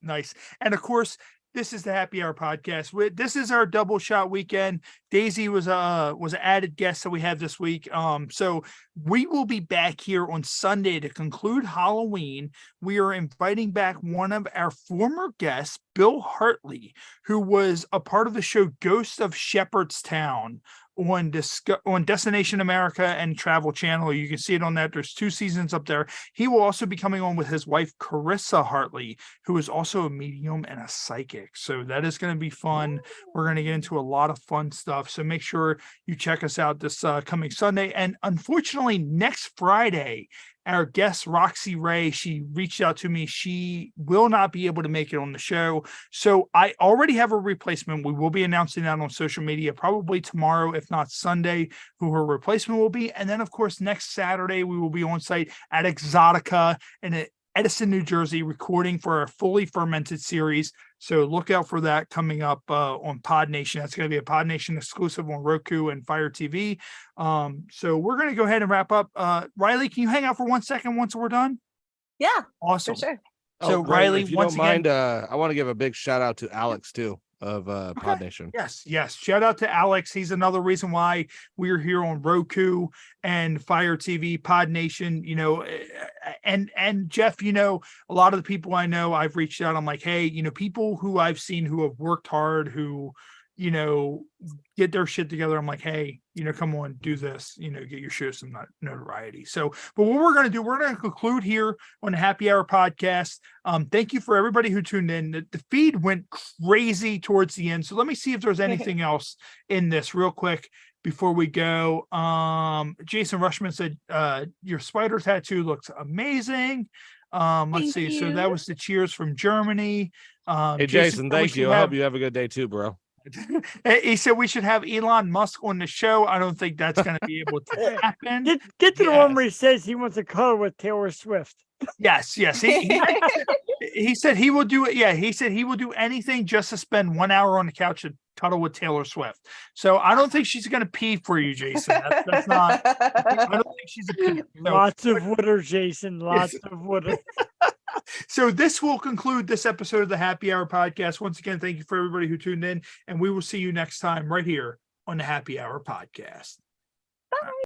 Speaker 1: Nice. And of course, this is the Happy Hour podcast. This is our double shot weekend. Daisy was an added guest that we have this week. So we will be back here on Sunday to conclude Halloween. We are inviting back one of our former guests, Bill Hartley, who was a part of the show Ghost of Shepherdstown on Destination America and Travel Channel. You can see it on that. There's 2 seasons up there. He will also be coming on with his wife, Carissa Hartley, who is also a medium and a psychic. So that is going to be fun. We're going to get into a lot of fun stuff. So make sure you check us out this coming Sunday. And unfortunately, next Friday, our guest, Roxy Ray, she reached out to me. She will not be able to make it on the show. So I already have a replacement. We will be announcing that on social media, probably tomorrow, if not Sunday, who her replacement will be. And then, of course, next Saturday, we will be on site at Exotica in Edison, New Jersey, recording for our fully fermented series. So look out for that coming up on Pod Nation. That's going to be a Pod Nation exclusive on Roku and Fire TV. So we're going to go ahead and wrap up. Riley, can you hang out for 1 second once we're done?
Speaker 2: Yeah,
Speaker 1: awesome.
Speaker 2: For sure.
Speaker 1: So Riley,
Speaker 4: if you
Speaker 1: once
Speaker 4: don't mind,
Speaker 1: again,
Speaker 4: I want to give a big shout out to Alex too of Pod Nation.
Speaker 1: Yes. Shout out to Alex. He's another reason why we're here on Roku and Fire TV, Pod Nation, and Jeff, a lot of the people I know, I've reached out. I'm like, hey, people who I've seen who have worked hard, who, get their shit together. I'm like, hey, come on, do this, get your show some notoriety. So, but what we're going to do, we're going to conclude here on the Happy Hour podcast. Thank you for everybody who tuned in. The feed went crazy towards the end. So let me see if there's anything else in this real quick before we go. Jason Rushman said, your spider tattoo looks amazing. Let's see. So that was the cheers from Germany.
Speaker 4: Hey, Jason, thank you. I hope you have a good day too, bro.
Speaker 1: He said we should have Elon Musk on the show. I don't think that's going to be able to happen.
Speaker 3: Get to the one where he says he wants to color with Taylor Swift.
Speaker 1: Yes. He said he will do it. Yeah, he said he will do anything just to spend 1 hour on the couch and cuddle with Taylor Swift. So I don't think she's going to pee for you, Jason. That's not. I don't think she's a pee. No.
Speaker 3: Lots of water, Jason. Lots of water.
Speaker 1: So this will conclude this episode of the Happy Hour podcast. Once again, thank you for everybody who tuned in, and we will see you next time right here on the Happy Hour podcast.
Speaker 2: Bye.